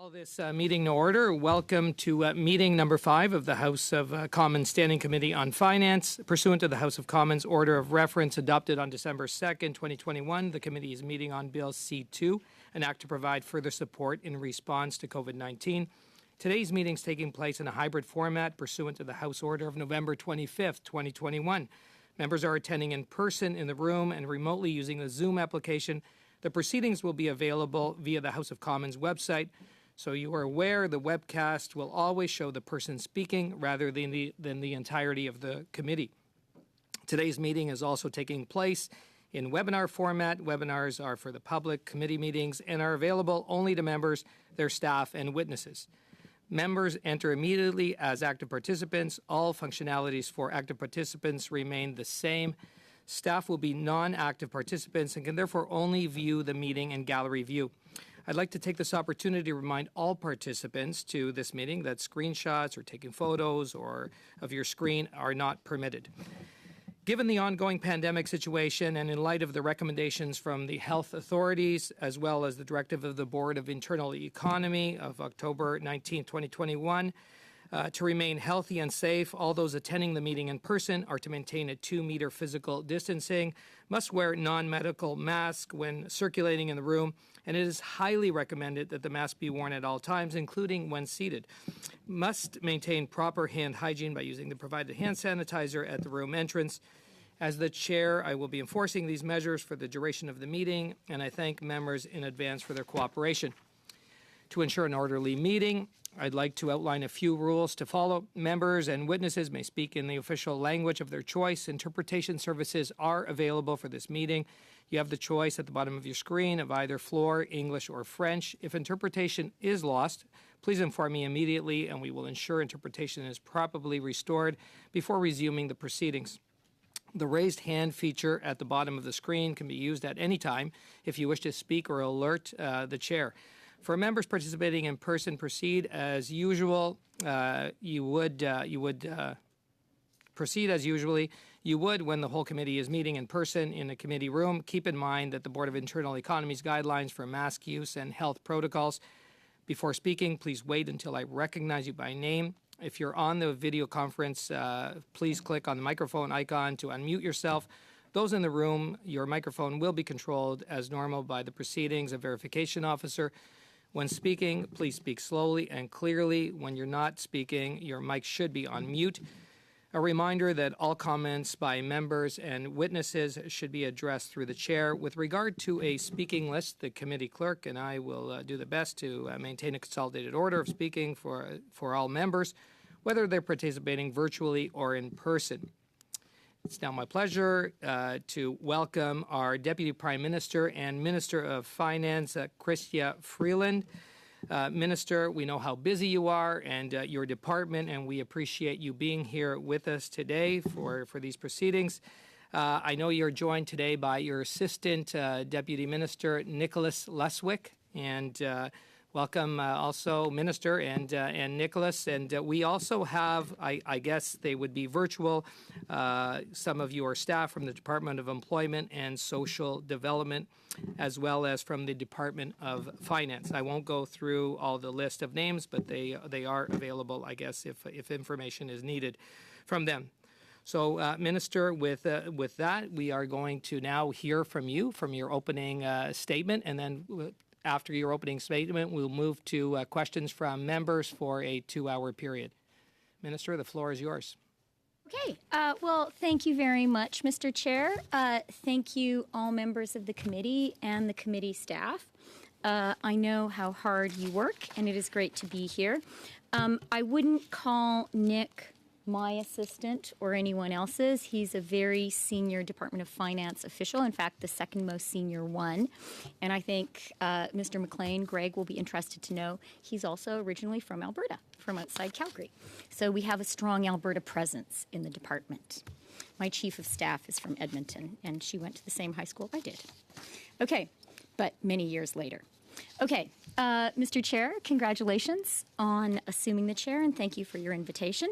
Call this meeting to order. Welcome to meeting number 5 of the House of Commons Standing Committee on Finance. Pursuant to the House of Commons Order of Reference adopted on December 2nd, 2021, the committee is meeting on Bill C2, an act to provide further support in response to COVID-19. Today's meeting is taking place in a hybrid format pursuant to the House Order of November 25th, 2021. Members are attending in person in the room and remotely using the Zoom application. The proceedings will be available via the House of Commons website. So you are aware the webcast will always show the person speaking rather than the entirety of the committee. Today's meeting is also taking place in webinar format. Webinars are for the public committee meetings and are available only to members, their staff, and witnesses. Members enter immediately as active participants. All functionalities for active participants remain the same. Staff will be non-active participants and can therefore only view the meeting in gallery view. I'd like to take this opportunity to remind all participants to this meeting that screenshots or taking photos or of your screen are not permitted. Given the ongoing pandemic situation and in light of the recommendations from the health authorities, as well as the directive of the Board of Internal Economy of October 19, 2021, to remain healthy and safe, all those attending the meeting in person are to maintain a 2-meter physical distancing, must wear non-medical masks when circulating in the room, and it is highly recommended that the mask be worn at all times, including when seated. Must maintain proper hand hygiene by using the provided hand sanitizer at the room entrance. As the chair, I will be enforcing these measures for the duration of the meeting, and I thank members in advance for their cooperation. To ensure an orderly meeting, I'd like to outline a few rules to follow. Members and witnesses may speak in the official language of their choice. Interpretation services are available for this meeting. You have the choice at the bottom of your screen of either Floor, English, or French. If interpretation is lost, please inform me immediately and we will ensure interpretation is properly restored before resuming the proceedings. The raised hand feature at the bottom of the screen can be used at any time if you wish to speak or alert the chair. For members participating in person, proceed as usual. You would proceed as usually you would when the whole committee is meeting in person in a committee room. Keep in mind that the Board of Internal Economy's guidelines for mask use and health protocols. Before speaking, please wait until I recognize you by name. If you're on the video conference, please click on the microphone icon to unmute yourself. Those in the room, your microphone will be controlled as normal by the proceedings, a verification officer. When speaking, please speak slowly and clearly. When you're not speaking, your mic should be on mute. A reminder that all comments by members and witnesses should be addressed through the chair. With regard to a speaking list, the committee clerk and I will do the best to maintain a consolidated order of speaking for all members, whether they're participating virtually or in person. It's now my pleasure to welcome our Deputy Prime Minister and Minister of Finance, Chrystia Freeland. Minister, we know how busy you are and your department, and we appreciate you being here with us today for these proceedings. I know you're joined today by your Assistant Deputy Minister, Nicholas Leswick, and welcome also, Minister and Nicholas. And we also have, I guess they would be virtual, some of your staff from the Department of Employment and Social Development, as well as from the Department of Finance. I won't go through all the list of names, but they are available, I guess, if information is needed from them. So, Minister, with that, we are going to now hear from you, from your opening statement, and then after your opening statement, we'll move to questions from members for a 2-hour period. Minister, the floor is yours. Okay. Well, thank you very much, Mr. Chair. Thank you, all members of the committee and the committee staff. I know how hard you work, and it is great to be here. I wouldn't call Nick my assistant or anyone else's. He's a very senior Department of Finance official, in fact, the second most senior one. And I think Mr. McLean, Greg, will be interested to know he's also originally from Alberta, from outside Calgary. So we have a strong Alberta presence in the department. My chief of staff is from Edmonton, and she went to the same high school I did. Okay, but many years later. Okay, Mr. Chair, congratulations on assuming the chair, and thank you for your invitation.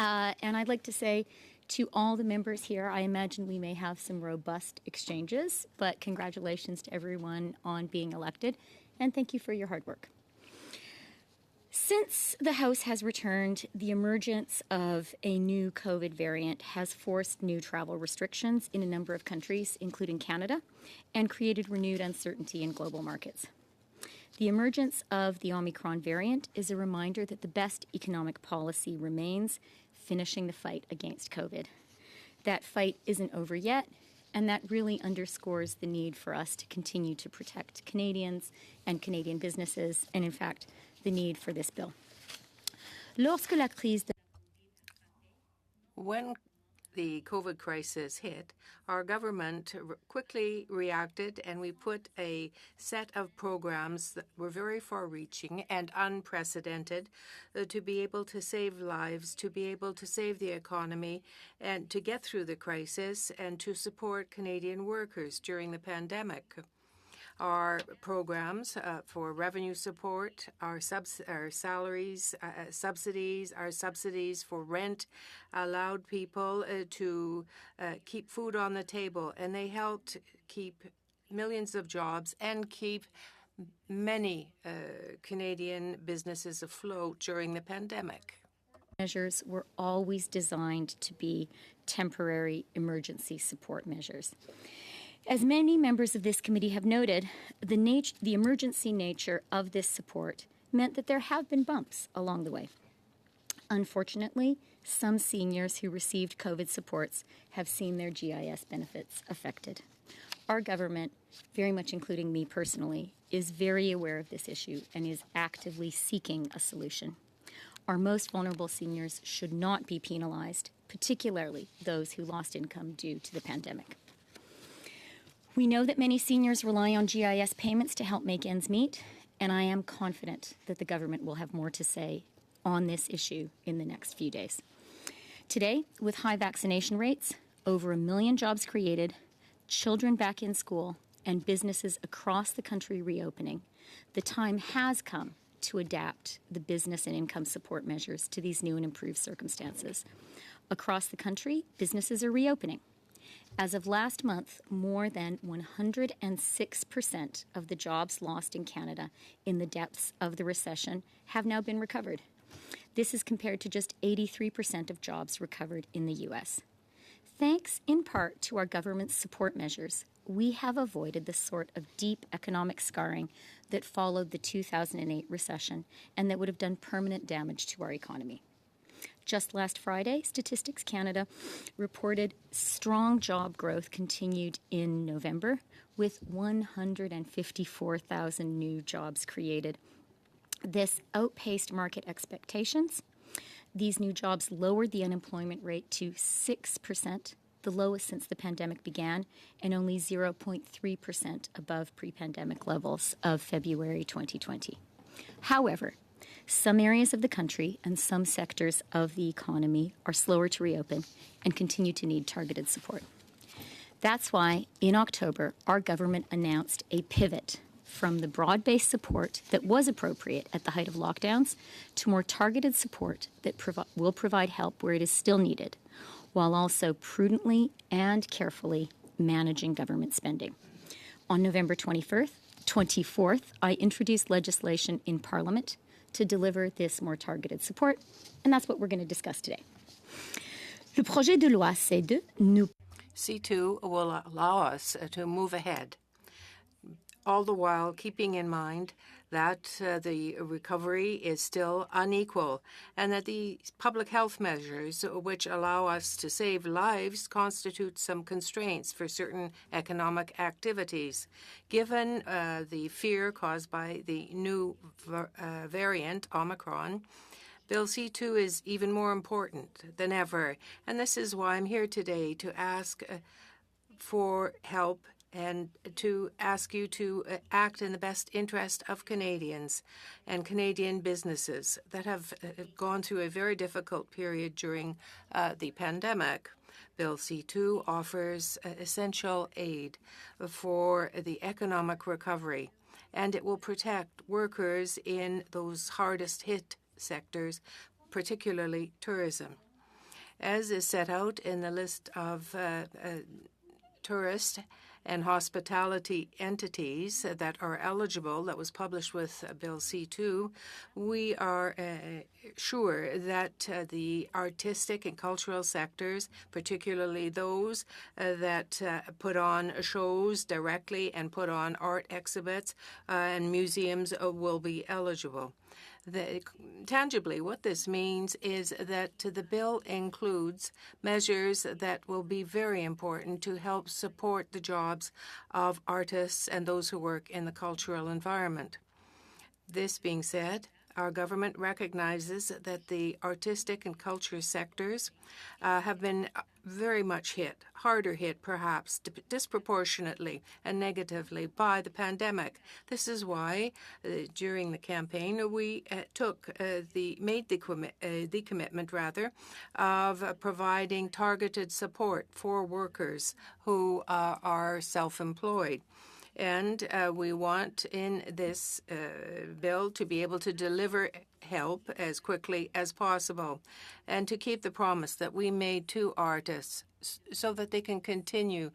And I'd like to say to all the members here, I imagine we may have some robust exchanges, but congratulations to everyone on being elected, and thank you for your hard work. Since the House has returned, the emergence of a new COVID variant has forced new travel restrictions in a number of countries, including Canada, and created renewed uncertainty in global markets. The emergence of the Omicron variant is a reminder that the best economic policy remains finishing the fight against COVID. That fight isn't over yet, and that really underscores the need for us to continue to protect Canadians and Canadian businesses, and in fact, the need for this bill. When the COVID crisis hit, our government quickly reacted, and we put a set of programs that were very far-reaching and unprecedented to be able to save lives, to be able to save the economy, and to get through the crisis, and to support Canadian workers during the pandemic. Our programs for revenue support, our salaries, subsidies, our subsidies for rent allowed people to keep food on the table, and they helped keep millions of jobs and keep many Canadian businesses afloat during the pandemic. Measures were always designed to be temporary emergency support measures. As many members of this committee have noted, the emergency nature of this support meant that there have been bumps along the way. Unfortunately, some seniors who received COVID supports have seen their GIS benefits affected. Our government, very much including me personally, is very aware of this issue and is actively seeking a solution. Our most vulnerable seniors should not be penalized, particularly those who lost income due to the pandemic. We know that many seniors rely on GIS payments to help make ends meet, and I am confident that the government will have more to say on this issue in the next few days. Today, with high vaccination rates, over 1 million jobs created, children back in school, and businesses across the country reopening, the time has come to adapt the business and income support measures to these new and improved circumstances. Across the country, businesses are reopening. As of last month, more than 106% of the jobs lost in Canada in the depths of the recession have now been recovered. This is compared to just 83% of jobs recovered in the U.S. Thanks in part to our government's support measures, we have avoided the sort of deep economic scarring that followed the 2008 recession and that would have done permanent damage to our economy. Just last Friday, Statistics Canada reported strong job growth continued in November, with 154,000 new jobs created. This outpaced market expectations. These new jobs lowered the unemployment rate to 6%, the lowest since the pandemic began, and only 0.3% above pre-pandemic levels of February 2020. However, some areas of the country and some sectors of the economy are slower to reopen and continue to need targeted support. That's why, in October, our government announced a pivot from the broad-based support that was appropriate at the height of lockdowns to more targeted support that will provide help where it is still needed, while also prudently and carefully managing government spending. On November 24th, I introduced legislation in Parliament to deliver this more targeted support, and that's what we're going to discuss today. Le projet de loi C2 nous C2 will allow us to move ahead, all the while keeping in mind that the recovery is still unequal and that the public health measures which allow us to save lives constitute some constraints for certain economic activities. Given the fear caused by the new variant, Omicron, Bill C2 is even more important than ever, and this is why I'm here today to ask for help and to ask you to act in the best interest of Canadians and Canadian businesses that have gone through a very difficult period during the pandemic. Bill C2 offers essential aid for the economic recovery, and it will protect workers in those hardest hit sectors, particularly tourism. As is set out in the list of tourist and hospitality entities that are eligible, that was published with Bill C-2, we are sure that the artistic and cultural sectors, particularly those that put on shows directly and put on art exhibits and museums, will be eligible. Tangibly, what this means is that the bill includes measures that will be very important to help support the jobs of artists and those who work in the cultural environment. This being said, our government recognizes that the artistic and culture sectors have been very much hit, harder hit perhaps, disproportionately and negatively by the pandemic. This is why during the campaign we made the commitment of providing targeted support for workers who are self-employed. And we want in this bill to be able to deliver help as quickly as possible and to keep the promise that we made to artists so that they can continue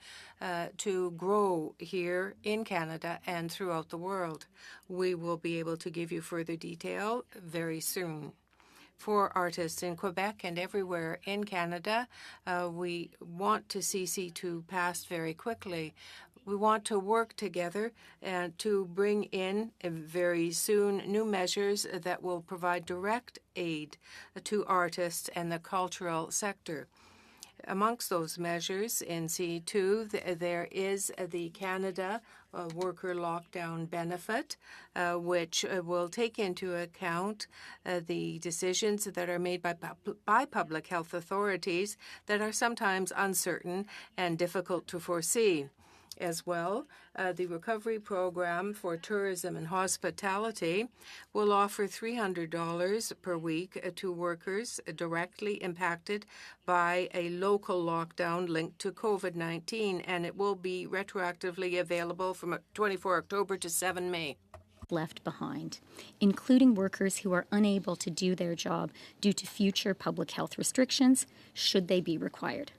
to grow here in Canada and throughout the world. We will be able to give you further detail very soon. For artists in Quebec and everywhere in Canada, we want to see C2 passed very quickly. We want to work together and to bring in very soon new measures that will provide direct aid to artists and the cultural sector. Amongst those measures in C2, there is the Canada Worker Lockdown Benefit, which will take into account the decisions that are made by public health authorities that are sometimes uncertain and difficult to foresee. As well, the recovery program for tourism and hospitality will offer $300 per week to workers directly impacted by a local lockdown linked to COVID-19, and it will be retroactively available from 24 October to 7 May. Left behind, including workers who are unable to do their job due to future public health restrictions, should they be required.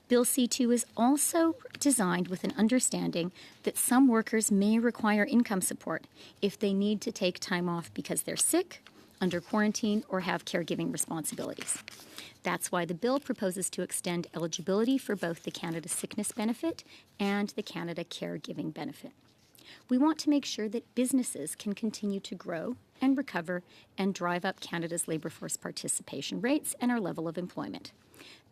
Bill C-2 is also designed with an understanding that some workers may require income support if they need to take time off because they're sick, under quarantine, or have caregiving responsibilities. That's why the bill proposes to extend eligibility for both the Canada Sickness Benefit and the Canada Caregiving Benefit. We want to make sure that businesses can continue to grow and recover and drive up Canada's labour force participation rates and our level of employment.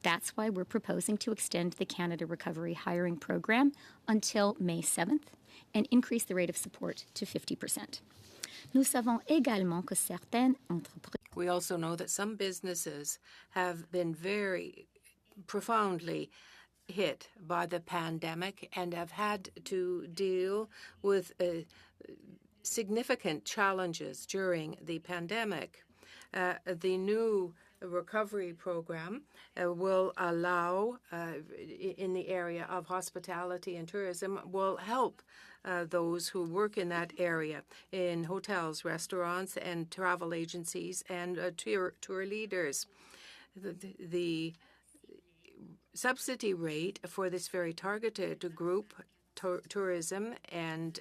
That's why we're proposing to extend the Canada Recovery Hiring Program until May 7th and increase the rate of support to 50%. Nous savons également que certaines entreprises. We also know that some businesses have been very profoundly hit by the pandemic and have had to deal with significant challenges during the pandemic. The new recovery program will allow, in the area of hospitality and tourism, will help those who work in that area, in hotels, restaurants, and travel agencies, and tour leaders. The subsidy rate for this very targeted group, tourism, and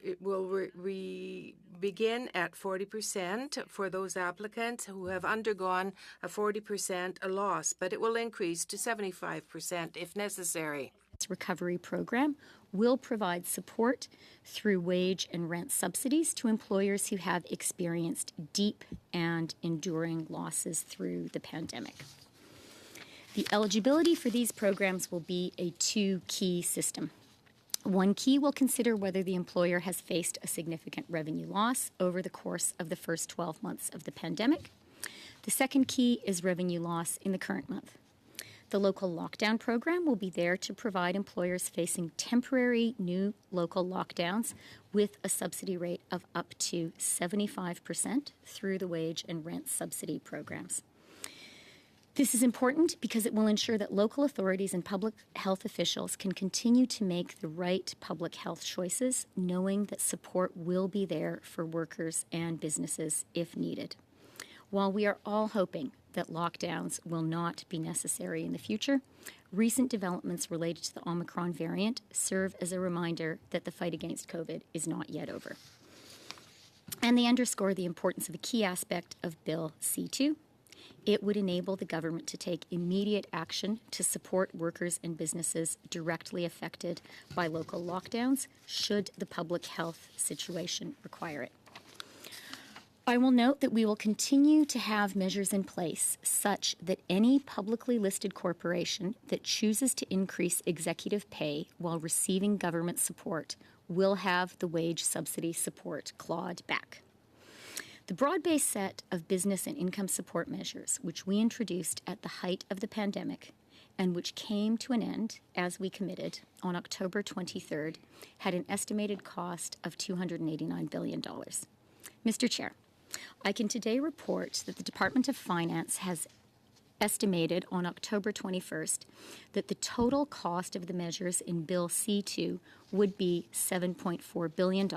it will begin at 40% for those applicants who have undergone a 40% loss, but it will increase to 75% if necessary. This recovery program will provide support through wage and rent subsidies to employers who have experienced deep and enduring losses through the pandemic. The eligibility for these programs will be a two-key system. One key will consider whether the employer has faced a significant revenue loss over the course of the first 12 months of the pandemic. The second key is revenue loss in the current month. The local lockdown program will be there to provide employers facing temporary new local lockdowns with a subsidy rate of up to 75% through the wage and rent subsidy programs. This is important because it will ensure that local authorities and public health officials can continue to make the right public health choices, knowing that support will be there for workers and businesses if needed. While we are all hoping that lockdowns will not be necessary in the future, recent developments related to the Omicron variant serve as a reminder that the fight against COVID is not yet over. And they underscore the importance of a key aspect of Bill C-2. It would enable the government to take immediate action to support workers and businesses directly affected by local lockdowns, should the public health situation require it. I will note that we will continue to have measures in place such that any publicly listed corporation that chooses to increase executive pay while receiving government support will have the wage subsidy support clawed back. The broad-based set of business and income support measures, which we introduced at the height of the pandemic and which came to an end, as we committed, on October 23rd, had an estimated cost of $289 billion. Mr. Chair, I can today report that the Department of Finance has estimated on October 21st that the total cost of the measures in Bill C-2 would be $7.4 billion,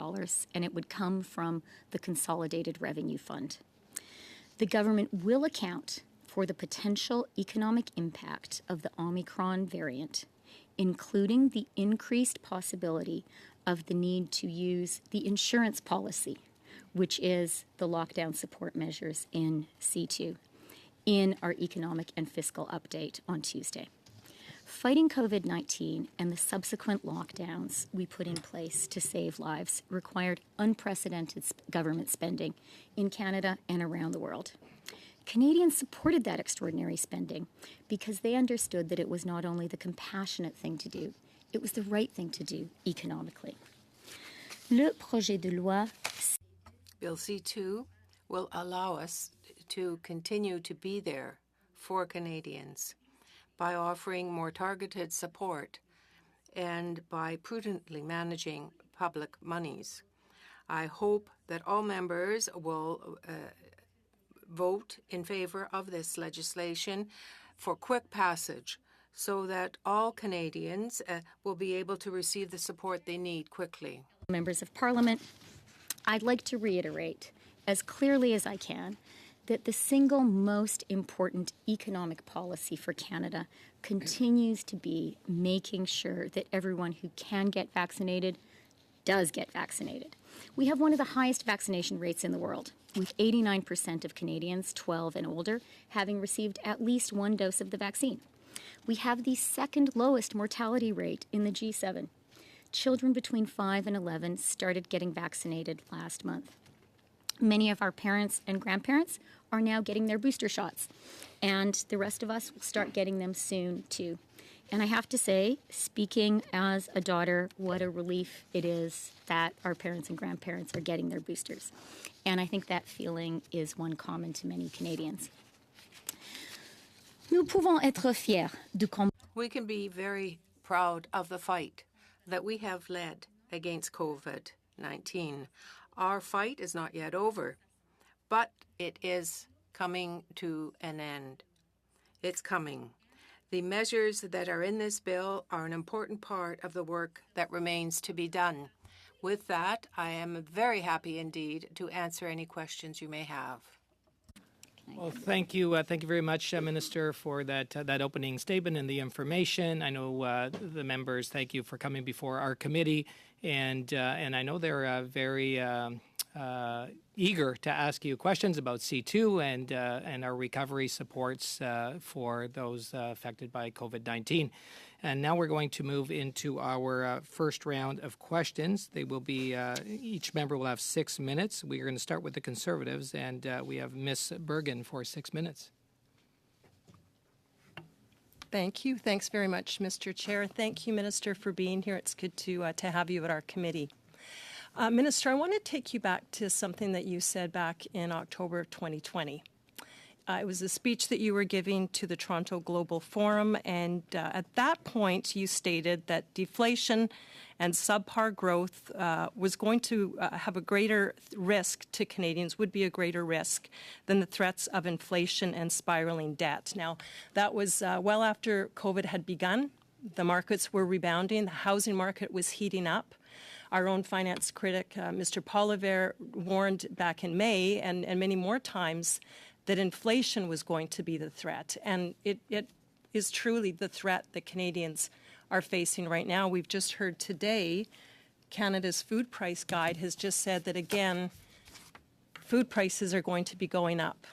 and it would come from the Consolidated Revenue Fund. The government will account for the potential economic impact of the Omicron variant, including the increased possibility of the need to use the insurance policy, which is the lockdown support measures in C-2, in our economic and fiscal update on Tuesday. Fighting COVID-19 and the subsequent lockdowns we put in place to save lives required unprecedented government spending in Canada and around the world. Canadians supported that extraordinary spending because they understood that it was not only the compassionate thing to do, it was the right thing to do economically. Le projet de loi Bill C-2 will allow us to continue to be there for Canadians by offering more targeted support and by prudently managing public monies. I hope that all members will vote in favor of this legislation for quick passage so that all Canadians will be able to receive the support they need quickly. Members of Parliament, I'd like to reiterate as clearly as I can that the single most important economic policy for Canada continues to be making sure that everyone who can get vaccinated does get vaccinated. We have one of the highest vaccination rates in the world, with 89% of Canadians 12 and older having received at least one dose of the vaccine. We have the second lowest mortality rate in the G7. Children between 5 and 11 started getting vaccinated last month. Many of our parents and grandparents are now getting their booster shots, and the rest of us will start getting them soon, too. And I have to say, speaking as a daughter, what a relief it is that our parents and grandparents are getting their boosters. And I think that feeling is one common to many Canadians. Nous pouvons être fiers du combat. We can be very proud of the fight that we have led against COVID-19. Our fight is not yet over, but it is coming to an end. It's coming. The measures that are in this bill are an important part of the work that remains to be done. With that, I am very happy indeed to answer any questions you may have. Well, thank you very much, Minister, for that opening statement and the information. I know the members. Thank you for coming before our committee, and I know they're very eager to ask you questions about C2 and our recovery supports for those affected by COVID-19. And now we're going to move into our first round of questions. They will be, each member will have 6 minutes. We are going to start with the Conservatives, and we have Ms. Bergen for 6 minutes. Thank you. Thanks very much, Mr. Chair. Thank you, Minister, for being here. It's good to have you at our committee. Minister, I want to take you back to something that you said back in October of 2020. It was a speech that you were giving to the Toronto Global Forum, and at that point you stated that deflation and subpar growth was going to have a greater risk to Canadians, would be a greater risk than the threats of inflation and spiraling debt. Now, that was well after COVID had begun. The markets were rebounding. The housing market was heating up. Our own finance critic, Mr. Poilievre, warned back in May and many more times that inflation was going to be the threat. And it is truly the threat that Canadians are facing right now. We've just heard today Canada's food price guide has just said that, again, food prices are going to be going up.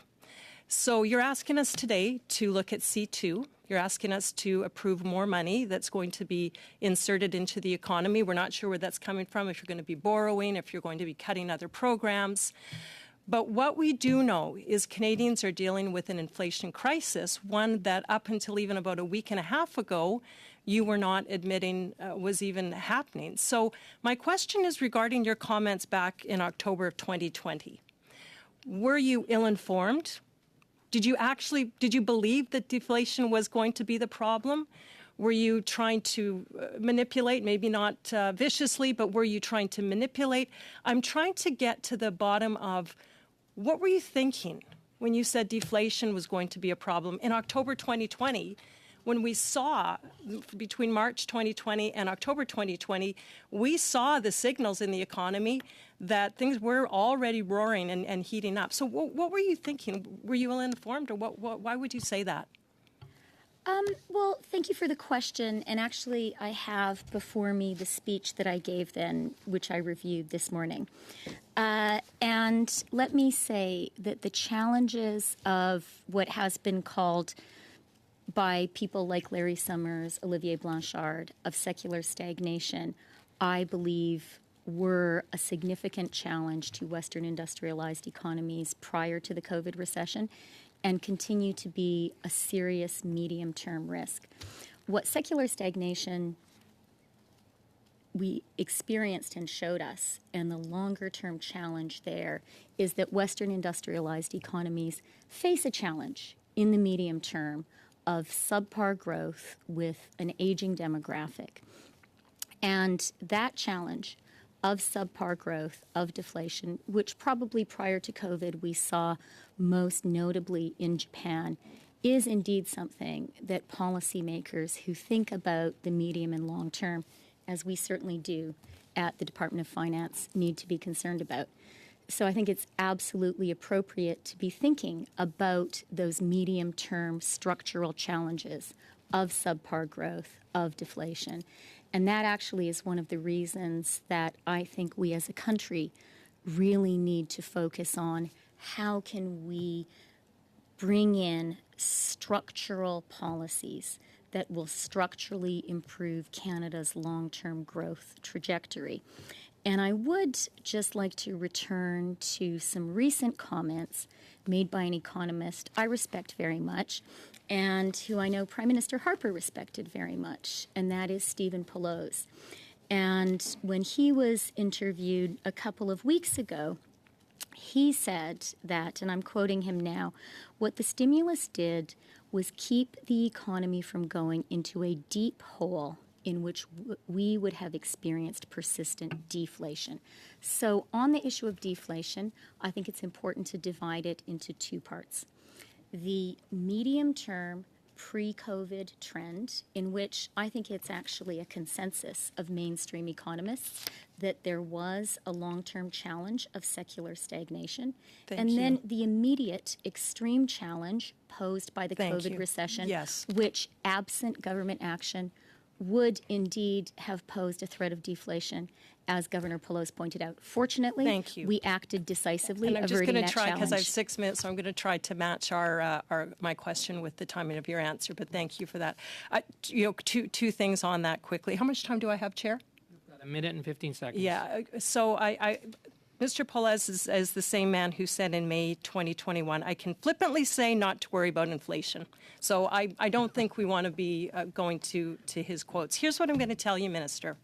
So you're asking us today to look at C2. You're asking us to approve more money that's going to be inserted into the economy. We're not sure where that's coming from, if you're going to be borrowing, if you're going to be cutting other programs. But what we do know is Canadians are dealing with an inflation crisis, one that up until even about a week and a half ago, you were not admitting was even happening. So my question is regarding your comments back in October of 2020. Were you ill-informed? Did you believe that deflation was going to be the problem? Were you trying to manipulate, maybe not viciously, but were you trying to manipulate? I'm trying to get to the bottom of what were you thinking when you said deflation was going to be a problem in October 2020? When we saw, between March 2020 and October 2020, we saw the signals in the economy that things were already roaring and heating up. So what were you thinking? Were you ill-informed, or why would you say that? Well, thank you for the question. And actually, I have before me the speech that I gave then, which I reviewed this morning. And let me say that the challenges of what has been called by people like Larry Summers, Olivier Blanchard, of secular stagnation, I believe were a significant challenge to Western industrialized economies prior to the COVID recession and continue to be a serious medium-term risk. What secular stagnation we experienced and showed us, and the longer-term challenge there, is that Western industrialized economies face a challenge in the medium term of subpar growth with an aging demographic. And that challenge of subpar growth, of deflation, which probably prior to COVID we saw most notably in Japan, is indeed something that policymakers who think about the medium and long term, as we certainly do at the Department of Finance, need to be concerned about. So I think it's absolutely appropriate to be thinking about those medium-term structural challenges of subpar growth, of deflation. And that actually is one of the reasons that I think we as a country really need to focus on how can we bring in structural policies that will structurally improve Canada's long-term growth trajectory. And I would just like to return to some recent comments made by an economist I respect very much and who I know Prime Minister Harper respected very much, and that is Stephen Poloz. And when he was interviewed a couple of weeks ago, he said that, and I'm quoting him now, what the stimulus did was keep the economy from going into a deep hole in which we would have experienced persistent deflation. So on the issue of deflation, I think it's important to divide it into two parts. The medium-term pre-COVID trend, in which I think it's actually a consensus of mainstream economists that there was a long-term challenge of secular stagnation. Thank you. Then the immediate extreme challenge posed by the COVID recession, Yes. which, absent government action, would indeed have posed a threat of deflation, as Governor Poloz pointed out. Fortunately, Thank you. we acted decisively, And I'm just averting going that to try, because I have challenge. 6 minutes, so I'm going to try to match my question with the timing of your answer. But thank you for that. Two things on that quickly. How much time do I have, Chair? About a minute and 15 seconds. Yeah. So Mr. Poloz is the same man who said in May 2021, I can flippantly say not to worry about inflation. So I don't think we want to be going to his quotes. Here's what I'm going to tell you, Minister.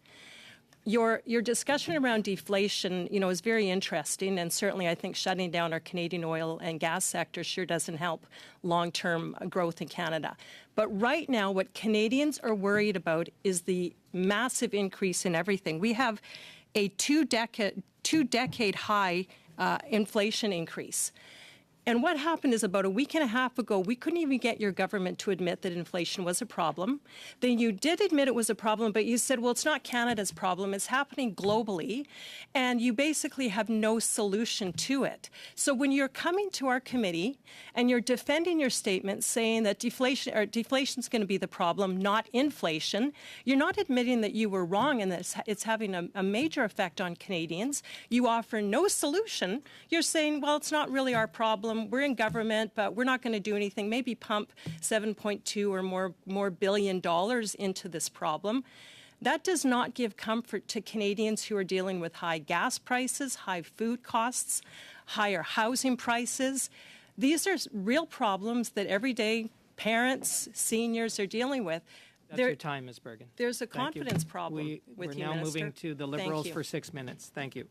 Your discussion around deflation, is very interesting, and certainly I think shutting down our Canadian oil and gas sector sure doesn't help long-term growth in Canada. But right now, what Canadians are worried about is the massive increase in everything. We have a two-decade high inflation increase. And what happened is about a week and a half ago, we couldn't even get your government to admit that inflation was a problem. Then you did admit it was a problem, but you said, well, it's not Canada's problem. It's happening globally. And you basically have no solution to it. So when you're coming to our committee and you're defending your statement saying that deflation is going to be the problem, not inflation, you're not admitting that you were wrong and that it's having a major effect on Canadians. You offer no solution. You're saying, well, it's not really our problem. We're in government, but we're not going to do anything. Maybe pump 7.2 or more billion dollars into this problem. That does not give comfort to Canadians who are dealing with high gas prices, high food costs, higher housing prices. These are real problems that everyday parents, seniors are dealing with. That's your time, Ms. Bergen. There's a Thank you. confidence problem with we're you, now Minister. moving to the Thank Liberals you. for 6 minutes. Thank you.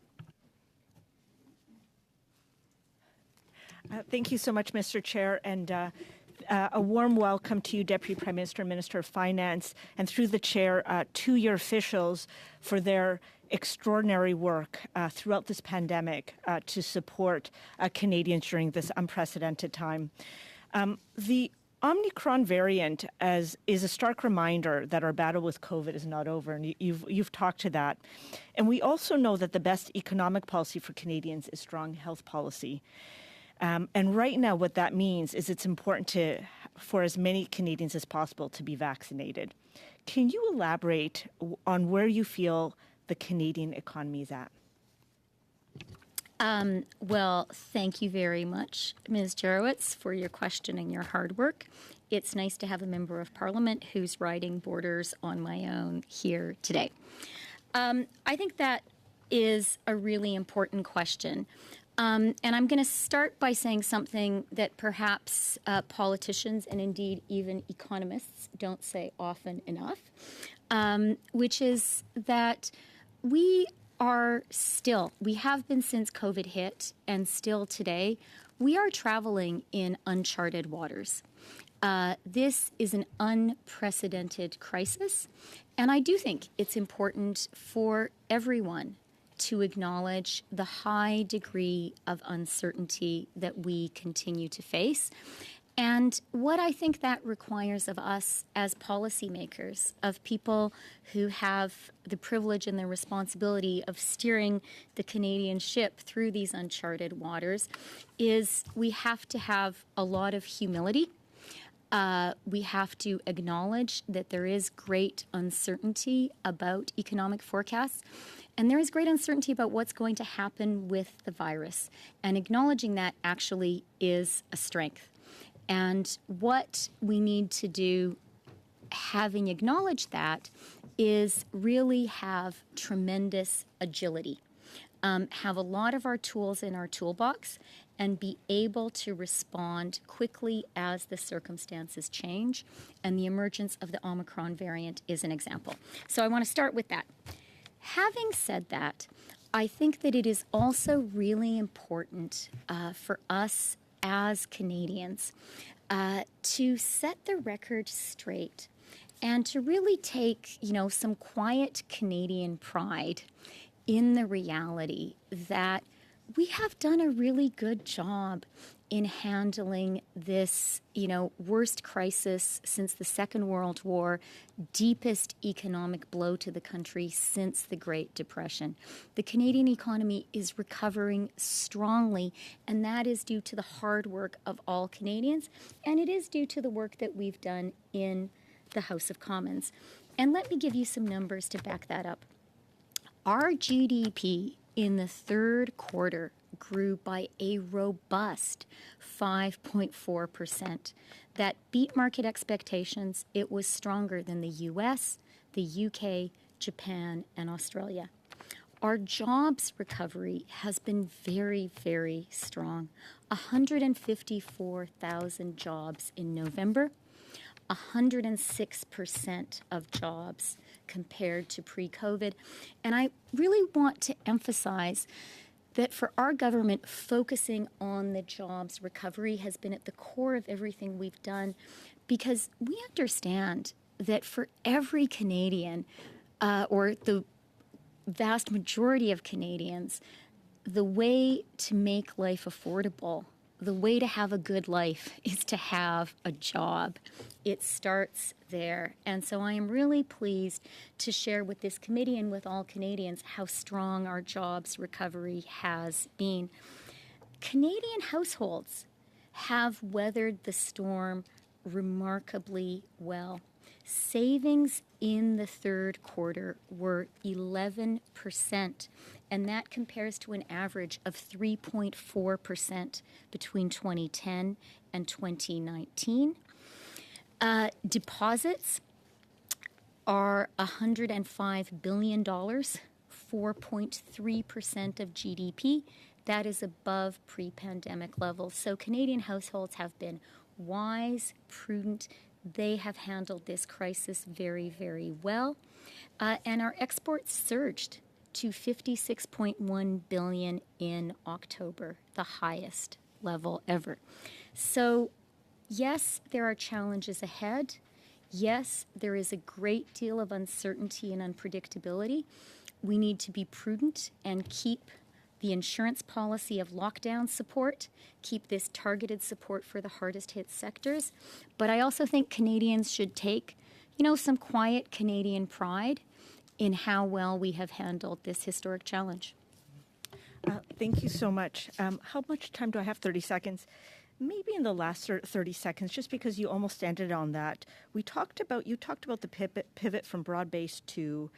Thank you so much, Mr. Chair, and a warm welcome to you, Deputy Prime Minister, Minister of Finance, and through the Chair to your officials for their extraordinary work throughout this pandemic to support Canadians during this unprecedented time. The Omicron variant is a stark reminder that our battle with COVID is not over, and you've talked to that. And we also know that the best economic policy for Canadians is strong health policy. And right now, what that means is it's important for as many Canadians as possible to be vaccinated. Can you elaborate on where you feel the Canadian economy is at? Well, thank you very much, Ms. Jarowitz, for your question and your hard work. It's nice to have a member of Parliament who's riding borders on my own here today. I think that is a really important question. And I'm going to start by saying something that perhaps politicians and indeed even economists don't say often enough, which is that we have been since COVID hit, and still today, we are traveling in uncharted waters. This is an unprecedented crisis, and I do think it's important for everyone to acknowledge the high degree of uncertainty that we continue to face. And what I think that requires of us as policymakers, of people who have the privilege and the responsibility of steering the Canadian ship through these uncharted waters, is we have to have a lot of humility. We have to acknowledge that there is great uncertainty about economic forecasts. And there is great uncertainty about what's going to happen with the virus. And acknowledging that actually is a strength. And what we need to do, having acknowledged that, is really have tremendous agility. Have a lot of our tools in our toolbox and be able to respond quickly as the circumstances change. And the emergence of the Omicron variant is an example. So I want to start with that. Having said that, I think that it is also really important for us as Canadians to set the record straight and to really take, some quiet Canadian pride in the reality that we have done a really good job in handling this, worst crisis since the Second World War, deepest economic blow to the country since the Great Depression. The Canadian economy is recovering strongly, and that is due to the hard work of all Canadians, and it is due to the work that we've done in the House of Commons. And let me give you some numbers to back that up. Our GDP in the third quarter grew by a robust 5.4%. That beat market expectations. It was stronger than the US, the UK, Japan, and Australia. Our jobs recovery has been very, very strong. 154,000 jobs in November, 106% of jobs compared to pre-COVID. And I really want to emphasize that for our government, focusing on the jobs recovery has been at the core of everything we've done, because we understand that for every Canadian, or the vast majority of Canadians, the way to make life affordable, the way to have a good life is to have a job. It starts there. And so I am really pleased to share with this committee and with all Canadians how strong our jobs recovery has been. Canadian households have weathered the storm remarkably well. Savings in the third quarter were 11%, and that compares to an average of 3.4% between 2010 and 2019. Deposits are $105 billion, 4.3% of GDP. That is above pre-pandemic levels. So Canadian households have been wise, prudent. They have handled this crisis very, very well. And our exports surged to $56.1 billion in October, the highest level ever. So, yes, there are challenges ahead. Yes, there is a great deal of uncertainty and unpredictability. We need to be prudent and keep the insurance policy of lockdown support, keep this targeted support for the hardest hit sectors. But I also think Canadians should take, some quiet Canadian pride in how well we have handled this historic challenge. Thank you so much. How much time do I have? 30 seconds. Maybe in the last 30 seconds, just because you almost ended on that, you talked about the pivot from broad-based to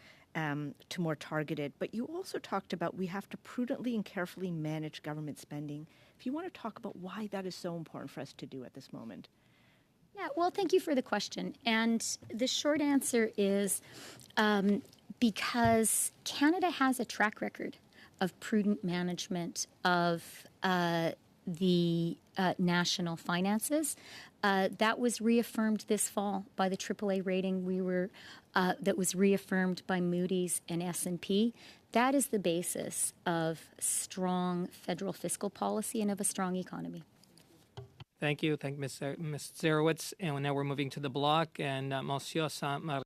more targeted, but you also talked about we have to prudently and carefully manage government spending. If you want to talk about why that is so important for us to do at this moment. Yeah, well, thank you for the question. And the short answer is because Canada has a track record of prudent management of the national finances. That was reaffirmed this fall by the AAA rating that was reaffirmed by Moody's and S&P. That is the basis of strong federal fiscal policy and of a strong economy. Thank you. Thank Ms. Zarowitz. And now we're moving to the block. And Monsieur Saint-Marie.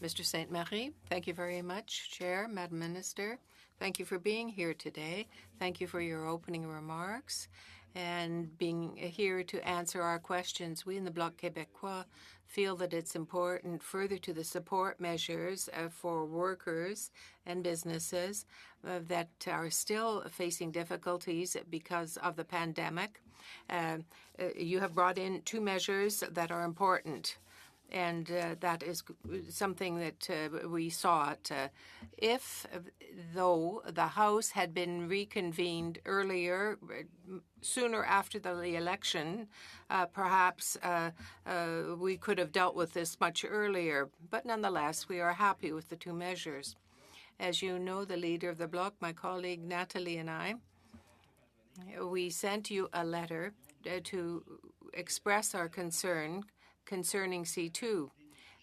Mr. Saint-Marie, thank you very much, Chair, Madam Minister. Thank you for being here today. Thank you for your opening remarks and being here to answer our questions. We in the Bloc Québécois feel that it's important further to the support measures for workers and businesses that are still facing difficulties because of the pandemic. You have brought in two measures that are important. And that is something that we sought. If, though, the House had been reconvened earlier, sooner after the election, perhaps we could have dealt with this much earlier. But nonetheless, we are happy with the two measures. As you know, the leader of the Bloc, my colleague Natalie and I, we sent you a letter to express our concern concerning C2.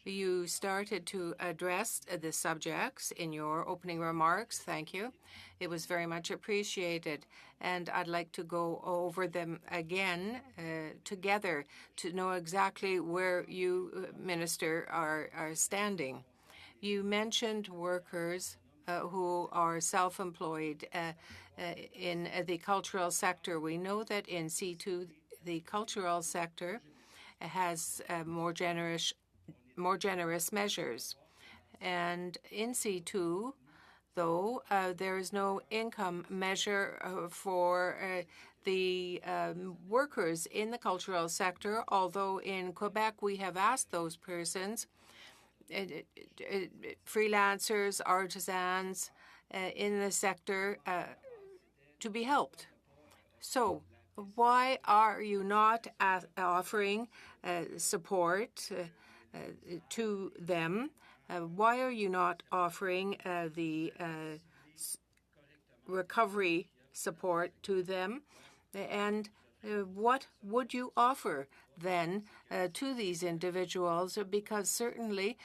You started to address the subjects in your opening remarks. Thank you. It was very much appreciated. And I'd like to go over them again together to know exactly where you, Minister, are standing. You mentioned workers who are self-employed in the cultural sector. We know that in C2, the cultural sector has more generous measures. And in C2, though, there is no income measure for the workers in the cultural sector, although in Quebec we have asked those persons, freelancers, artisans in the sector, to be helped. So, why are you not offering support to them? Why are you not offering the recovery support to them? And what would you offer then to these individuals? Because certainly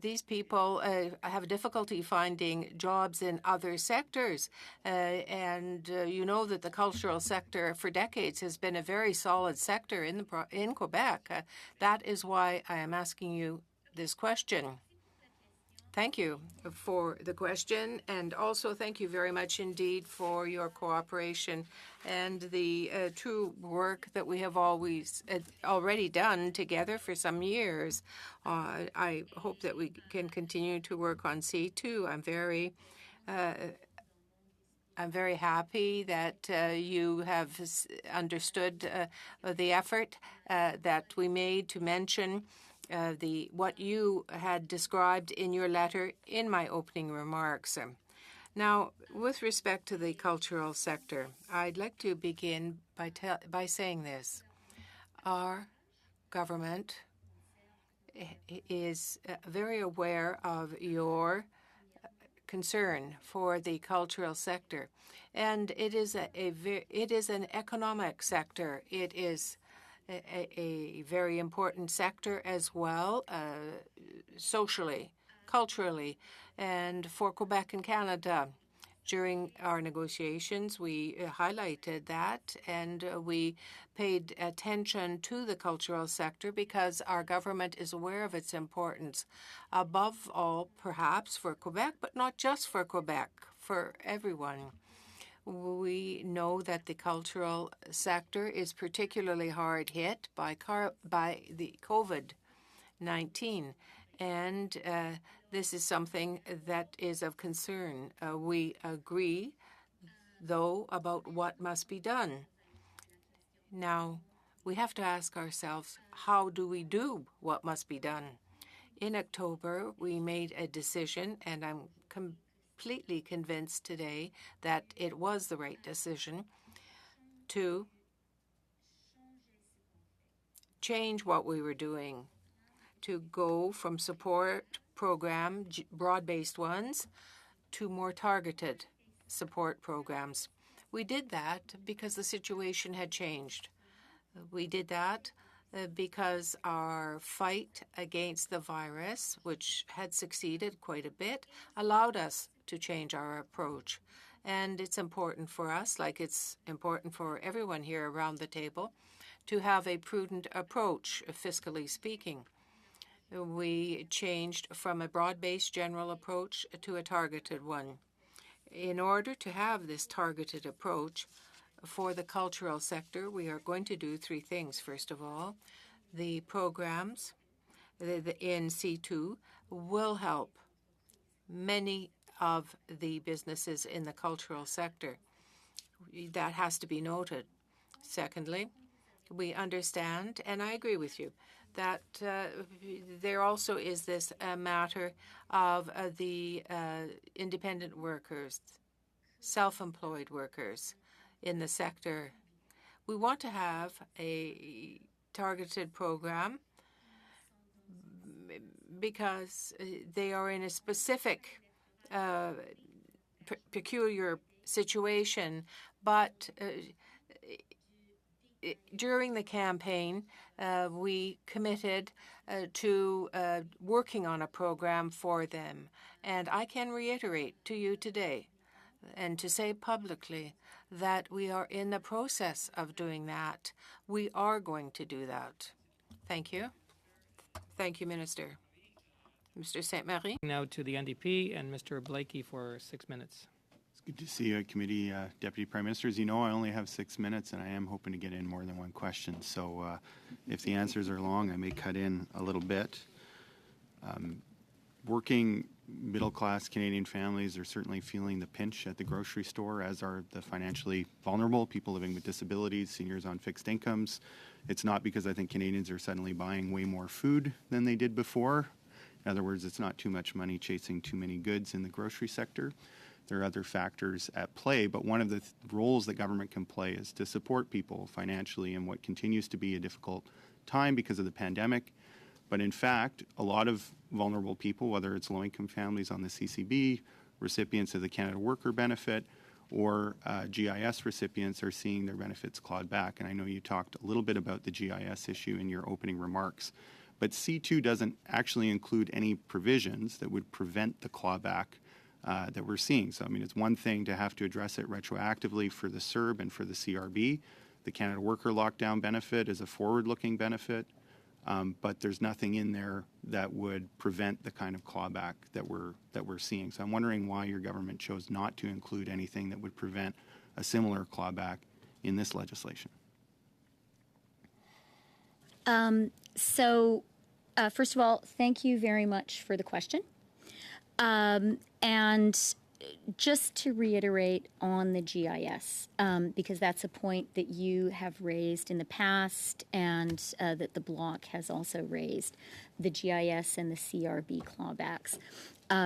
these people have difficulty finding jobs in other sectors. And you know that the cultural sector for decades has been a very solid sector in Quebec. That is why I am asking you this question. Thank you for the question, and also thank you very much indeed for your cooperation and the true work that we have already done together for some years. I hope that we can continue to work on C2. I'm very happy that you have understood the effort that we made to mention what you had described in your letter in my opening remarks. Now, with respect to the cultural sector, I'd like to begin by saying this. Our government is very aware of your concern for the cultural sector, and it is an economic sector. It is a very important sector as well, socially, culturally, and for Quebec and Canada. During our negotiations, we highlighted that, and we paid attention to the cultural sector because our government is aware of its importance, above all, perhaps, for Quebec, but not just for Quebec, for everyone. We know that the cultural sector is particularly hard hit by the COVID-19, and this is something that is of concern. We agree, though, about what must be done. Now, we have to ask ourselves, how do we do what must be done? In October, we made a decision, and I'm completely convinced today that it was the right decision to change what we were doing, to go from support program, broad-based ones, to more targeted support programs. We did that because the situation had changed. We did that because our fight against the virus, which had succeeded quite a bit, allowed us to change our approach. And it's important for us, like it's important for everyone here around the table, to have a prudent approach, fiscally speaking. We changed from a broad-based general approach to a targeted one. In order to have this targeted approach for the cultural sector, we are going to do three things. First of all, the programs in C2 will help many of the businesses in the cultural sector. That has to be noted. Secondly, we understand, and I agree with you, that there also is this matter of the independent workers, self-employed workers in the sector. We want to have a targeted program because they are in a specific peculiar situation, but during the campaign, we committed to working on a program for them. And I can reiterate to you today and to say publicly that we are in the process of doing that. We are going to do that. Thank you. Thank you, Minister. Mr. Sainte-Marie. Now to the NDP and Mr. Blakey for 6 minutes. It's good to see you, Committee Deputy Prime Minister. As you know, I only have 6 minutes, and I am hoping to get in more than one question. So if the answers are long, I may cut in a little bit. Working middle-class Canadian families are certainly feeling the pinch at the grocery store, as are the financially vulnerable, people living with disabilities, seniors on fixed incomes. It's not because I think Canadians are suddenly buying way more food than they did before. In other words, it's not too much money chasing too many goods in the grocery sector. There are other factors at play, but one of the roles that government can play is to support people financially in what continues to be a difficult time because of the pandemic. But in fact, a lot of vulnerable people, whether it's low-income families on the CCB, recipients of the Canada Worker Benefit, or GIS recipients, are seeing their benefits clawed back. And I know you talked a little bit about the GIS issue in your opening remarks. But C2 doesn't actually include any provisions that would prevent the clawback that we're seeing. So, I mean, it's one thing to have to address it retroactively for the CERB and for the CRB. The Canada Worker Lockdown Benefit is a forward-looking benefit. But there's nothing in there that would prevent the kind of clawback that we're seeing. So I'm wondering why your government chose not to include anything that would prevent a similar clawback in this legislation. First of all, thank you very much for the question. And just to reiterate on the GIS, because that's a point that you have raised in the past and that the Bloc has also raised, the GIS and the CRB clawbacks.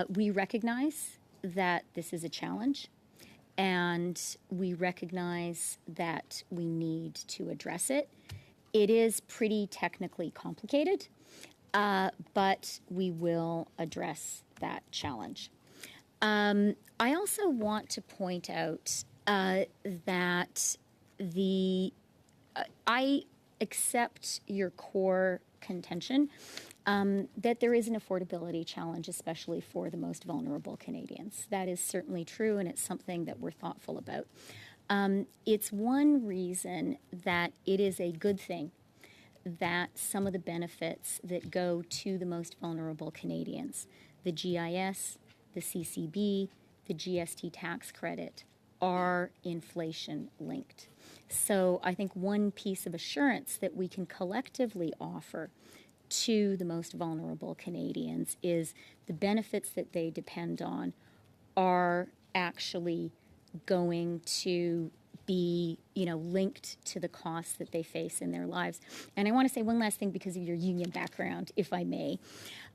We recognize that this is a challenge, and we recognize that we need to address it. It is pretty technically complicated, but we will address that challenge. I also want to point out that I accept your core contention that there is an affordability challenge, especially for the most vulnerable Canadians. That is certainly true, and it's something that we're thoughtful about. It's one reason that it is a good thing that some of the benefits that go to the most vulnerable Canadians, the GIS, the CCB, the GST tax credit, are inflation linked. So I think one piece of assurance that we can collectively offer to the most vulnerable Canadians is the benefits that they depend on are actually going to be, linked to the costs that they face in their lives. And I want to say one last thing because of your union background, if I may.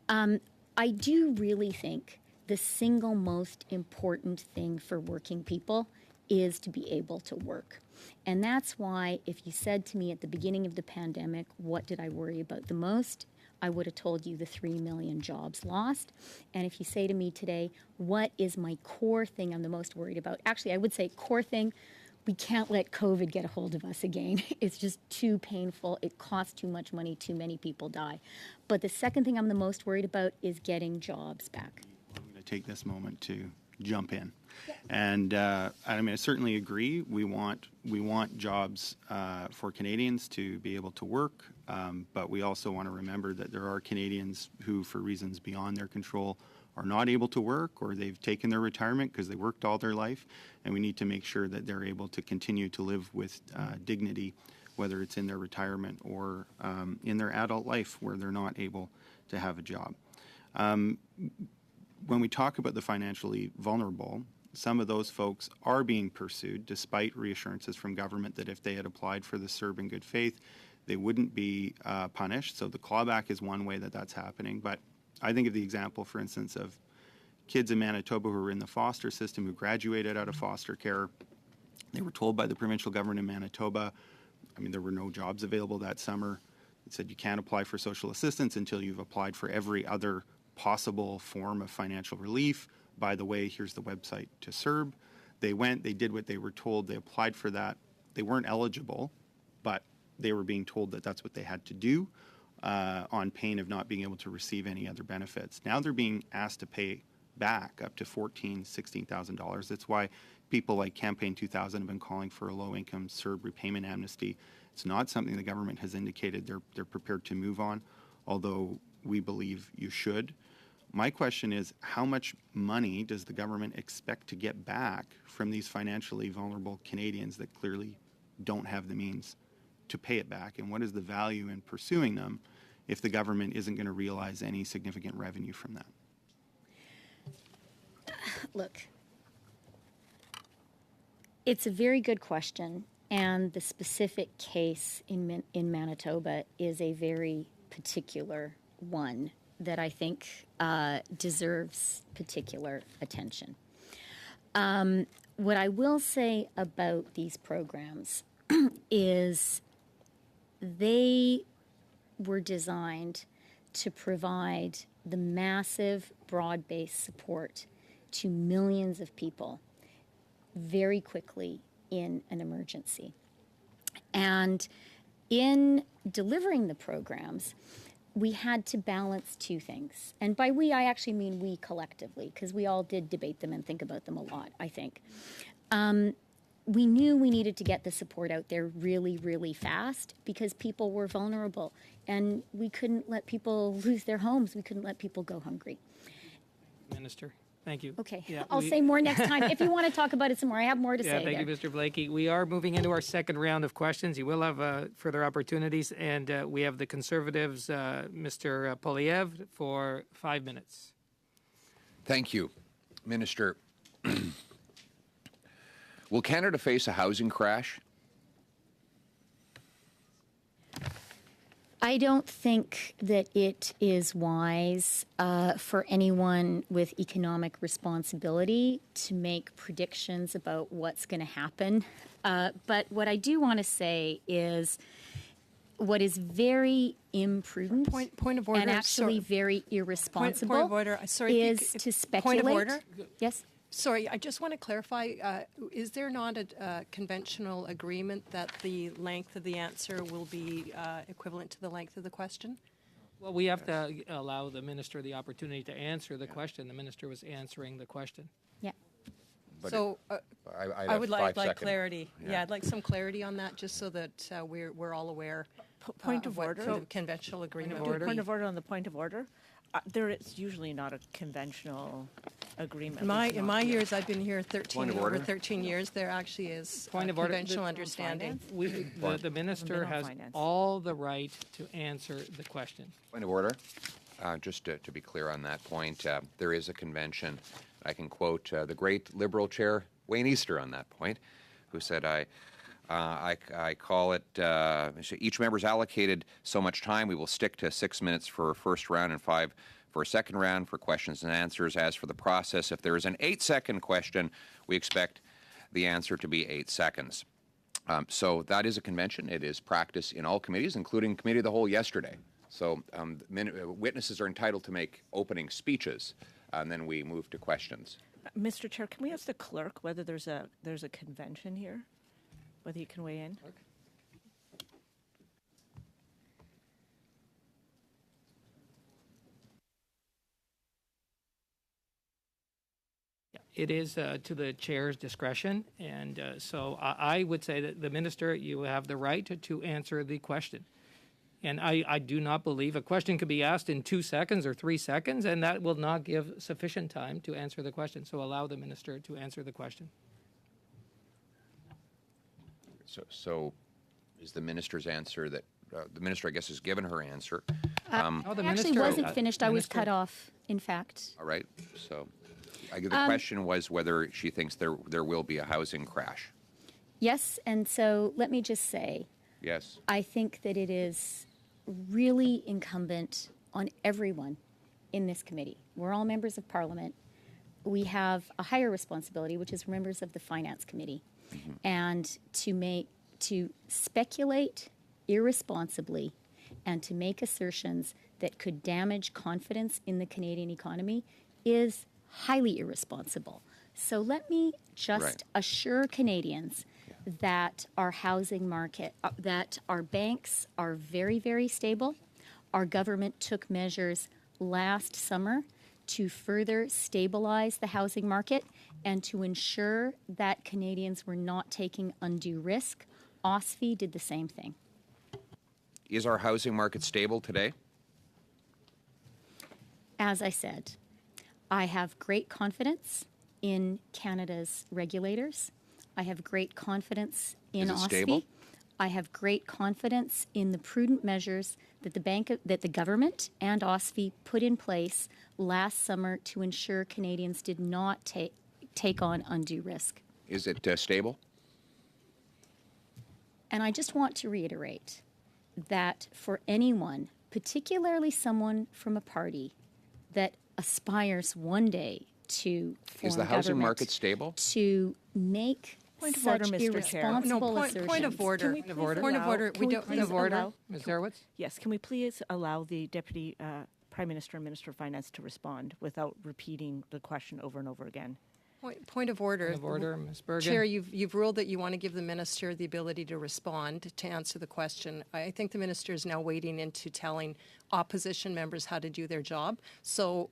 I do really think the single most important thing for working people is to be able to work. And that's why if you said to me at the beginning of the pandemic, what did I worry about the most? I would have told you the 3 million jobs lost. And if you say to me today, what is my core thing I'm the most worried about? Actually, I would say core thing, we can't let COVID get a hold of us again. It's just too painful. It costs too much money. Too many people die. But the second thing I'm the most worried about is getting jobs back. I'm going to take this moment to jump in. And I certainly agree. We want jobs for Canadians to be able to work, but we also want to remember that there are Canadians who, for reasons beyond their control, are not able to work, or they've taken their retirement because they worked all their life, and we need to make sure that they're able to continue to live with dignity, whether it's in their retirement or in their adult life where they're not able to have a job. When we talk about the financially vulnerable, some of those folks are being pursued despite reassurances from government that if they had applied for the CERB in good faith, they wouldn't be punished. So the clawback is one way that that's happening. But I think of the example, for instance, of kids in Manitoba who were in the foster system who graduated out of foster care. They were told by the provincial government in Manitoba, there were no jobs available that summer. It said you can't apply for social assistance until you've applied for every other possible form of financial relief. By the way, here's the website to CERB. They went, they did what they were told, they applied for that. They weren't eligible, but they were being told that that's what they had to do on pain of not being able to receive any other benefits. Now they're being asked to pay back up to $14,000, $16,000. That's why people like Campaign 2000 have been calling for a low-income CERB repayment amnesty. It's not something the government has indicated they're prepared to move on, although we believe you should. My question is, how much money does the government expect to get back from these financially vulnerable Canadians that clearly don't have the means to pay it back? And what is the value in pursuing them if the government isn't going to realize any significant revenue from that? Look, it's a very good question, and the specific case in Manitoba is a very particular one that I think deserves particular attention. What I will say about these programs is they were designed to provide the massive broad-based support to millions of people very quickly in an emergency. And in delivering the programs, we had to balance two things. And by we, I actually mean we collectively, because we all did debate them and think about them a lot, I think. we knew we needed to get the support out there really, really fast because people were vulnerable and we couldn't let people lose their homes. We couldn't let people go hungry. Minister, thank you. Okay, Yeah, I'll say more next time. If you want to talk about it some more, I have more to Yeah, say thank there. you, Mr. Blakey. We are moving into our second round of questions. You will have further opportunities, and we have the Conservatives, Mr. Polyev, for 5 minutes. Thank you. Minister, will Canada face a housing crash? I don't think that it is wise for anyone with economic responsibility to make predictions about what's going to happen. But what I do want to say is what is very imprudent Point of order. and actually Sorry. very irresponsible Point of order. Sorry, if is you- to speculate. Point of order. Yes. Sorry, I just want to clarify, is there not a conventional agreement that the length of the answer will be equivalent to the length of the question? Well, we have to allow the minister the opportunity to answer the question. The minister was answering the question. Yeah. But So I'd I have would 5 like seconds. clarity. Yeah. Yeah, I'd like some clarity on that, just so that we're all aware Point of what order. the conventional agreement of would order. be. Point of order on the point of order. There is usually not a conventional agreement. In It's not my here. years, I've been here Point of over order. 13 years, there actually is Point a of order. conventional The- understanding. The minister on has finance. all the right to answer the question. Point of order. Just to be clear on that point, there is a convention. I can quote the great Liberal chair, Wayne Easter, on that point, who said, I call it, each member's allocated so much time. We will stick to 6 minutes for a first round and 5 for a second round for questions and answers. As for the process, if there is an 8-second question, we expect the answer to be 8 seconds. So that is a convention. It is practice in all committees, including Committee of the Whole yesterday. So witnesses are entitled to make opening speeches, and then we move to questions. Mr. Chair, can we ask the clerk whether there's a convention here? Whether you can weigh in? It is to the chair's discretion, and so I would say that the minister, you have the right to answer the question. And I do not believe a question could be asked in 2 seconds or 3 seconds, and that will not give sufficient time to answer the question. So allow the minister to answer the question. So is the minister's answer that the minister, I guess, has given her answer. Oh, the I actually minister- wasn't finished. I was minister- cut off, in fact. All right. So the question was whether she thinks there will be a housing crash. Yes, and so let me just say, Yes. I think that it is really incumbent on everyone in this committee. We're all members of Parliament. We have a higher responsibility, which is members of the Finance Committee, and to speculate irresponsibly and to make assertions that could damage confidence in the Canadian economy is highly irresponsible. So let me just Right. assure Canadians that our housing market, that our banks are very, very stable. Our government took measures last summer to further stabilize the housing market and to ensure that Canadians were not taking undue risk. OSFI did the same thing. Is our housing market stable today? As I said, I have great confidence in Canada's regulators. I have great confidence in Is it OSFI. stable? I have great confidence in the prudent measures that the government and OSFI put in place last summer to ensure Canadians did not take on undue risk. Is it stable? And I just want to reiterate that for anyone, particularly someone from a party that aspires one day to form Is the housing government, market stable? to make Point of such order, Mr. Chair. irresponsible No, assertions. point of order. Can we please order. Point of allow- order. can We we don't- please Point of order. allow- Ms. Derwitz? Yes, can we please allow the Deputy Prime Minister and Minister of Finance to respond without repeating the question over and over again? Point of order. Point of order, Ms. Bergen. Chair, you've ruled that you want to give the minister the ability to respond, to answer the question. I think the minister is now wading into telling opposition members how to do their job. So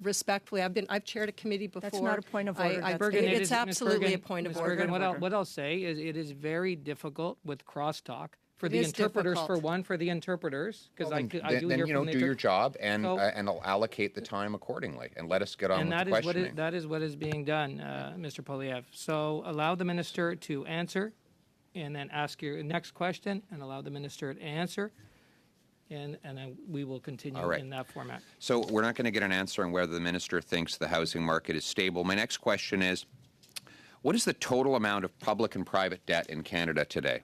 respectfully, I've chaired a committee before. That's not a point of order. It's absolutely a point of Ms. order. Bergen, what I'll say is it is very difficult with crosstalk for the is interpreters, difficult. for one, for the interpreters, because I do Then hear from the do your job and So- and allocate the time accordingly, and let us get on And with that the is what questioning. that is what is being done, Mr. Polyev. So allow the minister to answer, and then ask your next question, and allow the minister to answer, and then we will continue All right. in that format. So we're not going to get an answer on whether the minister thinks the housing market is stable. My next question is, what is the total amount of public and private debt in Canada today?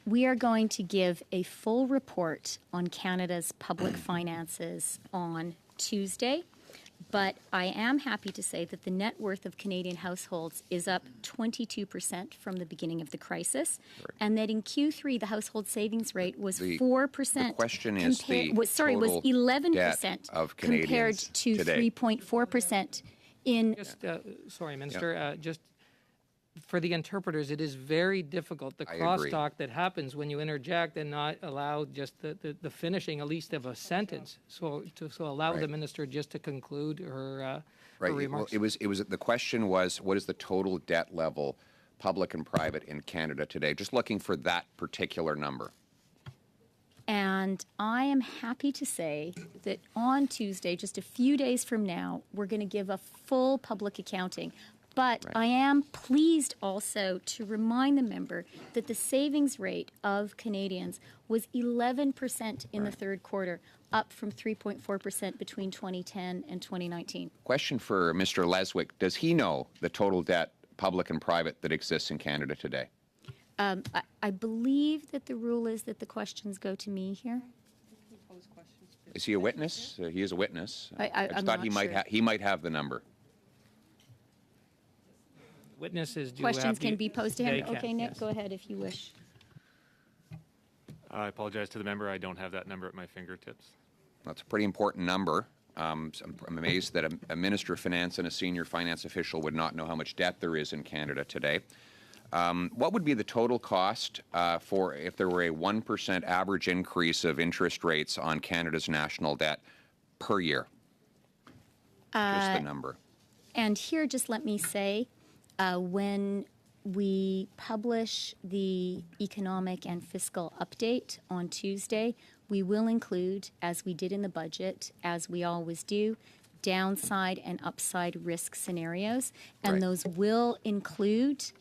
We are going to give a full report on Canada's public finances on Tuesday, but I am happy to say that the net worth of Canadian households is up 22% from the beginning of the crisis, and that in Q3 the household savings rate was 4%. The question is was total 11% debt of compared Canadians to today. 3.4% in. Just, sorry, Minister, just for the interpreters, it is very difficult, the I agree. crosstalk that happens when you interject and not allow just the finishing, at least of a sentence. So allow the Right. minister just to conclude her Right. remarks. Well, it was the question was, what is the total debt level, public and private, in Canada today? Just looking for that particular number. And I am happy to say that on Tuesday, just a few days from now, we're going to give a full public accounting. But I am pleased also to remind the member that the savings rate of Canadians was 11% in the third quarter, up from 3.4% between 2010 and 2019. Question for Mr. Leswick. Does he know the total debt, public and private, that exists in Canada today? I believe that the rule is that the questions go to me here. Is he a witness? He is a witness. I'm just thought not he might sure. he might have the number. Witnesses do Questions have can be posed to they him. can, Okay, Nick, yes. go ahead if you wish. I apologize to the member. I don't have that number at my fingertips. That's a pretty important number. I'm amazed that a Minister of Finance and a senior finance official would not know how much debt there is in Canada today. What would be the total cost for if there were a 1% average increase of interest rates on Canada's national debt per year? Just the number. And here, just let me say, when we publish the economic and fiscal update on Tuesday, we will include, as we did in the budget, as we always do, downside and upside risk scenarios. And Right. those will include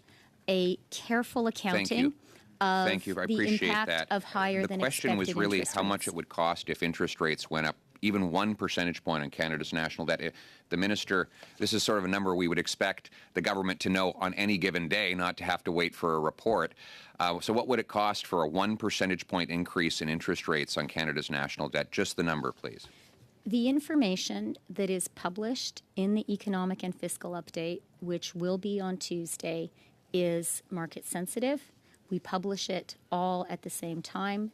a careful accounting of Thank you. I the appreciate impact that. of higher the than question was expected really interest how much rates. it would cost if interest rates went up even 1 percentage point on Canada's national debt. The minister, this is sort of a number we would expect the government to know on any given day, not to have to wait for a report. So what would it cost for a 1 percentage point increase in interest rates on Canada's national debt? Just the number, please. The information that is published in the economic and fiscal update, which will be on Tuesday, is market sensitive. We publish it all at the same time,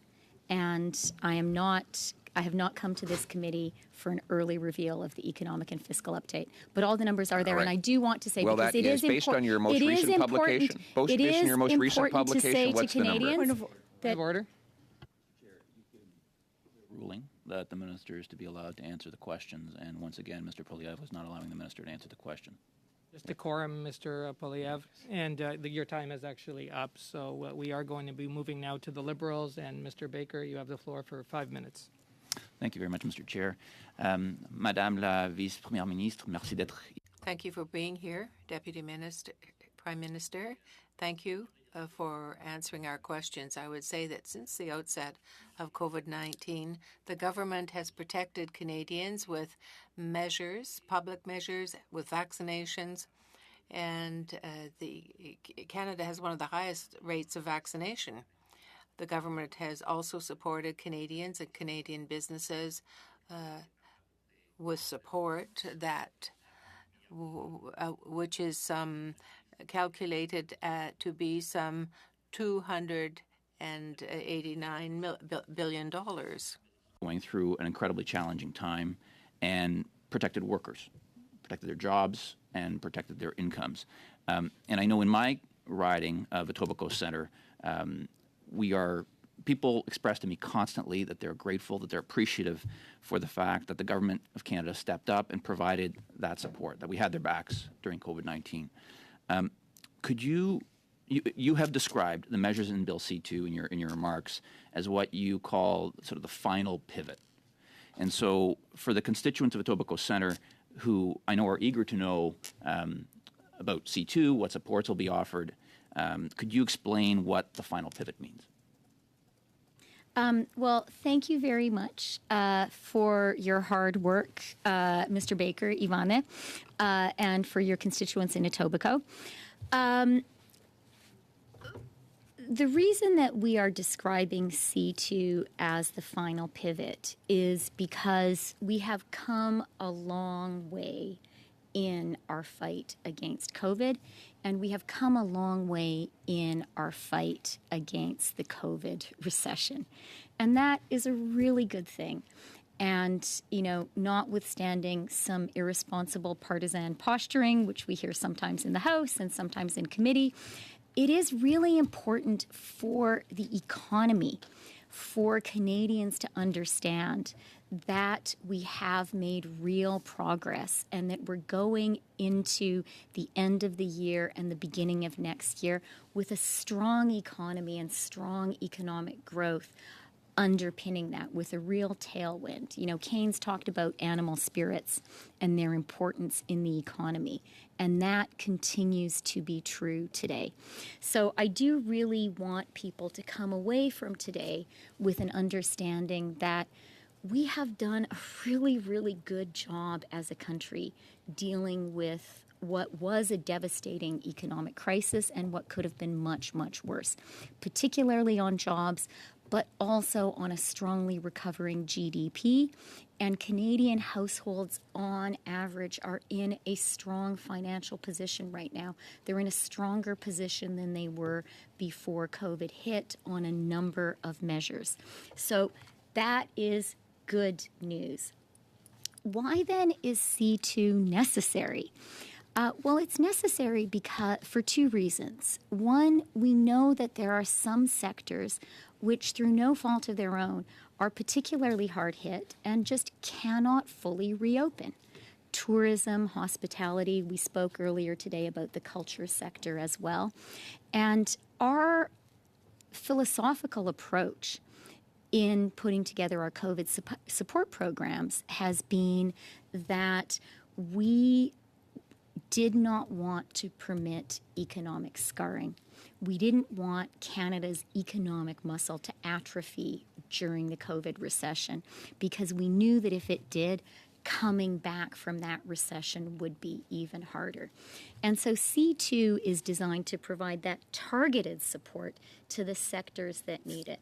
and I have not come to this committee for an early reveal of the economic and fiscal update. But all the numbers are there, All and right. I do want to say, Well, because that it is based on your most it is recent important- publication. Based on your most recent important to say publication, to what's the number? Canadians Point that of order. Ruling that the minister is to be allowed to answer the questions, and once again, Mr. Polyev was not allowing the minister to answer the question. Just decorum, Mr. Polyev, and your time is actually up, so we are going to be moving now to the Liberals, and Mr. Baker, you have the floor for 5 minutes. Thank you very much, Mr. Chair. Madame la Vice-Première Ministre, merci d'être. Thank you for being here, Deputy Minister, Prime Minister. Thank you for answering our questions. I would say that since the outset of COVID-19, the government has protected Canadians with measures, public measures, with vaccinations, and Canada has one of the highest rates of vaccination. The government has also supported Canadians and Canadian businesses with support that which is calculated to be some $289 billion. Going through an incredibly challenging time and protected workers protected their jobs, and protected their incomes. And I know in my riding of Etobicoke Centre, people express to me constantly that they're grateful, that they're appreciative for the fact that the government of Canada stepped up and provided that support, that we had their backs during COVID-19. Could you have described the measures in Bill C2 in your remarks as what you call sort of the final pivot. And so for the constituents of Etobicoke Centre who I know are eager to know about C2, what supports will be offered, could you explain what the final pivot means? Well, thank you very much for your hard work, Mr. Baker, Ivana, and for your constituents in Etobicoke. The reason that we are describing C2 as the final pivot is because we have come a long way in our fight against COVID, and we have come a long way in our fight against the COVID recession. And that is a really good thing. And, notwithstanding some irresponsible partisan posturing, which we hear sometimes in the House and sometimes in committee, it is really important for the economy, for Canadians to understand that we have made real progress and that we're going into the end of the year and the beginning of next year with a strong economy and strong economic growth underpinning that with a real tailwind. Keynes talked about animal spirits and their importance in the economy, and that continues to be true today. So I do really want people to come away from today with an understanding that we have done a really, really good job as a country dealing with what was a devastating economic crisis and what could have been much, much worse, particularly on jobs, but also on a strongly recovering GDP. And Canadian households, on average, are in a strong financial position right now. They're in a stronger position than they were before COVID hit on a number of measures. So that is good news. Why then is C2 necessary? Well, it's necessary for two reasons. One, we know that there are some sectors which, through no fault of their own, are particularly hard hit and just cannot fully reopen. Tourism, hospitality, we spoke earlier today about the culture sector as well. And our philosophical approach in putting together our COVID support programs has been that we did not want to permit economic scarring. We didn't want Canada's economic muscle to atrophy during the COVID recession because we knew that if it did, coming back from that recession would be even harder. And so C2 is designed to provide that targeted support to the sectors that need it.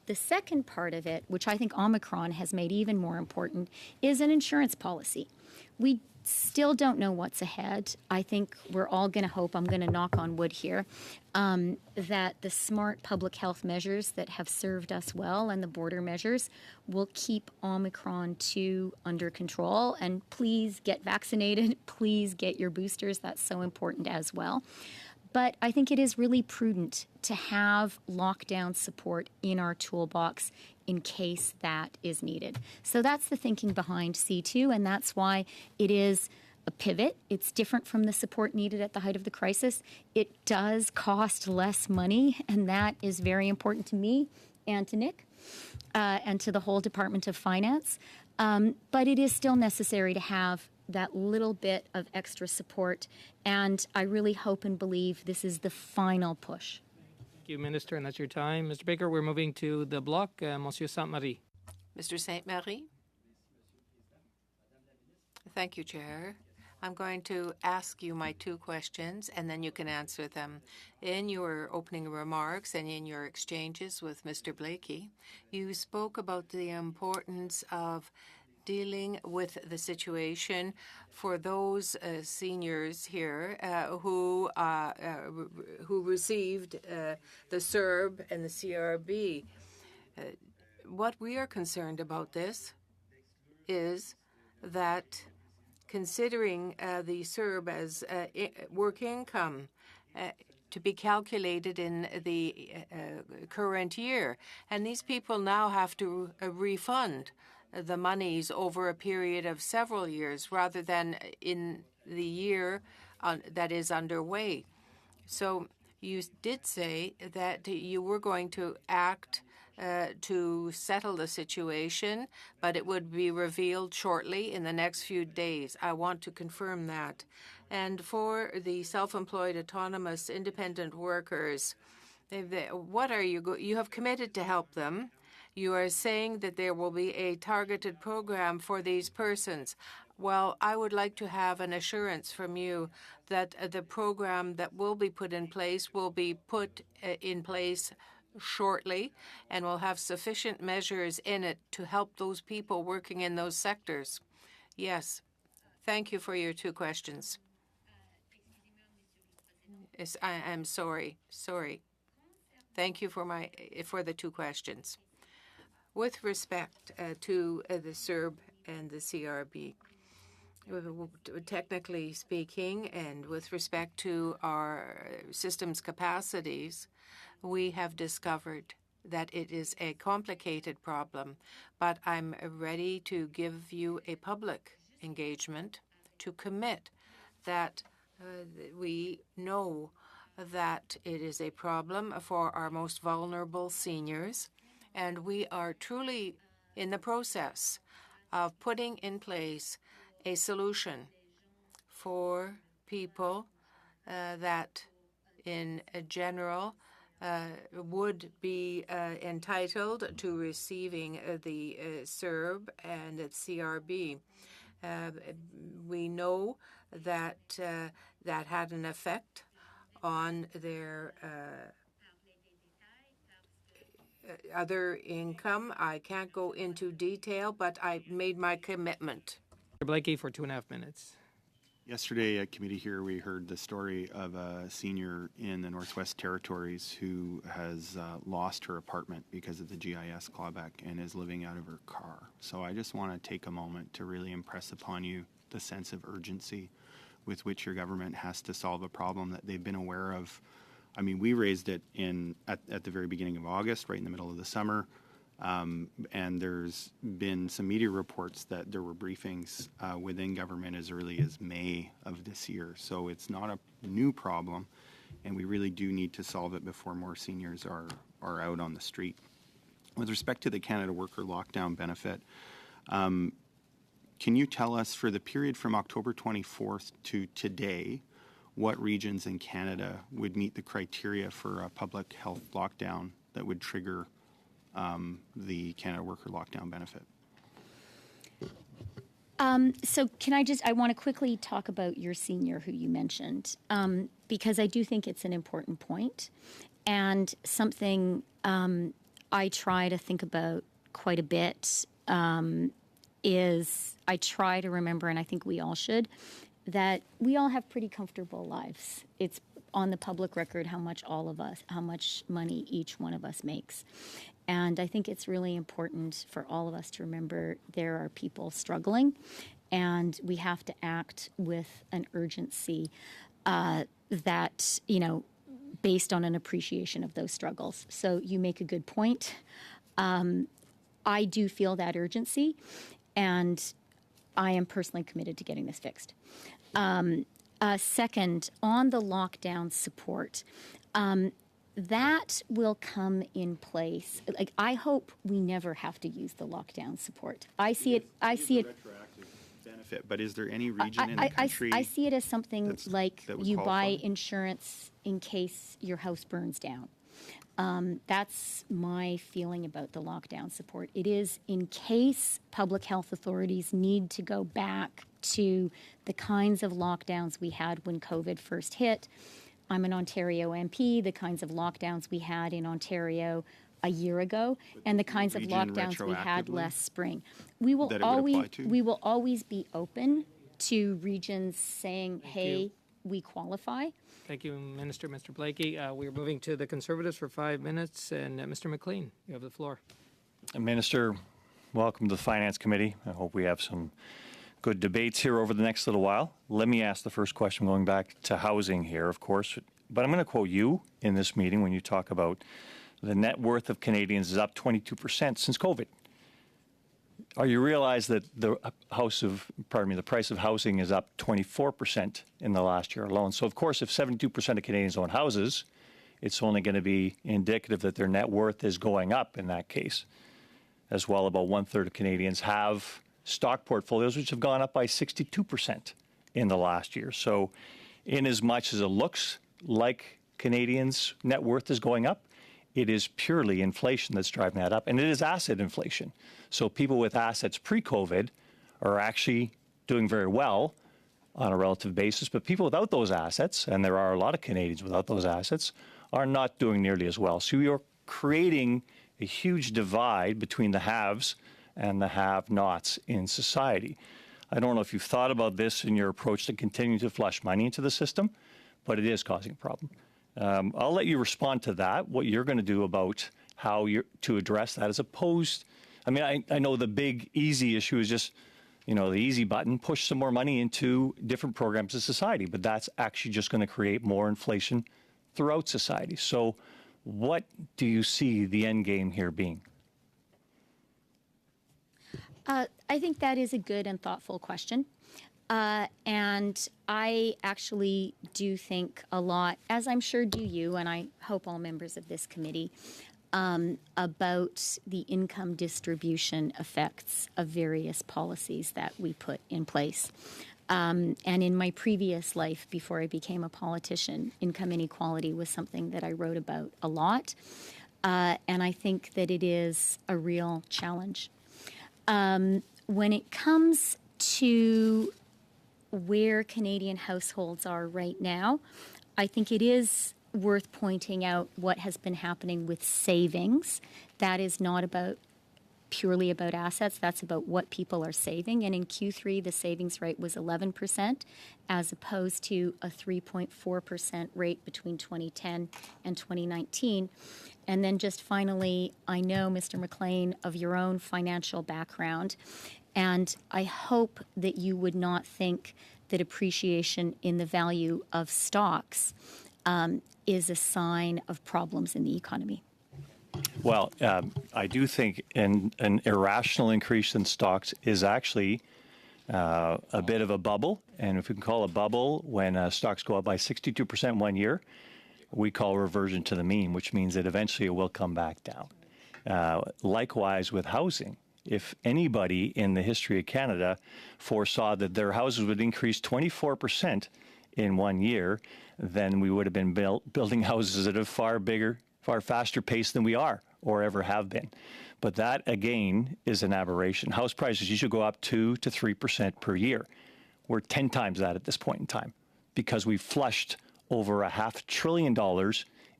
The second part of it, which I think Omicron has made even more important, is an insurance policy. We still don't know what's ahead. I think we're all going to hope, I'm going to knock on wood here, that the smart public health measures that have served us well and the border measures will keep Omicron 2 under control. And please get vaccinated. Please get your boosters. That's so important as well. But I think it is really prudent to have lockdown support in our toolbox in case that is needed. So that's the thinking behind C2, and that's why it is a pivot. It's different from the support needed at the height of the crisis. It does cost less money, and that is very important to me and to Nick and to the whole Department of Finance. But it is still necessary to have that little bit of extra support, and I really hope and believe this is the final push. Thank you, Minister, and that's your time. Mr. Baker, we're moving to the bloc. Monsieur Sainte-Marie. Mr. Sainte-Marie. Thank you, Chair. I'm going to ask you my two questions, and then you can answer them. In your opening remarks and in your exchanges with Mr. Blakey, you spoke about the importance of dealing with the situation for those seniors here who received the CERB and the CRB. What we are concerned about this is that considering the CERB as work income to be calculated in the current year. And these people now have to refund the monies over a period of several years rather than in the year that is underway. So you did say that you were going to act to settle the situation, but it would be revealed shortly in the next few days. I want to confirm that. And for the self-employed, autonomous, independent workers, what are you have committed to help them. You are saying that there will be a targeted program for these persons. Well, I would like to have an assurance from you that the program that will be put in place will be put in place shortly and will have sufficient measures in it to help those people working in those sectors. Yes. Thank you for your two questions. Yes, I'm sorry. Thank you for the two questions. With respect to the CERB and the CRB, technically speaking, and with respect to our system's capacities, we have discovered that it is a complicated problem, but I'm ready to give you a public engagement to commit that we know that it is a problem for our most vulnerable seniors, and we are truly in the process of putting in place a solution for people that in general would be entitled to receiving the CERB and the CRB. We know that that had an effect on their other income. I can't go into detail, but I made my commitment. Mr. Blakey for 2.5 minutes. Yesterday at committee here, we heard the story of a senior in the Northwest Territories who has lost her apartment because of the GIS clawback and is living out of her car. So I just want to take a moment to really impress upon you the sense of urgency with which your government has to solve a problem that they've been aware of. I mean, we raised it at the very beginning of August, right in the middle of the summer. And there's been some media reports that there were briefings within government as early as May of this year. So it's not a new problem, and we really do need to solve it before more seniors are out on the street. With respect to the Canada Worker Lockdown Benefit, can you tell us for the period from October 24th to today, what regions in Canada would meet the criteria for a public health lockdown that would trigger the Canada Worker Lockdown Benefit? So can I want to quickly talk about your senior who you mentioned, because I do think it's an important point and something I try to think about quite a bit is I try to remember, and I think we all should, that we all have pretty comfortable lives. It's on the public record how much money each one of us makes. And I think it's really important for all of us to remember there are people struggling, and we have to act with an urgency that, based on an appreciation of those struggles. So you make a good point. I do feel that urgency, and I am personally committed to getting this fixed. Second, on the lockdown support, that will come in place. Like, I hope we never have to use the lockdown support. I see it. Retroactive benefit, but is there any region in the country? I see it as something like you buy qualify? insurance in case your house burns down. That's my feeling about the lockdown support. It is in case public health authorities need to go back to the kinds of lockdowns we had when COVID first hit. I'm an Ontario MP, the kinds of lockdowns we had in Ontario a year ago, and the kinds of lockdowns we had last spring. We will always be open to regions saying, hey, we qualify. Thank you, Minister. Mr. Blakey. We're moving to the Conservatives for 5 minutes, and Mr. McLean, you have the floor. Minister, welcome to the Finance Committee. I hope we have some good debates here over the next little while. Let me ask the first question, going back to housing here, of course. But I'm going to quote you in this meeting when you talk about the net worth of Canadians is up 22% since COVID. You realize that the price of housing is up 24% in the last year alone. So, of course, if 72% of Canadians own houses, it's only going to be indicative that their net worth is going up in that case. As well, about 1/3 of Canadians have stock portfolios, which have gone up by 62% in the last year. So, in as much as it looks like Canadians' net worth is going up, it is purely inflation that's driving that up, and it is asset inflation. So people with assets pre-COVID are actually doing very well on a relative basis, but people without those assets, and there are a lot of Canadians without those assets, are not doing nearly as well. So you're creating a huge divide between the haves and the have-nots in society. I don't know if you've thought about this in your approach to continuing to flush money into the system, but it is causing a problem. I'll let you respond to that, what you're going to do about how you're to address that, as opposed, I mean, I know the big easy issue is just, the easy button, push some more money into different programs of society, but that's actually just going to create more inflation throughout society. So what do you see the end game here being? I think that is a good and thoughtful question. And I actually do think a lot, as I'm sure do you, and I hope all members of this committee, about the income distribution effects of various policies that we put in place. And in my previous life, before I became a politician, income inequality was something that I wrote about a lot. And I think that it is a real challenge. When it comes to where Canadian households are right now, I think it is worth pointing out what has been happening with savings. That is not purely about assets. That's about what people are saving. And in Q3, the savings rate was 11%, as opposed to a 3.4% rate between 2010 and 2019. And then just finally, I know, Mr. McLean, of your own financial background, and I hope that you would not think that appreciation in the value of stocks is a sign of problems in the economy. Well, I do think an irrational increase in stocks is actually a bit of a bubble. And if we can call a bubble when stocks go up by 62% 1 year, we call reversion to the mean, which means that eventually it will come back down. Likewise with housing. If anybody in the history of Canada foresaw that their houses would increase 24% in 1 year, then we would have been building houses at a far faster pace than we are or ever have been. But that, again, is an aberration. House prices usually go up 2 to 3% per year. We're 10 times that at this point in time because we've flushed over $500 billion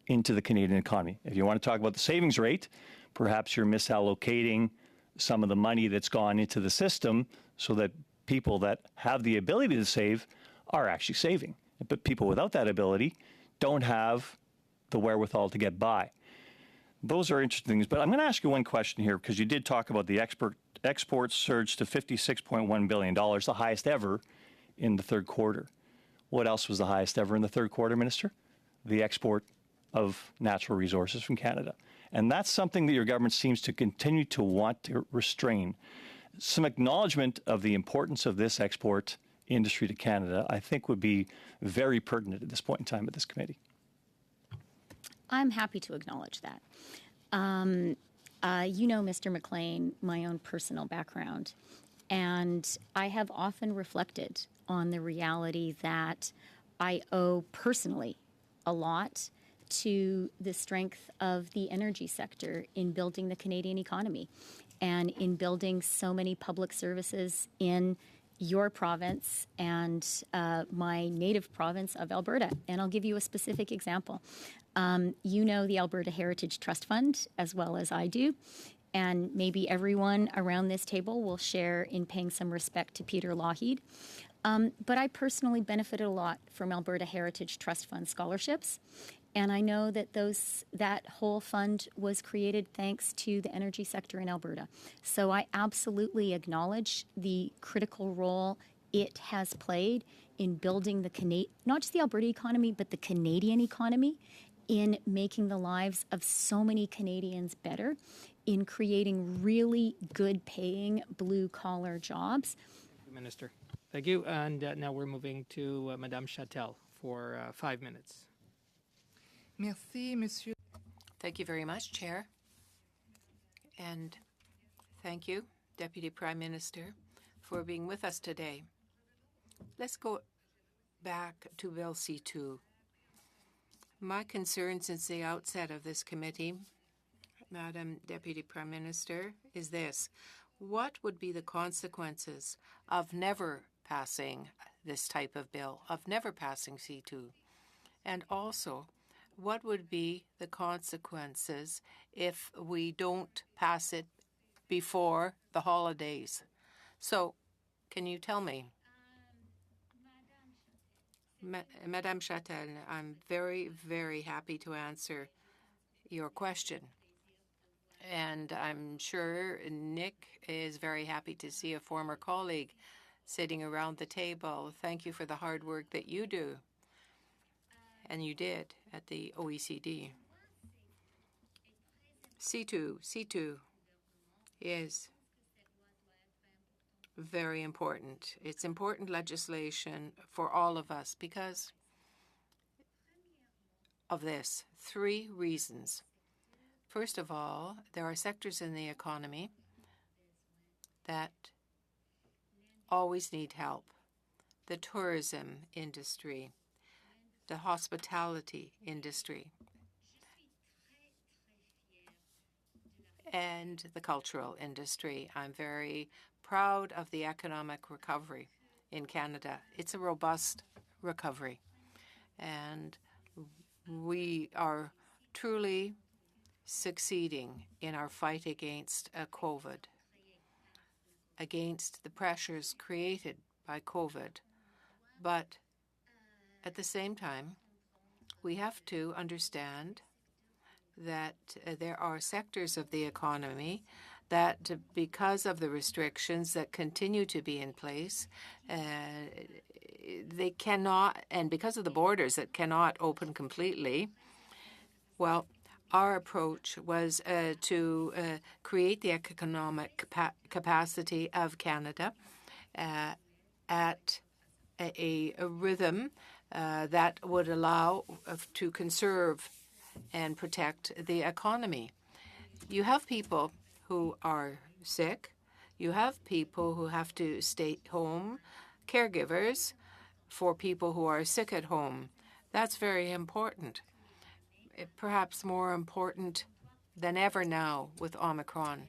into the Canadian economy. If you want to talk about the savings rate, perhaps you're misallocating some of the money that's gone into the system so that people that have the ability to save are actually saving. But people without that ability don't have the wherewithal to get by. Those are interesting things. But I'm going to ask you one question here, because you did talk about the exports surged to $56.1 billion, the highest ever in the third quarter. What else was the highest ever in the third quarter, Minister? The export of natural resources from Canada. And that's something that your government seems to continue to want to restrain. Some acknowledgement of the importance of this export industry to Canada, I think, would be very pertinent at this point in time at this committee. I'm happy to acknowledge that. Mr. McLean, my own personal background, and I have often reflected on the reality that I owe personally a lot to the strength of the energy sector in building the Canadian economy and in building so many public services in your province and my native province of Alberta. And I'll give you a specific example. You know the Alberta Heritage Trust Fund as well as I do. And maybe everyone around this table will share in paying some respect to Peter Lougheed. But I personally benefited a lot from Alberta Heritage Trust Fund scholarships. And I know that that whole fund was created thanks to the energy sector in Alberta. So I absolutely acknowledge the critical role it has played in building not just the Alberta economy, but the Canadian economy, in making the lives of so many Canadians better, in creating really good paying blue collar jobs. Minister. Thank you. And now we're moving to Madame Châtel for 5 minutes. Merci, Monsieur. Thank you very much, Chair. And thank you, Deputy Prime Minister, for being with us today. Let's go back to Bill C2. My concern since the outset of this committee, Madam Deputy Prime Minister, is this. What would be the consequences of never passing this type of bill, of never passing C2? And also, what would be the consequences if we don't pass it before the holidays? So, can you tell me? Madame Châtel, I'm very, very happy to answer your question. And I'm sure Nick is very happy to see a former colleague sitting around the table. Thank you for the hard work that you do. And you did at the OECD. C2 is very important. It's important legislation for all of us because of this. 3 reasons. First of all, there are sectors in the economy that always need help. The tourism industry, the hospitality industry, and the cultural industry. I'm very proud of the economic recovery in Canada. It's a robust recovery. And we are truly succeeding in our fight against COVID, against the pressures created by COVID. But at the same time, we have to understand that there are sectors of the economy that, because of the restrictions that continue to be in place, they cannot, and because of the borders that cannot open completely, well, our approach was to create the economic capacity of Canada at a rhythm that would allow to conserve and protect the economy. You have people who are sick. You have people who have to stay home, caregivers for people who are sick at home. That's very important. Perhaps more important than ever now with Omicron.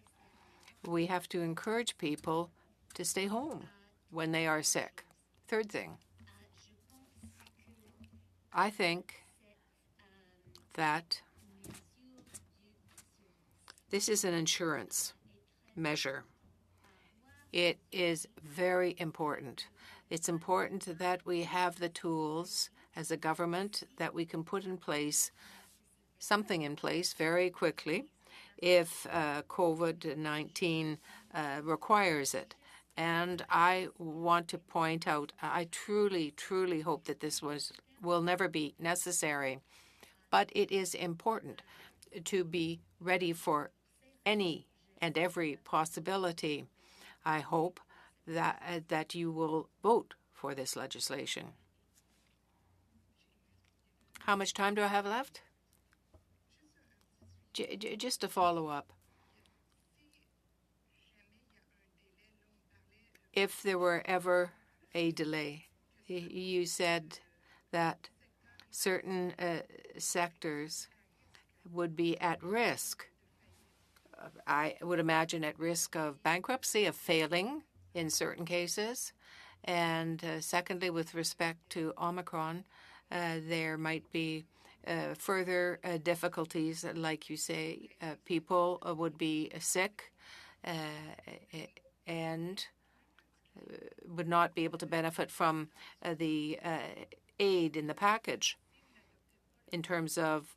We have to encourage people to stay home when they are sick. Third thing, I think that this is an insurance measure. It is very important. It's important that we have the tools as a government that we can put in place something in place very quickly if COVID-19 requires it. And I want to point out, I truly, truly hope that this will never be necessary. But it is important to be ready for any and every possibility. I hope that you will vote for this legislation. How much time do I have left? Just to follow up. If there were ever a delay, you said that certain sectors would be at risk. I would imagine at risk of bankruptcy, of failing in certain cases. And secondly, with respect to Omicron, there might be further difficulties, like you say, people would be sick and would not be able to benefit from the aid in the package. in terms of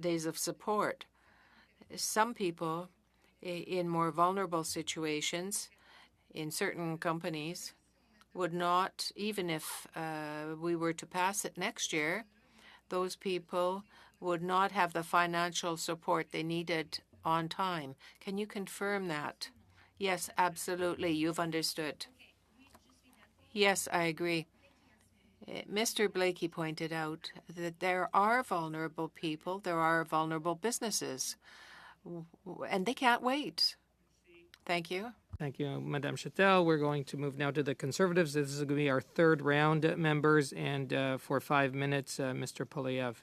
days of support. Some people in more vulnerable situations in certain companies would not, even if we were to pass it next year, those people would not have the financial support they needed on time. Can you confirm that? Yes, absolutely. You've understood. Yes, I agree. Mr. Blakey pointed out that there are vulnerable people, there are vulnerable businesses, and they can't wait. Thank you. Thank you, Madame Chatel. We're going to move now to the Conservatives. This is going to be our third round, members, and for 5 minutes, Mr. Poilievre.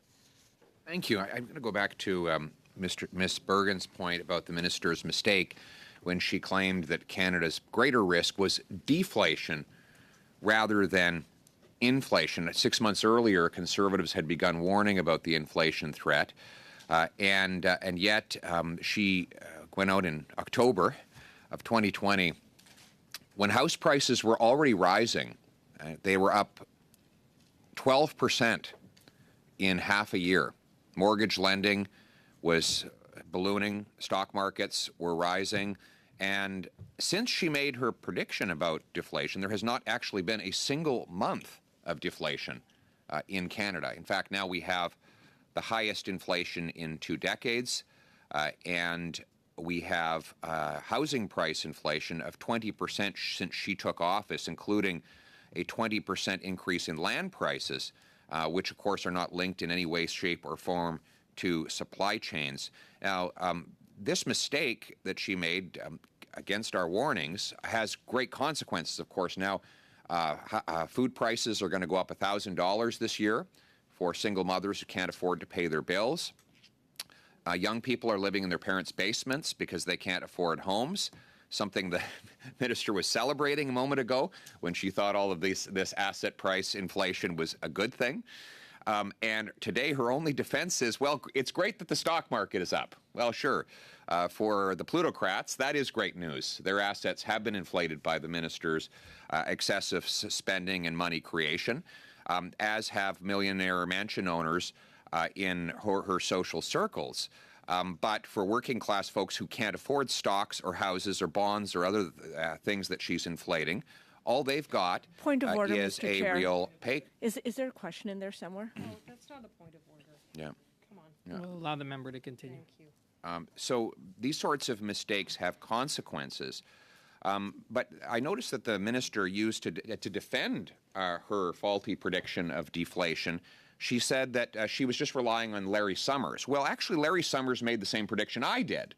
Thank you. I'm going to go back to Ms. Bergen's point about the minister's mistake when she claimed that Canada's greater risk was deflation rather than inflation. 6 months earlier, Conservatives had begun warning about the inflation threat, and yet she went out in October of 2020 when house prices were already rising. They were up 12% in half a year. Mortgage lending was ballooning, stock markets were rising, and since she made her prediction about deflation, there has not actually been a single month of deflation in Canada. In fact, now we have the highest inflation in 2 decades, and we have housing price inflation of 20% since she took office, including a 20% increase in land prices, which, of course, are not linked in any way, shape, or form to supply chains. Now, this mistake that she made against our warnings has great consequences, of course. Now, food prices are going to go up $1,000 this year for single mothers who can't afford to pay their bills. Young people are living in their parents' basements because they can't afford homes, something the minister was celebrating a moment ago when she thought all of this asset price inflation was a good thing. And today her only defense is, well, it's great that the stock market is up. Well, sure. For the plutocrats, that is great news. Their assets have been inflated by the minister's excessive spending and money creation, as have millionaire mansion owners in her social circles. But for working class folks who can't afford stocks or houses or bonds or other things that she's inflating, all they've got Point of order, is Mr. a Chair. real pay. Is there a question in there somewhere? Oh, that's not a point of order. Yeah. Come on. We'll allow the member to continue. Thank you. So these sorts of mistakes have consequences. But I noticed that the minister used to defend her faulty prediction of deflation. She said that she was just relying on Larry Summers. Well, actually, Larry Summers made the same prediction I did,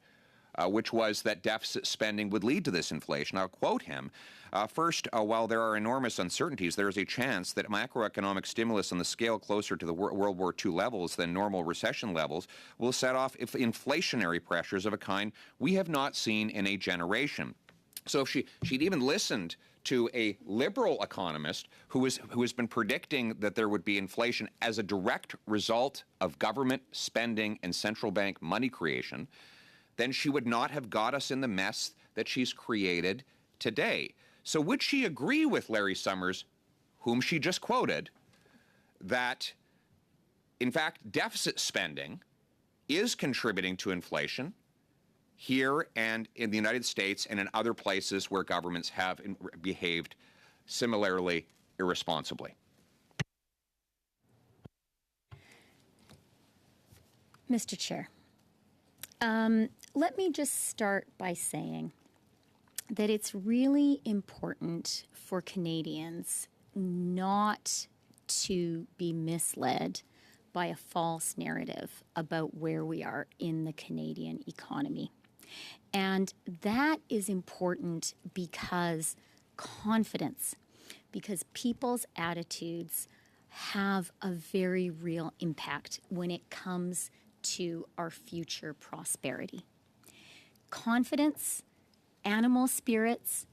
which was that deficit spending would lead to this inflation. I'll quote him. First, while there are enormous uncertainties, there is a chance that macroeconomic stimulus on the scale closer to the World War II levels than normal recession levels will set off inflationary pressures of a kind we have not seen in a generation. So if she'd even listened to a liberal economist who has been predicting that there would be inflation as a direct result of government spending and central bank money creation, then she would not have got us in the mess that she's created today. So would she agree with Larry Summers, whom she just quoted, that, in fact, deficit spending is contributing to inflation here and in the United States and in other places where governments have behaved similarly irresponsibly? Mr. Chair, let me just start by saying that it's really important for Canadians not to be misled by a false narrative about where we are in the Canadian economy. And that is important because confidence, because people's attitudes have a very real impact when it comes to our future prosperity. Confidence, animal spirits,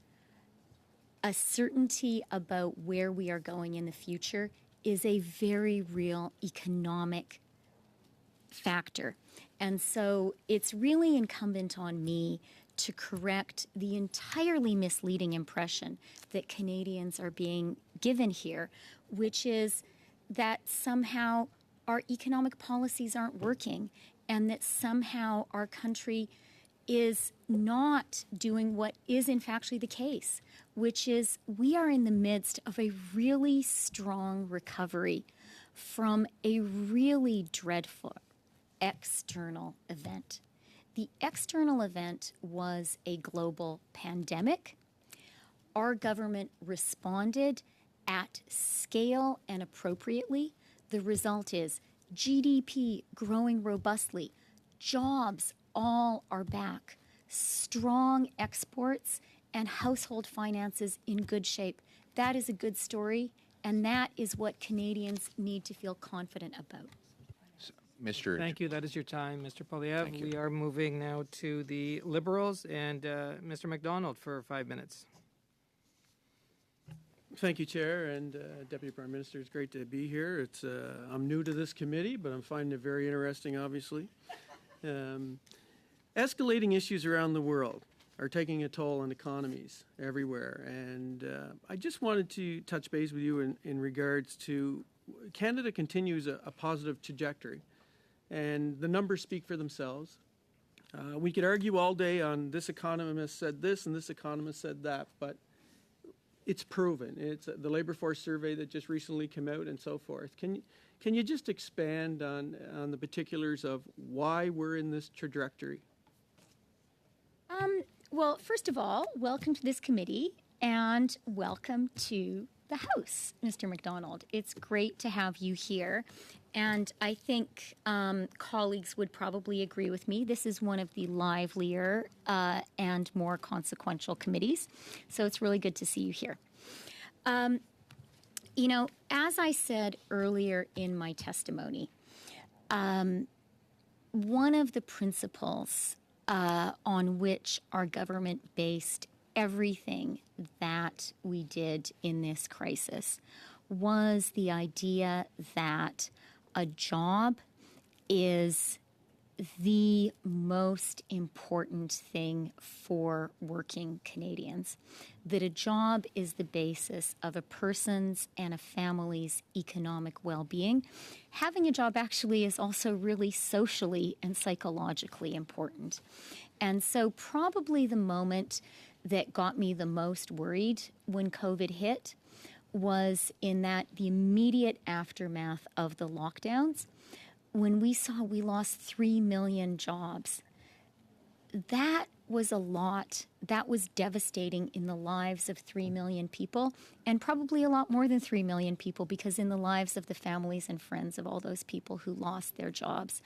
a certainty about where we are going in the future is a very real economic factor. And so it's really incumbent on me to correct the entirely misleading impression that Canadians are being given here, which is that somehow our economic policies aren't working and that somehow our country is not doing what is in fact the case, which is we are in the midst of a really strong recovery from a really dreadful external event. The external event was a global pandemic. Our government responded at scale and appropriately. The result is GDP growing robustly, jobs all are back, strong exports, and household finances in good shape. That is a good story, and that is what Canadians need to feel confident about. Mr. Thank you. That is your time, Mr. Polyev. Thank you. We are moving now to the Liberals and Mr. MacDonald for 5 minutes. Thank you, Chair and Deputy Prime Minister. It's great to be here. I'm new to this committee, but I'm finding it very interesting, obviously. Escalating issues around the world are taking a toll on economies everywhere. And I just wanted to touch base with you in regards to Canada continues a positive trajectory. And the numbers speak for themselves. We could argue all day on this economist said this and this economist said that, but it's proven. It's the labor force survey that just recently came out and so forth. Can you just expand on the particulars of why we're in this trajectory? Well, first of all, welcome to this committee and welcome to the House, Mr. MacDonald. It's great to have you here. And I think colleagues would probably agree with me. This is one of the livelier and more consequential committees. So it's really good to see you here. You know, as I said earlier in my testimony, one of the principles on which our government based everything that we did in this crisis was the idea that a job is the most important thing for working Canadians, that a job is the basis of a person's and a family's economic well-being. Having a job actually is also really socially and psychologically important. And so probably the moment that got me the most worried when COVID hit was in that the immediate aftermath of the lockdowns, when we saw we lost 3 million jobs. That was a lot. That was devastating in the lives of 3 million people, and probably a lot more than 3 million people, because in the lives of the families and friends of all those people who lost their jobs.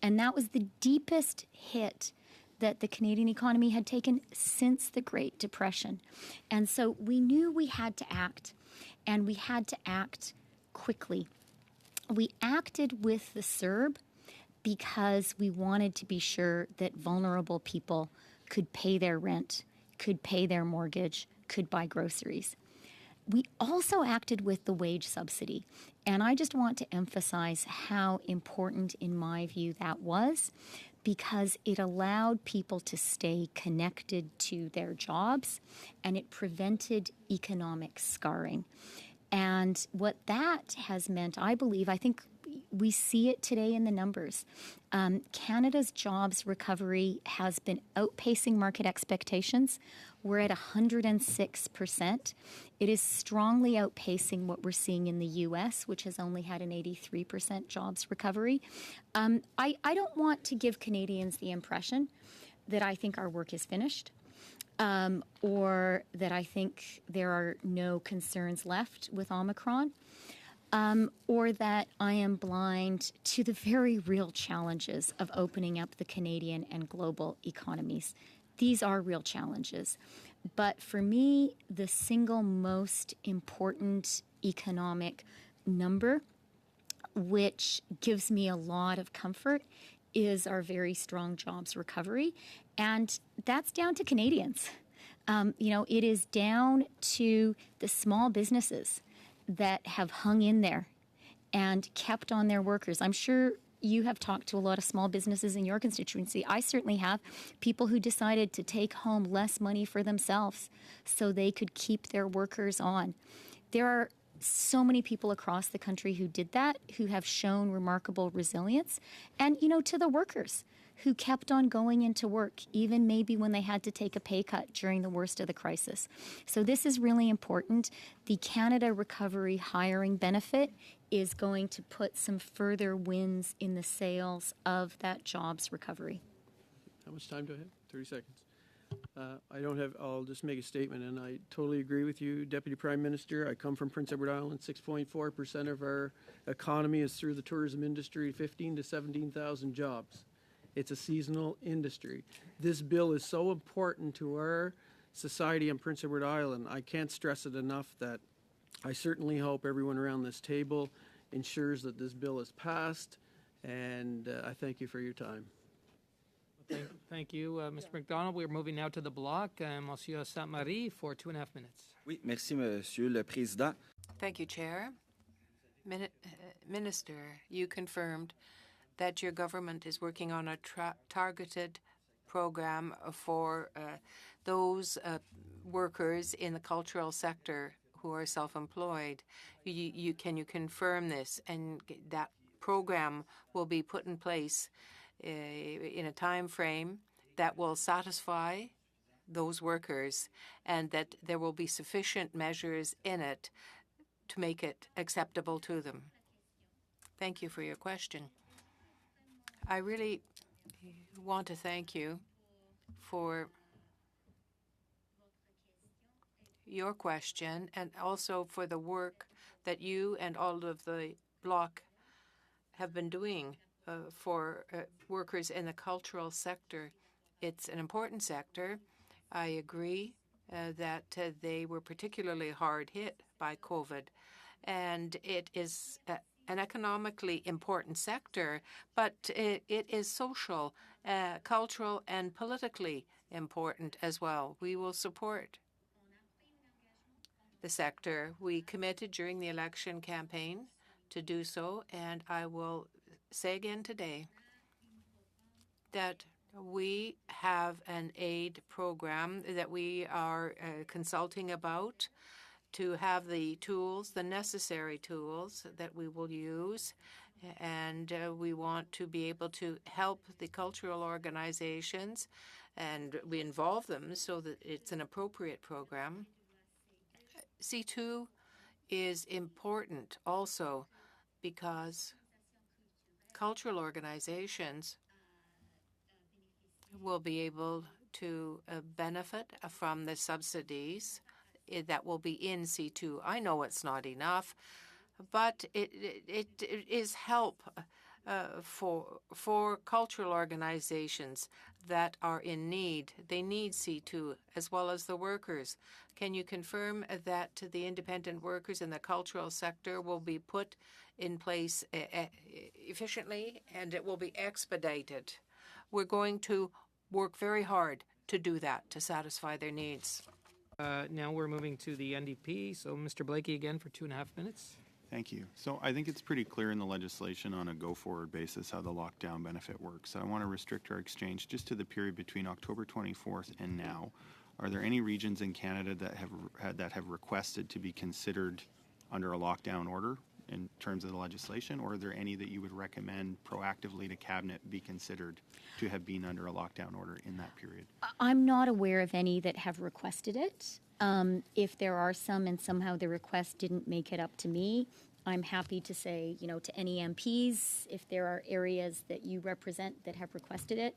And that was the deepest hit that the Canadian economy had taken since the Great Depression. And so we knew we had to act, and we had to act quickly. We acted with the CERB because we wanted to be sure that vulnerable people could pay their rent, could pay their mortgage, could buy groceries. We also acted with the wage subsidy, and I just want to emphasize how important, in my view, that was, because it allowed people to stay connected to their jobs, and it prevented economic scarring. And what that has meant, I believe, I think we see it today in the numbers. Canada's jobs recovery has been outpacing market expectations. We're at 106%. It is strongly outpacing what we're seeing in the U.S., which has only had an 83% jobs recovery. I don't want to give Canadians the impression that I think our work is finished. Or that I think there are no concerns left with Omicron, or that I am blind to the very real challenges of opening up the Canadian and global economies. These are real challenges. But for me, the single most important economic number, which gives me a lot of comfort, is our very strong jobs recovery. And that's down to Canadians. It is down to the small businesses that have hung in there and kept on their workers. I'm sure you have talked to a lot of small businesses in your constituency. I certainly have. People who decided to take home less money for themselves so they could keep their workers on. There are so many people across the country who did that, who have shown remarkable resilience. And, to the workers who kept on going into work, even maybe when they had to take a pay cut during the worst of the crisis. So this is really important. The Canada Recovery Hiring Benefit is going to put some further wins in the sales of that jobs recovery. How much time do I have? 30 seconds. I'll just make a statement, and I totally agree with you, Deputy Prime Minister. I come from Prince Edward Island. 6.4% of our economy is through the tourism industry, 15 to 17,000 jobs. It's a seasonal industry. This bill is so important to our society on Prince Edward Island. I can't stress it enough that I certainly hope everyone around this table ensures that this bill is passed, and I thank you for your time. Thank you, Mr. McDonald. We're moving now to the block. Monsieur Sainte-Marie for 2.5 minutes. Oui, merci, Monsieur le Président. Thank you, Chair. Minister, you confirmed that your government is working on a targeted program for those workers in the cultural sector who are self-employed. Can you confirm this, and that program will be put in place in a time frame that will satisfy those workers, and that there will be sufficient measures in it to make it acceptable to them? Thank you for your question. I really want to thank you for your question, and also for the work that you and all of the bloc have been doing for workers in the cultural sector. It's an important sector. I agree that they were particularly hard hit by COVID, and it is an economically important sector, but it is social, cultural, and politically important as well. We will support the sector. We committed during the election campaign to do so, and I will say again today that we have an aid program that we are consulting about to have the tools, the necessary tools that we will use, and we want to be able to help the cultural organizations, and we involve them so that it's an appropriate program. C2 is important also because cultural organizations will be able to benefit from the subsidies that will be in C2. I know it's not enough, but it is help for cultural organizations that are in need. They need C2 as well as the workers. Can you confirm that the independent workers in the cultural sector will be put in place efficiently, and it will be expedited? We're going to work very hard to do that, to satisfy their needs. Now we're moving to the NDP. So Mr. Blakey again for 2.5 minutes. Thank you. So I think it's pretty clear in the legislation on a go-forward basis how the lockdown benefit works. I want to restrict our exchange just to the period between October 24th and now. Are there any regions in Canada that have requested to be considered under a lockdown order in terms of the legislation, or are there any that you would recommend proactively to Cabinet be considered to have been under a lockdown order in that period? I'm not aware of any that have requested it. If there are some and somehow the request didn't make it up to me, I'm happy to say, to any MPs, if there are areas that you represent that have requested it.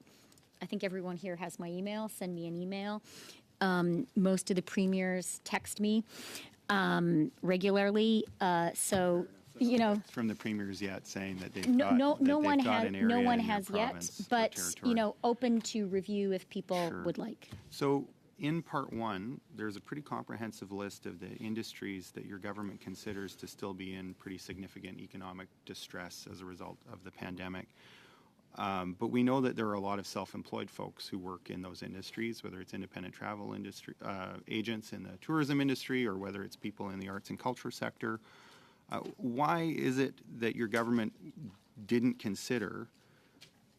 I think everyone here has my email. Send me an email. Most of the premiers text me regularly. From the premiers yet saying that they've no one has yet, but open to review if people would like. So in part one, there's a pretty comprehensive list of the industries that your government considers to still be in pretty significant economic distress as a result of the pandemic. But we know that there are a lot of self-employed folks who work in those industries, whether it's independent travel industry agents in the tourism industry, or whether it's people in the arts and culture sector. Why is it that your government didn't consider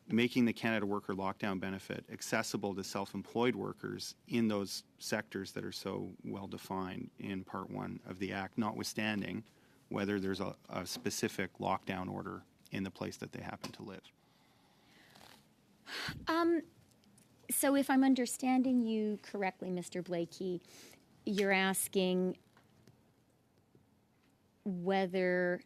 making the Canada Worker Lockdown Benefit accessible to self-employed workers in those sectors that are so well defined in Part 1 of the Act, notwithstanding whether there's a specific lockdown order in the place that they happen to live. So if I'm understanding you correctly, Mr. Blakey, you're asking whether,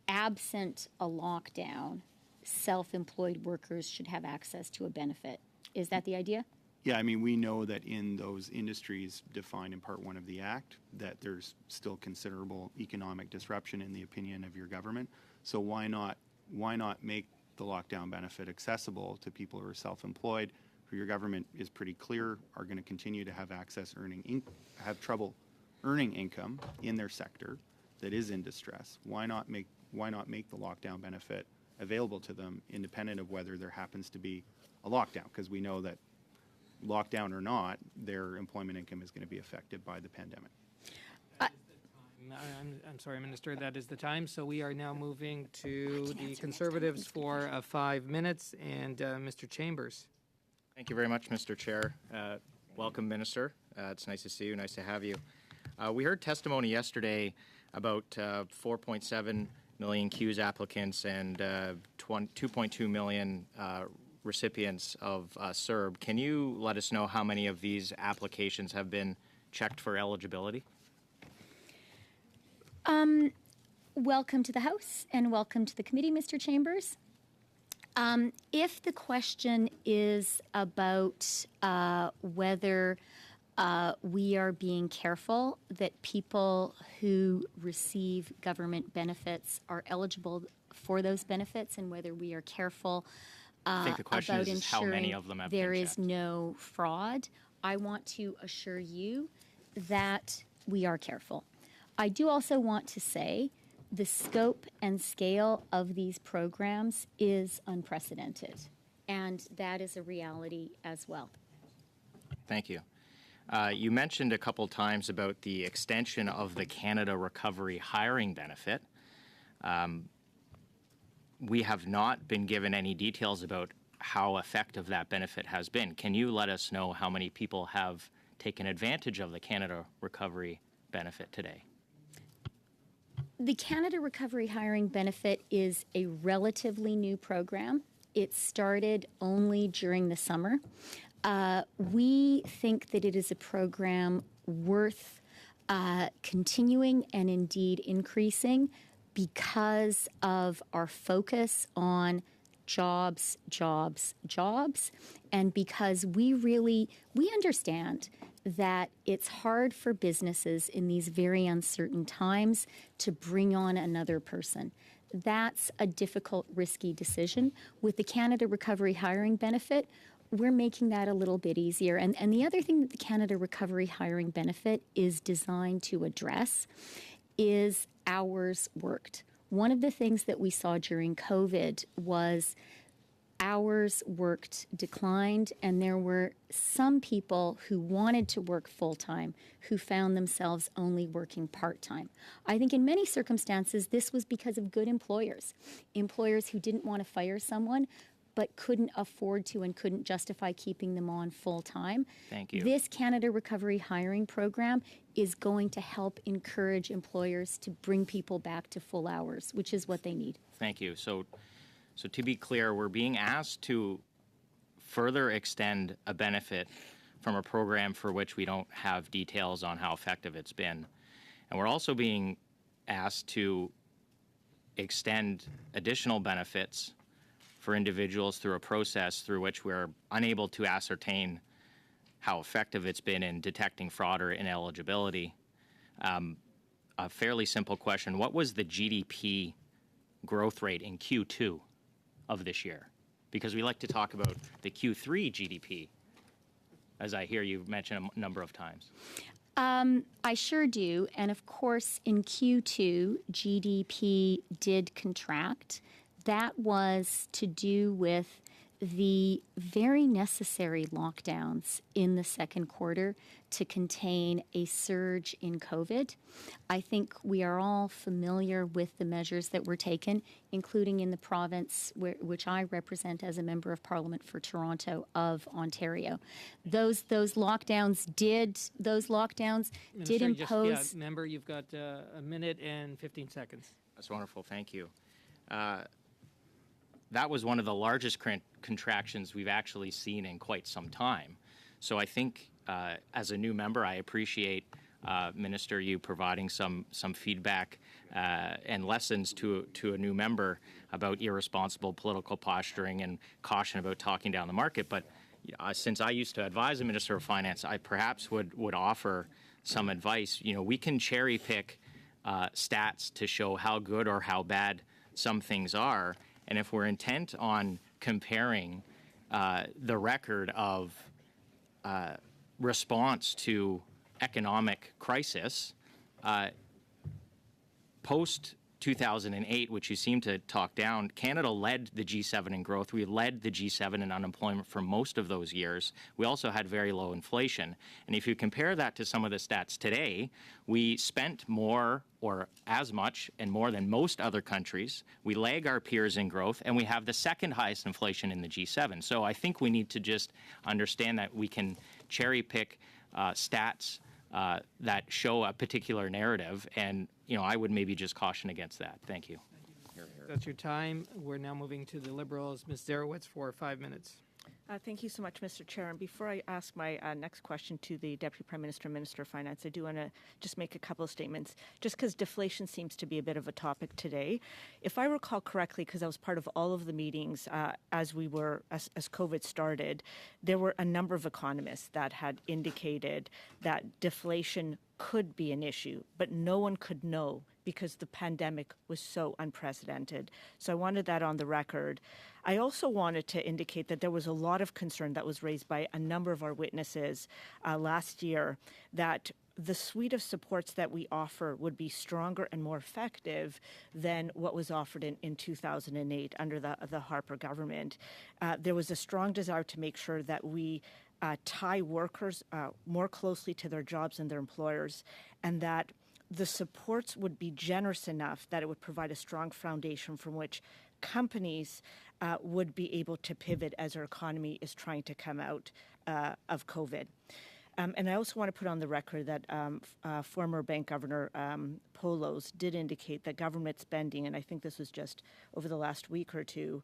absent a lockdown, self-employed workers should have access to a benefit. Is that the idea? Yeah, I mean, we know that in those industries defined in Part 1 of the Act that there's still considerable economic disruption in the opinion of your government. So why not make the lockdown benefit accessible to people who are self-employed, who your government is pretty clear are going to continue to have have trouble earning income in their sector that is in distress? Why not make the lockdown benefit available to them independent of whether there happens to be a lockdown? Because we know that lockdown or not, their employment income is going to be affected by the pandemic. I'm sorry, Minister, that is the time. So we are now moving to the Conservatives for 5 minutes, and Mr. Chambers. Thank you very much, Mr. Chair. Welcome, Minister. It's nice to see you. Nice to have you. We heard testimony yesterday about 4.7 million CEWS applicants and 2.2 million recipients of CERB. Can you let us know how many of these applications have been checked for eligibility? Welcome to the House and welcome to the committee, Mr. Chambers. If the question is about whether we are being careful that people who receive government benefits are eligible for those benefits and whether we are careful I think the question about is how many of them have been there is checked. no fraud, I want to assure you that we are careful. I do also want to say the scope and scale of these programs is unprecedented, and that is a reality as well. Thank you. You mentioned a couple times about the extension of the Canada Recovery Hiring Benefit. We have not been given any details about how effective that benefit has been. Can you let us know how many people have taken advantage of the Canada Recovery Benefit today? The Canada Recovery Hiring Benefit is a relatively new program. It started only during the summer. We think that it is a program worth continuing and indeed increasing because of our focus on jobs, jobs, jobs, and because we understand that it's hard for businesses in these very uncertain times to bring on another person. That's a difficult, risky decision. With the Canada Recovery Hiring Benefit, we're making that a little bit easier. And the other thing that the Canada Recovery Hiring Benefit is designed to address is hours worked. One of the things that we saw during COVID was hours worked declined, and there were some people who wanted to work full-time who found themselves only working part-time. I think in many circumstances, this was because of good employers who didn't want to fire someone but couldn't afford to and couldn't justify keeping them on full-time. Thank you. This Canada Recovery Hiring Program is going to help encourage employers to bring people back to full hours, which is what they need. Thank you. So to be clear, we're being asked to further extend a benefit from a program for which we don't have details on how effective it's been. And we're also being asked to extend additional benefits for individuals through a process through which we're unable to ascertain how effective it's been in detecting fraud or ineligibility. A fairly simple question. What was the GDP growth rate in Q2 of this year? Because we like to talk about the Q3 GDP, as I hear you mention a number of times. I sure do. And of course, in Q2, GDP did contract. That was to do with the very necessary lockdowns in the second quarter to contain a surge in COVID. I think we are all familiar with the measures that were taken, including in the province which I represent as a member of Parliament for Toronto of Ontario. Those lockdowns did Minister, impose. member, you've got a minute and 15 seconds. That's wonderful. Thank you. That was one of the largest contractions we've actually seen in quite some time. So I think as a new member, I appreciate, Minister, you providing some feedback and lessons to a new member about irresponsible political posturing and caution about talking down the market. But since I used to advise the Minister of Finance, I perhaps would offer some advice. We can cherry pick stats to show how good or how bad some things are. And if we're intent on comparing the record of response to economic crisis, post 2008, which you seem to talk down, Canada led the G7 in growth. We led the G7 in unemployment for most of those years. We also had very low inflation. And if you compare that to some of the stats today, we spent more or as much and more than most other countries. We lag our peers in growth, and we have the second highest inflation in the G7. So I think we need to just understand that we can cherry pick stats that show a particular narrative, and I would maybe just caution against that. Thank you. That's your time. We're now moving to the Liberals. Ms. Zarowitz for 5 minutes. Thank you so much, Mr. Chair. And before I ask my next question to the Deputy Prime Minister and Minister of Finance, I do want to just make a couple of statements, just because deflation seems to be a bit of a topic today. If I recall correctly, because I was part of all of the meetings as COVID started, there were a number of economists that had indicated that deflation could be an issue, but no one could know because the pandemic was so unprecedented. So I wanted that on the record. I also wanted to indicate that there was a lot of concern that was raised by a number of our witnesses last year that the suite of supports that we offer would be stronger and more effective than what was offered in 2008 under the Harper government. There was a strong desire to make sure that we tie workers more closely to their jobs and their employers, and that the supports would be generous enough that it would provide a strong foundation from which companies would be able to pivot as our economy is trying to come out of COVID. And I also want to put on the record that former Bank Governor Polos did indicate that government spending, and I think this was just over the last week or two,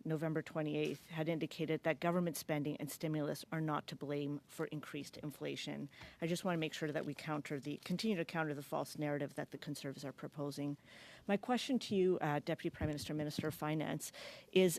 November 28th, had indicated that government spending and stimulus are not to blame for increased inflation. I just want to make sure that we continue to counter the false narrative that the Conservatives are proposing. My question to you, Deputy Prime Minister, Minister of Finance, is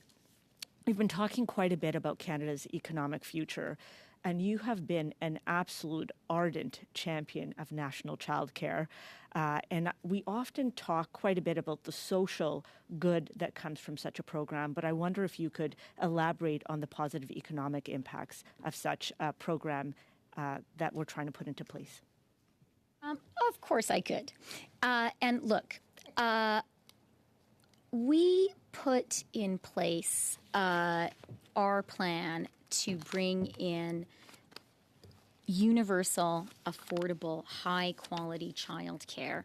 we've been talking quite a bit about Canada's economic future, and you have been an absolute ardent champion of national childcare. And we often talk quite a bit about the social good that comes from such a program, but I wonder if you could elaborate on the positive economic impacts of such a program that we're trying to put into place. Of course I could. And look, we put in place our plan to bring in universal, affordable, high-quality childcare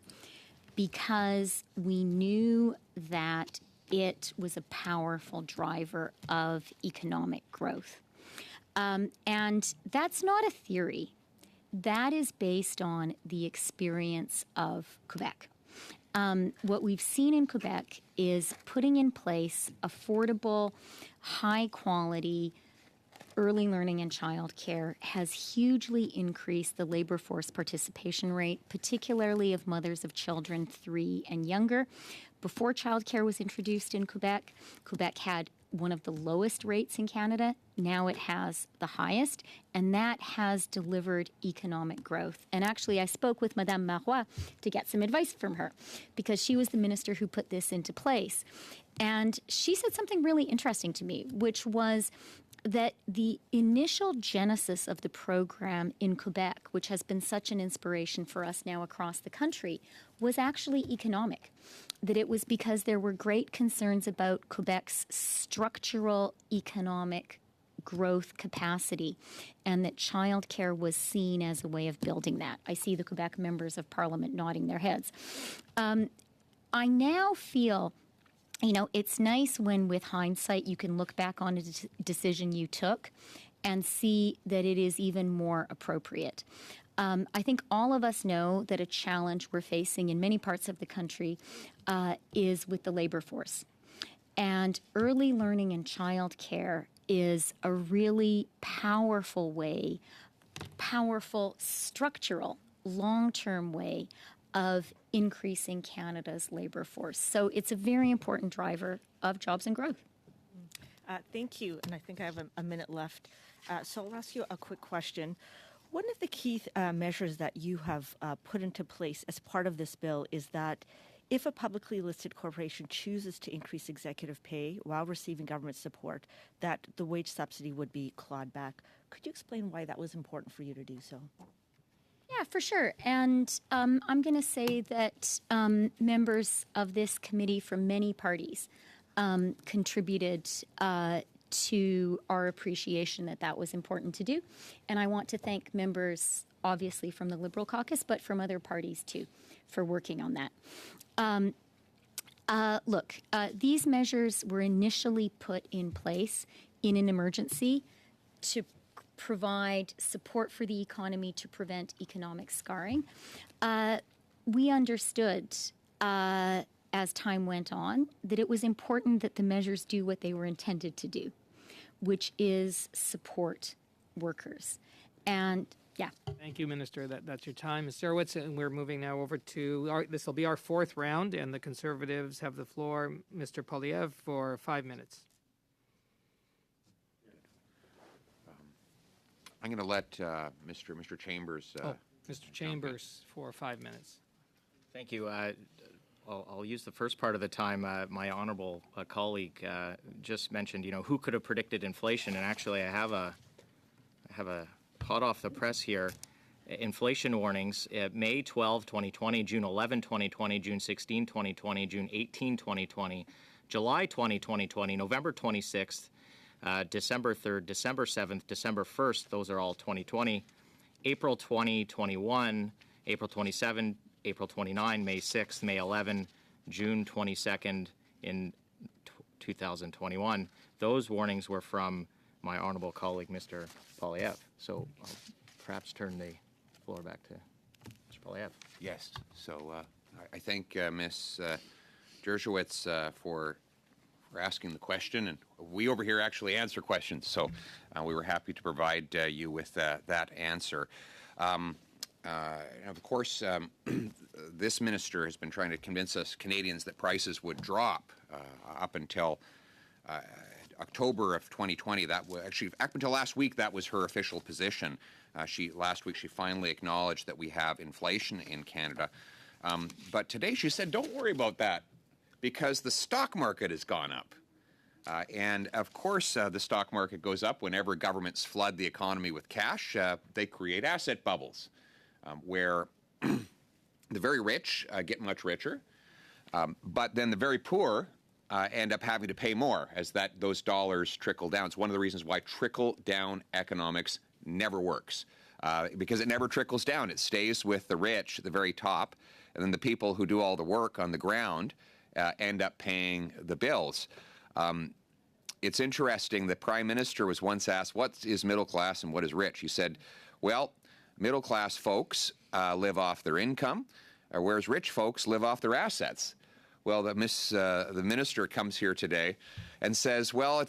because we knew that it was a powerful driver of economic growth. And that's not a theory. That is based on the experience of Quebec. What we've seen in Quebec is putting in place affordable, high-quality early learning and childcare has hugely increased the labor force participation rate, particularly of mothers of children 3 and younger. Before childcare was introduced in Quebec, Quebec had one of the lowest rates in Canada. Now it has the highest, and that has delivered economic growth. And actually, I spoke with Madame Marois to get some advice from her because she was the minister who put this into place. And she said something really interesting to me, which was that the initial genesis of the program in Quebec, which has been such an inspiration for us now across the country, was actually economic. that it was because there were great concerns about Quebec's structural economic growth capacity, and that childcare was seen as a way of building that. I see the Quebec members of Parliament nodding their heads. I now feel, it's nice when with hindsight you can look back on a decision you took and see that it is even more appropriate. I think all of us know that a challenge we're facing in many parts of the country is with the labor force. And early learning and childcare is a really powerful way, powerful, structural, long-term way of increasing Canada's labor force. So it's a very important driver of jobs and growth. Thank you, and I think I have a minute left. So I'll ask you a quick question. One of the key measures that you have put into place as part of this bill is that if a publicly listed corporation chooses to increase executive pay while receiving government support, that the wage subsidy would be clawed back. Could you explain why that was important for you to do so? Yeah, for sure. And I'm going to say that members of this committee from many parties contributed to our appreciation that that was important to do. And I want to thank members, obviously, from the Liberal caucus, but from other parties, too, for working on that. These measures were initially put in place in an emergency to provide support for the economy to prevent economic scarring. We understood as time went on that it was important that the measures do what they were intended to do, which is support workers. And yeah. Thank you, Minister. That's your time. Ms. Serwitz, and we're moving now over to this will be our fourth round, and the Conservatives have the floor. Mr. Poilievre for 5 minutes. I'm going to let Mr. Chambers. Mr. Chambers for 5 minutes. Thank you. I'll use the first part of the time. My honourable colleague just mentioned, who could have predicted inflation? And actually, I have a hot off the press here. Inflation warnings: May 12, 2020, June 11, 2020, June 16, 2020, June 18, 2020, July 20, 2020, November 26th, December 3rd, December 7th, December 1st. Those are all 2020. April 2021, April 27, April 29, May 6th, May 11, June 22nd in 2021. Those warnings were from my honourable colleague, Mr. Poilievre. So I'll perhaps turn the floor back to Mr. Poilievre. Yes. So I thank Ms. Dershowitz for asking the question, and we over here actually answer questions. So we were happy to provide you with that answer. Of course, this minister has been trying to convince us Canadians that prices would drop up until October of 2020. That was actually up until last week. That was her official position. Last week she finally acknowledged that we have inflation in Canada. But today she said, "Don't worry about that, because the stock market has gone up." And of course, the stock market goes up whenever governments flood the economy with cash. They create asset bubbles where the very rich get much richer, but then the very poor end up having to pay more as those dollars trickle down. It's one of the reasons why trickle-down economics never works, because it never trickles down. It stays with the rich at the very top, and then the people who do all the work on the ground end up paying the bills. It's interesting, the Prime Minister was once asked, what is middle class and what is rich? He said, well, middle class folks live off their income, whereas rich folks live off their assets. Well, the minister comes here today and says, well,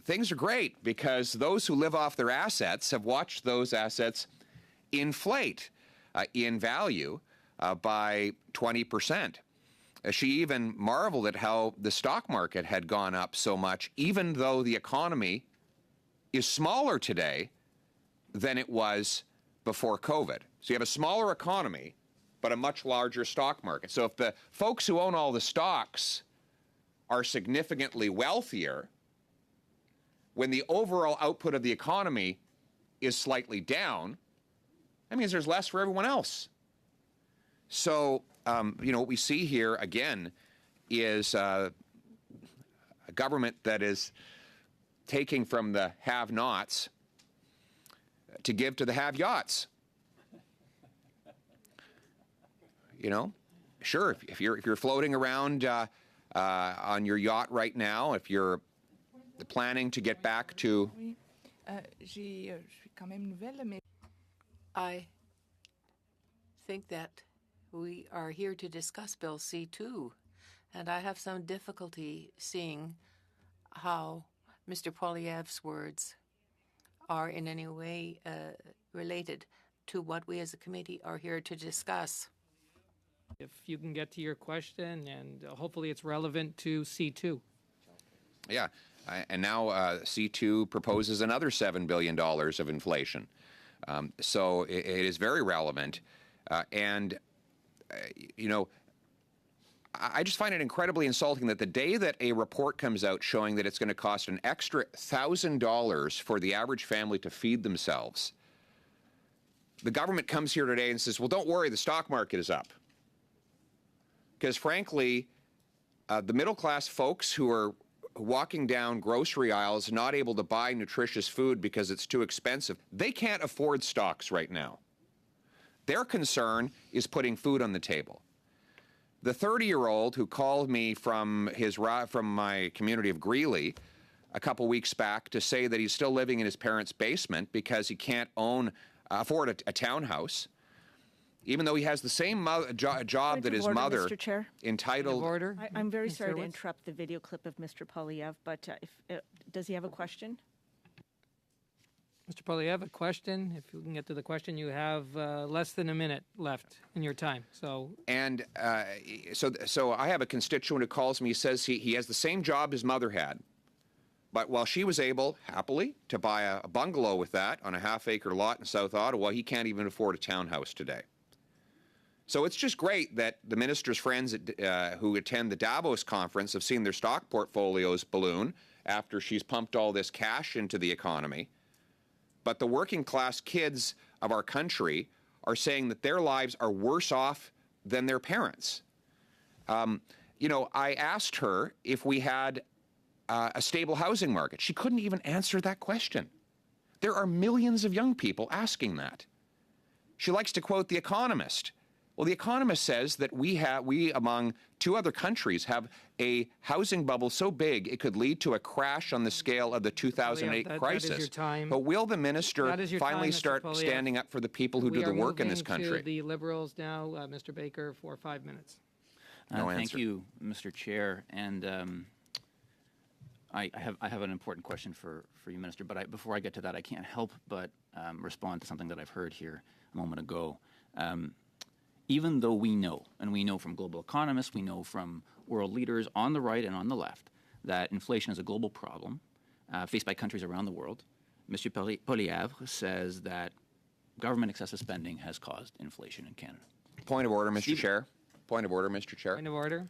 things are great because those who live off their assets have watched those assets inflate in value by 20%. She even marveled at how the stock market had gone up so much, even though the economy is smaller today than it was before COVID. So you have a smaller economy, but a much larger stock market. So if the folks who own all the stocks are significantly wealthier, when the overall output of the economy is slightly down, that means there's less for everyone else. So what we see here again is a government that is taking from the have-nots to give to the have-yachts. Sure, if you're floating around on your yacht right now, if you're planning to get back to... I think that we are here to discuss Bill C-2, and I have some difficulty seeing how Mr. Poilievre's words are in any way related to what we as a committee are here to discuss. If you can get to your question, and hopefully it's relevant to C2. Yeah, and now C2 proposes another $7 billion of inflation. So it is very relevant. I just find it incredibly insulting that the day that a report comes out showing that it's going to cost an extra $1,000 for the average family to feed themselves, the government comes here today and says, well, don't worry, the stock market is up. Because frankly, the middle-class folks who are walking down grocery aisles not able to buy nutritious food because it's too expensive, they can't afford stocks right now. Their concern is putting food on the table. The 30-year-old who called me from my community of Greeley a couple weeks back to say that he's still living in his parents' basement because he can't afford a townhouse, even though he has the same job that his mother Mr. Chair. Point entitled. of order. I'm very sorry to Zerwitz? interrupt the video clip of Mr. Poilievre, but does he have a question? Mr. Poilievre, a question. If you can get to the question, you have less than a minute left in your time. So I have a constituent who calls me. He says he has the same job his mother had, but while she was able, happily, to buy a bungalow with that on a half-acre lot in South Ottawa, he can't even afford a townhouse today. So it's just great that the minister's friends who attend the Davos conference have seen their stock portfolios balloon after she's pumped all this cash into the economy. But the working class kids of our country are saying that their lives are worse off than their parents. I asked her if we had a stable housing market. She couldn't even answer that question. There are millions of young people asking that. She likes to quote The Economist. Well, The Economist says that we, among two other countries, have a housing bubble so big it could lead to a crash on the scale of the 2008 crisis. That is your time. But will the minister finally time, start Poilievre. standing up for the people who do the work in this We are moving country? to the Liberals now. Mr. Baker for 5 minutes. No Thank answer. you, Mr. Chair. And I have an important question for you, Minister. But before I get to that, I can't help but respond to something that I've heard here a moment ago. Even though we know, and we know from global economists, we know from world leaders on the right and on the left, that inflation is a global problem faced by countries around the world, Mr. Poilievre says that government excessive spending has caused inflation in Canada. Point of order, Mr. Chair. Point of order, Mr. Chair. Point of order.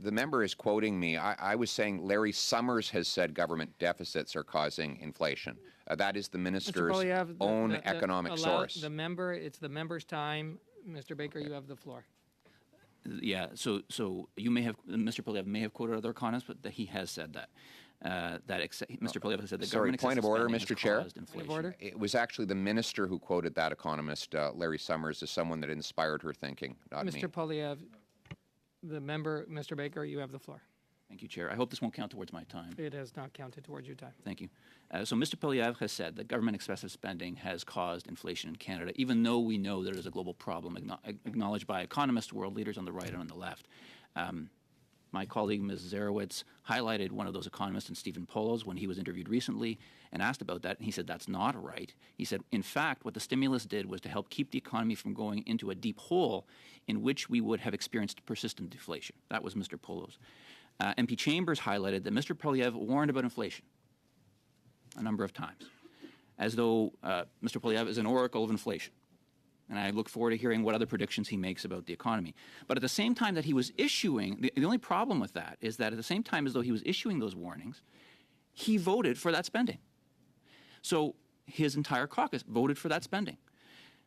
The member is quoting me. I was saying Larry Summers has said government deficits are causing inflation. That is the minister's own economic source. It's the member's time. Mr. Baker, you have the floor. Yeah, so you may have, Mr. Poilievre may have quoted other economists, but he has said that. Mr. Poilievre has said that government point of order, excessive Mr. Chair. caused inflation. Point of order. It was actually the minister who quoted that economist, Larry Summers, as someone that inspired her thinking, not me. Mr. Poilievre, the member, Mr. Baker, you have the floor. Thank you, Chair. I hope this won't count towards my time. It has not counted towards your time. Thank you. So Mr. Poilievre has said that government excessive spending has caused inflation in Canada, even though we know there is a global problem acknowledged by economists, world leaders on the right and on the left. My colleague, Ms. Zerwitz, highlighted one of those economists, Stephen Poloz, when he was interviewed recently and asked about that, and he said that's not right. He said, in fact, what the stimulus did was to help keep the economy from going into a deep hole in which we would have experienced persistent deflation. That was Mr. Poloz. MP Chambers highlighted that Mr. Poilievre warned about inflation a number of times, as though Mr. Poilievre is an oracle of inflation. And I look forward to hearing what other predictions he makes about the economy. But at the same time that he was issuing, the only problem with that is that at the same time as though he was issuing those warnings, he voted for that spending. So his entire caucus voted for that spending.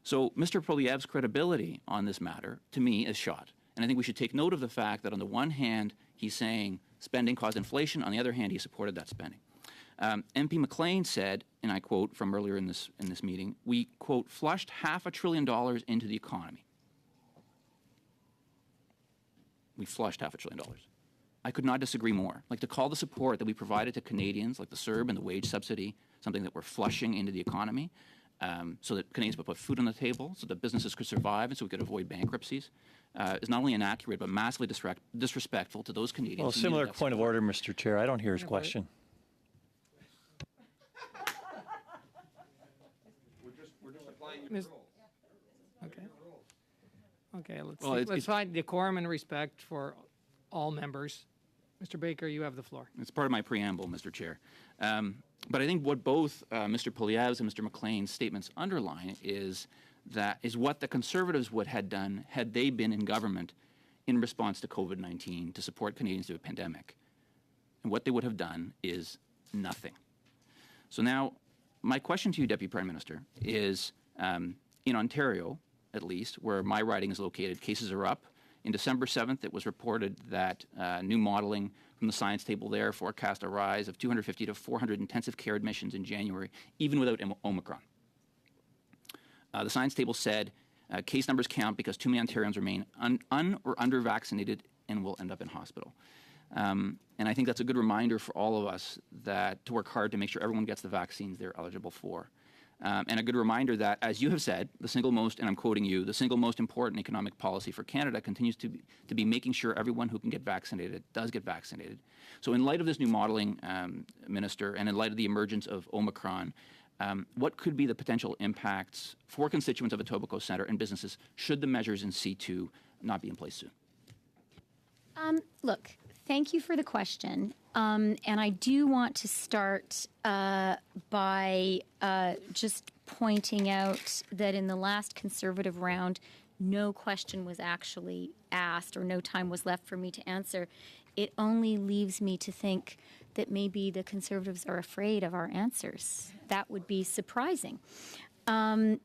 So Mr. Poilievre's credibility on this matter, to me, is shot. And I think we should take note of the fact that on the one hand, he's saying spending caused inflation. On the other hand, he supported that spending. MP McLean said, and I quote from earlier in this meeting, we, quote, flushed $500 billion into the economy. We flushed $500 billion. I could not disagree more. Like to call the support that we provided to Canadians, like the CERB and the wage subsidy, something that we're flushing into the economy, so that Canadians would put food on the table, so that businesses could survive, and so we could avoid bankruptcies, is not only inaccurate but massively disrespectful to those Canadians. Well, similar point of order, Mr. Chair. I don't hear his question. We're just applying your rule. Okay. Okay, Well, let's find decorum and respect for all members. Mr. Baker, you have the floor. It's part of my preamble, Mr. Chair. But I think what both Mr. Poilievre's and Mr. McLean's statements underline is what the Conservatives would have done had they been in government in response to COVID-19 to support Canadians through a pandemic. And what they would have done is nothing. So now, my question to you, Deputy Prime Minister, is in Ontario, at least, where my riding is located, cases are up. In December 7th, it was reported that new modeling from the science table there forecast a rise of 250 to 400 intensive care admissions in January, even without Omicron. The science table said case numbers count because too many Ontarians remain or under-vaccinated and will end up in hospital. And I think that's a good reminder for all of us that to work hard to make sure everyone gets the vaccines they're eligible for. And a good reminder that, as you have said, the single most, and I'm quoting you, the single most important economic policy for Canada continues to be making sure everyone who can get vaccinated does get vaccinated. So in light of this new modeling, Minister, and in light of the emergence of Omicron, what could be the potential impacts for constituents of Etobicoke Centre and businesses should the measures in C2 not be in place soon? Look, thank you for the question. And I do want to start by just pointing out that in the last Conservative round, no question was actually asked or no time was left for me to answer. It only leaves me to think that maybe the Conservatives are afraid of our answers. That would be surprising. And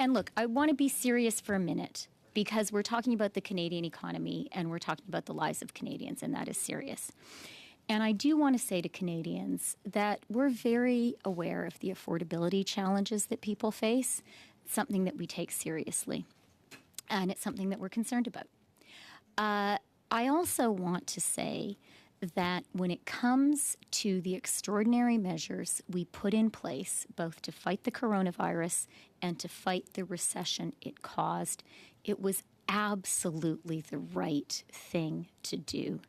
look, I want to be serious for a minute, because we're talking about the Canadian economy and we're talking about the lives of Canadians, and that is serious. And I do want to say to Canadians that we're very aware of the affordability challenges that people face. It's something that we take seriously, and it's something that we're concerned about. I also want to say that when it comes to the extraordinary measures we put in place, both to fight the coronavirus and to fight the recession it caused, it was absolutely the right thing to do.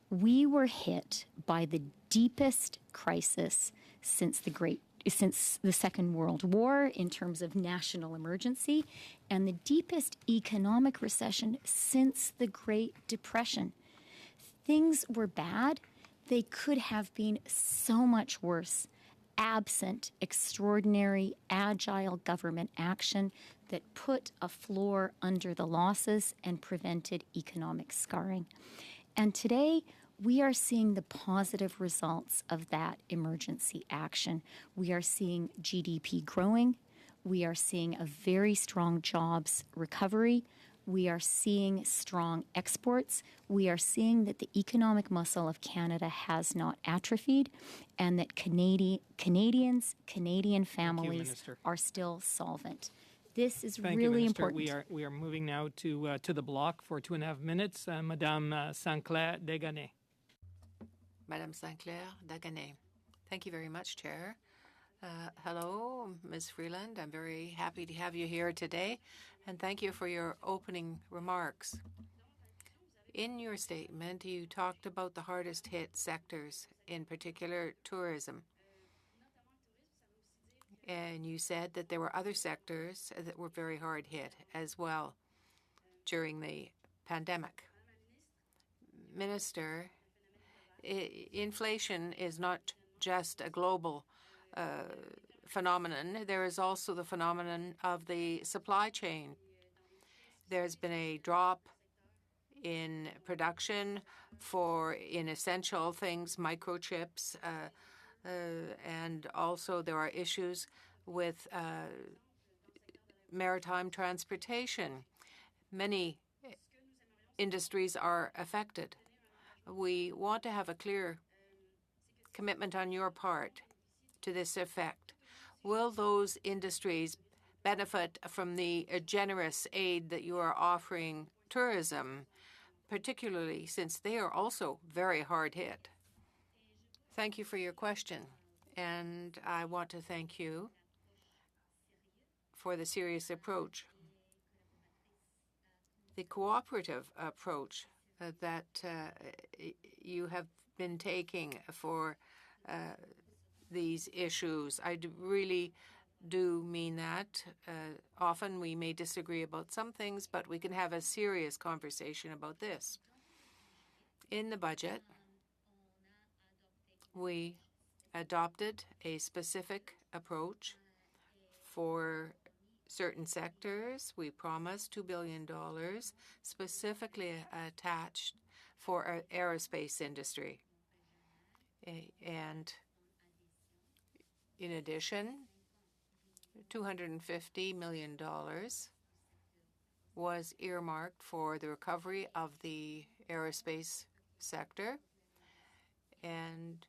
We were hit by the deepest crisis since the Second World War in terms of national emergency, and the deepest economic recession since the Great Depression. Things were bad. They could have been so much worse absent extraordinary, agile government action that put a floor under the losses and prevented economic scarring. And today, we are seeing the positive results of that emergency action. We are seeing GDP growing. We are seeing a very strong jobs recovery. We are seeing strong exports. We are seeing that the economic muscle of Canada has not atrophied, and that Canadians, Canadian families are still solvent. This is really important. We are moving now to the block for 2.5 minutes. Madame Saint-Clair Deganay. Madame Saint-Clair Deganay. Thank you very much, Chair. Hello, Ms. Freeland. I'm very happy to have you here today, and thank you for your opening remarks. In your statement, you talked about the hardest hit sectors, in particular tourism. And you said that there were other sectors that were very hard hit as well during the pandemic. Minister, inflation is not just a global phenomenon. There is also the phenomenon of the supply chain. There's been a drop in production in essential things, microchips, and also there are issues with maritime transportation. Many industries are affected. We want to have a clear commitment on your part to this effect. Will those industries benefit from the generous aid that you are offering tourism, particularly since they are also very hard hit? Thank you for your question, and I want to thank you for the serious approach. The cooperative approach that you have been taking for these issues, really do mean that. Often we may disagree about some things, but we can have a serious conversation about this. In the budget, we adopted a specific approach for certain sectors. We promised $2 billion specifically attached for our aerospace industry. And in addition, $250 million was earmarked for the recovery of the aerospace sector. And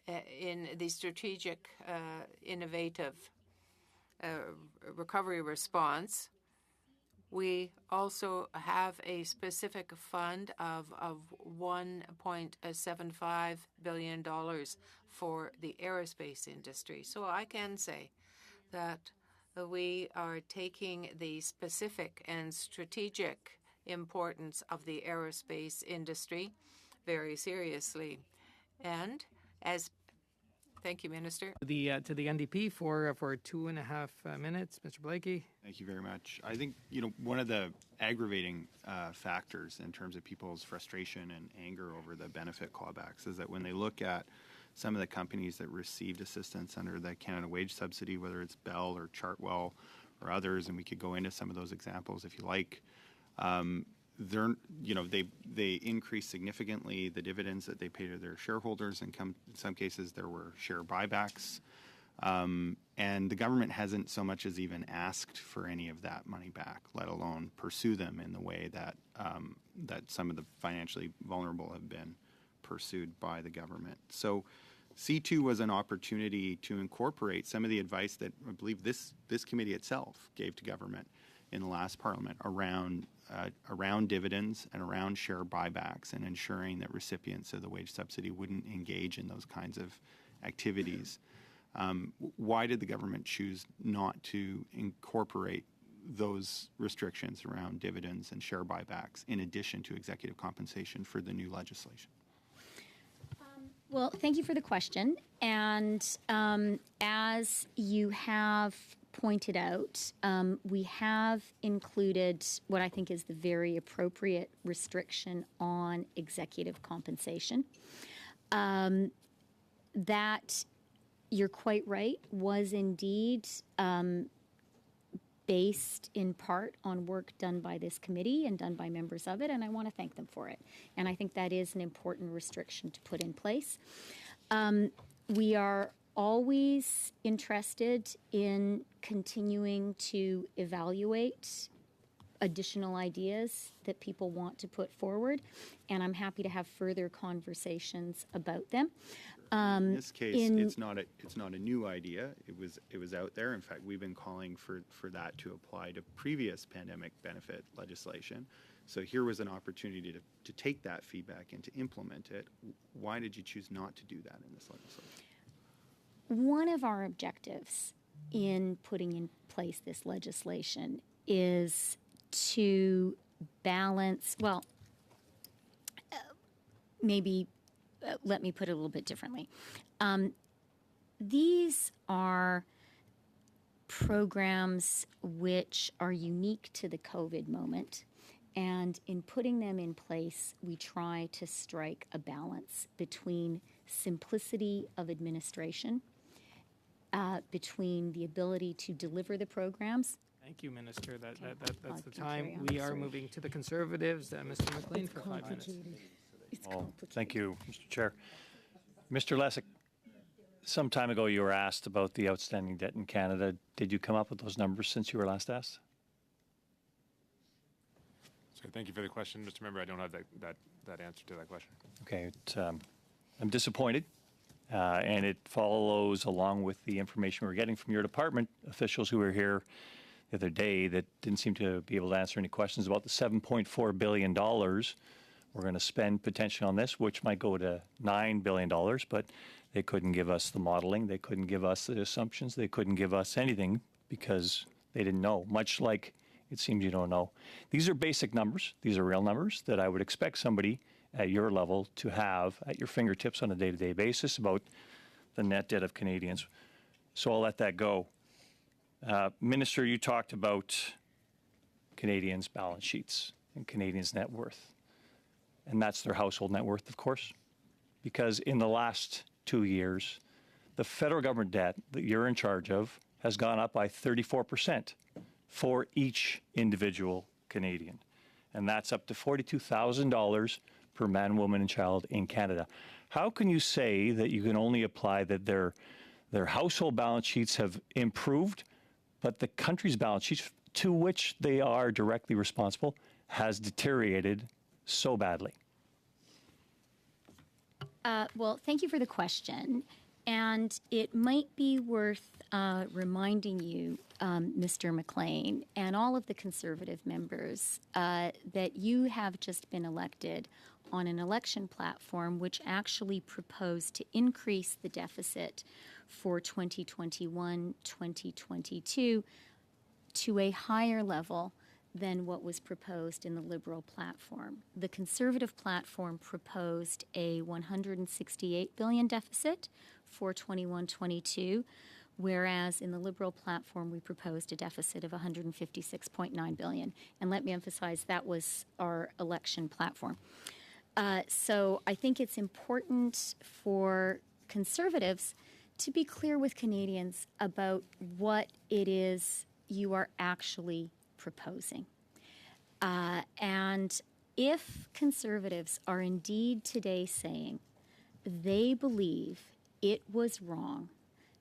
in the strategic innovative recovery response, we also have a specific fund of $1.75 billion for the aerospace industry. So I can say that we are taking the specific and strategic importance of the aerospace industry very seriously. And as thank you, Minister. To the NDP for 2.5 minutes, Mr. Blakey. Thank you very much. I think, one of the aggravating factors in terms of people's frustration and anger over the benefit clawbacks is that when they look at some of the companies that received assistance under the Canada Wage Subsidy, whether it's Bell or Chartwell or others, and we could go into some of those examples if you like, they increased significantly the dividends that they pay to their shareholders. In some cases, there were share buybacks. And the government hasn't so much as even asked for any of that money back, let alone pursue them in the way that that some of the financially vulnerable have been pursued by the government. So C2 was an opportunity to incorporate some of the advice that I believe this committee itself gave to government in the last Parliament around dividends and around share buybacks and ensuring that recipients of the wage subsidy wouldn't engage in those kinds of activities. Why did the government choose not to incorporate those restrictions around dividends and share buybacks in addition to executive compensation for the new legislation? Well, thank you for the question. And as you have pointed out, we have included what I think is the very appropriate restriction on executive compensation. That, you're quite right, was indeed based in part on work done by this committee and done by members of it, and I want to thank them for it. And I think that is an important restriction to put in place. We are always interested in continuing to evaluate additional ideas that people want to put forward, and I'm happy to have further conversations about them. In this case, it's not a new idea. It was out there. In fact, we've been calling for that to apply to previous pandemic benefit legislation. So here was an opportunity to take that feedback and to implement it. Why did you choose not to do that in this legislation? One of our objectives in putting in place this legislation is to balance, let me put it a little bit differently. These are programs which are unique to the COVID moment, and in putting them in place, we try to strike a balance between simplicity of administration, between the ability to deliver the programs. Thank you, Minister. That's the time. We are moving to the Conservatives. Mr. McLean for 5 minutes. Thank you, Mr. Chair. Mr. Lessig, some time ago you were asked about the outstanding debt in Canada. Did you come up with those numbers since you were last asked? So thank you for the question, Mr. Member. I don't have that answer to that question. Okay, I'm disappointed, and it follows along with the information we're getting from your department officials who were here the other day that didn't seem to be able to answer any questions about the $7.4 billion we're going to spend potentially on this, which might go to $9 billion, but they couldn't give us the modeling, they couldn't give us the assumptions, they couldn't give us anything because they didn't know, much like it seems you don't know. These are basic numbers. These are real numbers that I would expect somebody at your level to have at your fingertips on a day-to-day basis about the net debt of Canadians. So I'll let that go. Minister, you talked about Canadians' balance sheets and Canadians' net worth. And that's their household net worth, of course, because in the last 2 years, the federal government debt that you're in charge of has gone up by 34% for each individual Canadian. And that's up to $42,000 per man, woman, and child in Canada. How can you say that you can only apply that their household balance sheets have improved, but the country's balance sheets, to which they are directly responsible, has deteriorated so badly? Well, thank you for the question. And it might be worth reminding you, Mr. McLean, and all of the Conservative members, that you have just been elected on an election platform which actually proposed to increase the deficit for 2021-2022 to a higher level than what was proposed in the Liberal platform. The Conservative platform proposed a $168 billion deficit for 21-22, whereas in the Liberal platform we proposed a deficit of $156.9 billion. And let me emphasize that was our election platform. So I think it's important for Conservatives to be clear with Canadians about what it is you are actually proposing. And if Conservatives are indeed today saying they believe it was wrong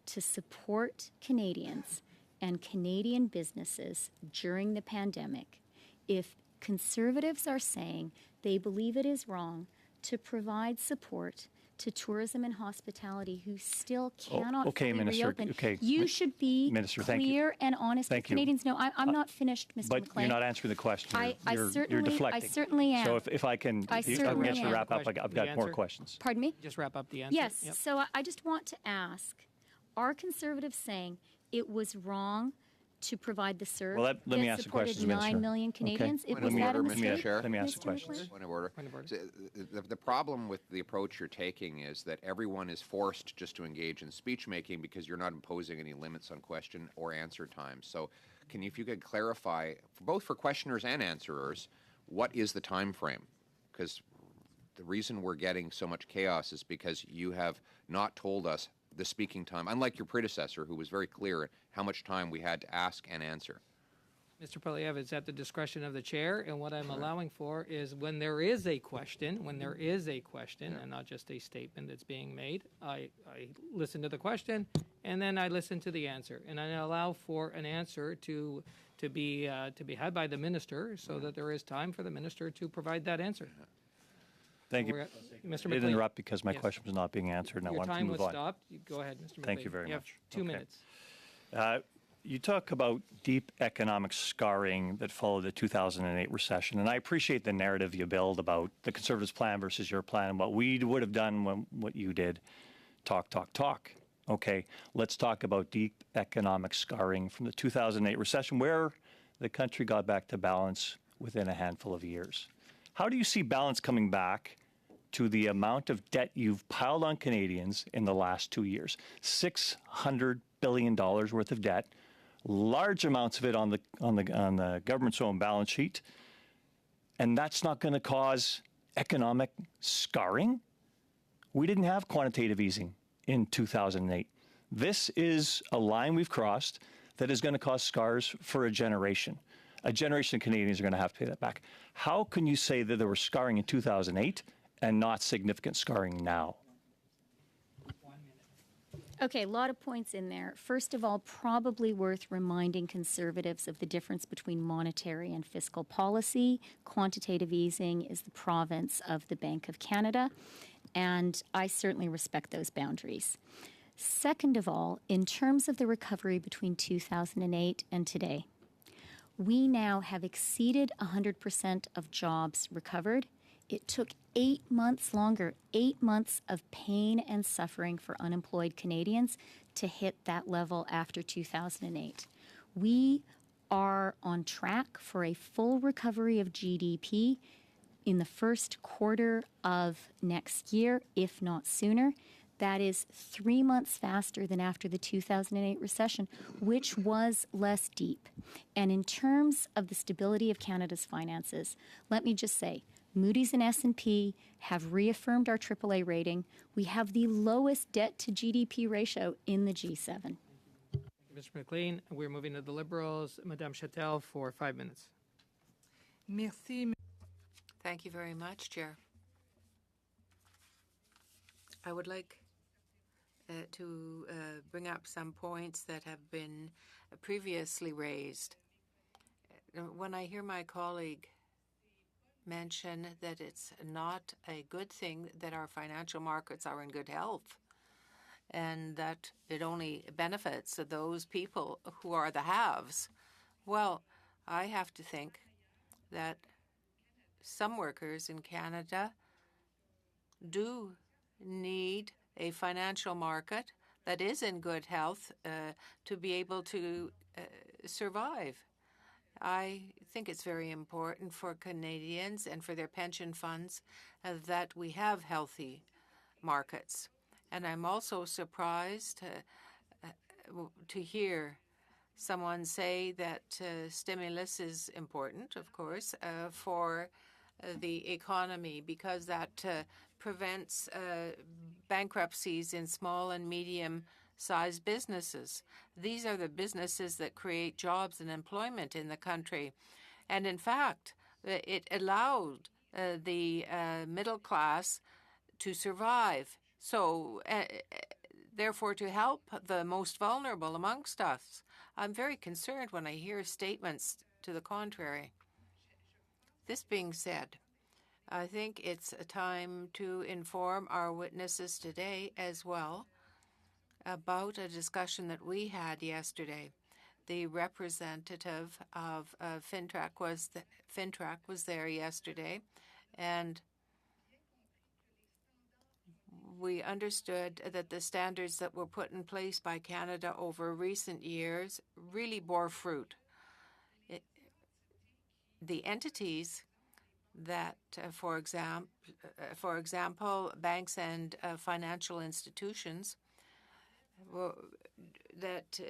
to support Canadians and Canadian businesses during the pandemic, if Conservatives are saying they believe it is wrong to provide support to tourism and hospitality who still cannot fully Minister, reopen, you should be Minister, clear and honest with Canadians. No, I'm not finished, Mr. But McLean. you're not answering the question. I You're deflecting. certainly am. So if I can, I certainly get you to am. wrap up, I've got more questions. Pardon me? Just wrap up the answer. Yes. Yep. So I just want to ask, are Conservatives saying it was wrong to provide the service let me ask the questions, 9 million Canadians? Okay. Was that a mistake? Let me ask the Mr. questions. McLean? Point of order. Point of order. So, the problem with the approach you're taking is that everyone is forced just to engage in speech making because you're not imposing any limits on question or answer time. So if you could clarify, both for questioners and answerers, what is the time frame? Because the reason we're getting so much chaos is because you have not told us the speaking time, unlike your predecessor who was very clear how much time we had to ask and answer. Mr. Poilievre, it's at the discretion of the chair, and what I'm allowing for is when there is a question, and not just a statement that's being made, I listen to the question, and then I listen to the answer, and I allow for an answer to be had by the minister, so that there is time for the minister to provide that answer. Thank you. Mr. I didn't McLean. interrupt because my question was not being answered, and I Your wanted to time move was on. stopped. Go ahead, Mr. McLean. Thank you very You much. have 2 minutes. You talk about deep economic scarring that followed the 2008 recession, and I appreciate the narrative you build about the Conservatives' plan versus your plan and what we would have done when what you did. Talk. Okay, let's talk about deep economic scarring from the 2008 recession, where the country got back to balance within a handful of years. How do you see balance coming back to the amount of debt you've piled on Canadians in the last 2 years? $600 billion worth of debt, large amounts of it on the government's own balance sheet, and that's not going to cause economic scarring? We didn't have quantitative easing in 2008. This is a line we've crossed that is going to cause scars for a generation. A generation of Canadians are going to have to pay that back. How can you say that there was scarring in 2008 and not significant scarring now? Okay, a lot of points in there. First of all, probably worth reminding Conservatives of the difference between monetary and fiscal policy. Quantitative easing is the province of the Bank of Canada, and I certainly respect those boundaries. Second of all, in terms of the recovery between 2008 and today, we now have exceeded 100% of jobs recovered. It took 8 months longer, 8 months of pain and suffering for unemployed Canadians to hit that level after 2008. We are on track for a full recovery of GDP in the first quarter of next year, if not sooner. That is 3 months faster than after the 2008 recession, which was less deep. And in terms of the stability of Canada's finances, let me just say, Moody's and S&P have reaffirmed our AAA rating. We have the lowest debt to GDP ratio in the G7. Thank you, Mr. McLean. We're moving to the Liberals. Madame Chatel for 5 minutes. Merci. Thank you very much, Chair. I would like to bring up some points that have been previously raised. When I hear my colleague mention that it's not a good thing that our financial markets are in good health and that it only benefits those people who are the haves, well, I have to think that some workers in Canada do need a financial market that is in good health to be able to survive. I think it's very important for Canadians and for their pension funds that we have healthy markets. And I'm also surprised to hear someone say that stimulus is important, of course, for the economy because that prevents bankruptcies in small and medium-sized businesses. These are the businesses that create jobs and employment in the country. And in fact, it allowed the middle class to survive. So, therefore, to help the most vulnerable amongst us. I'm very concerned when I hear statements to the contrary. This being said, I think it's a time to inform our witnesses today as well about a discussion that we had yesterday. The representative of FINTRAC was there yesterday, and we understood that the standards that were put in place by Canada over recent years really bore fruit. The entities that, for example, banks and financial institutions that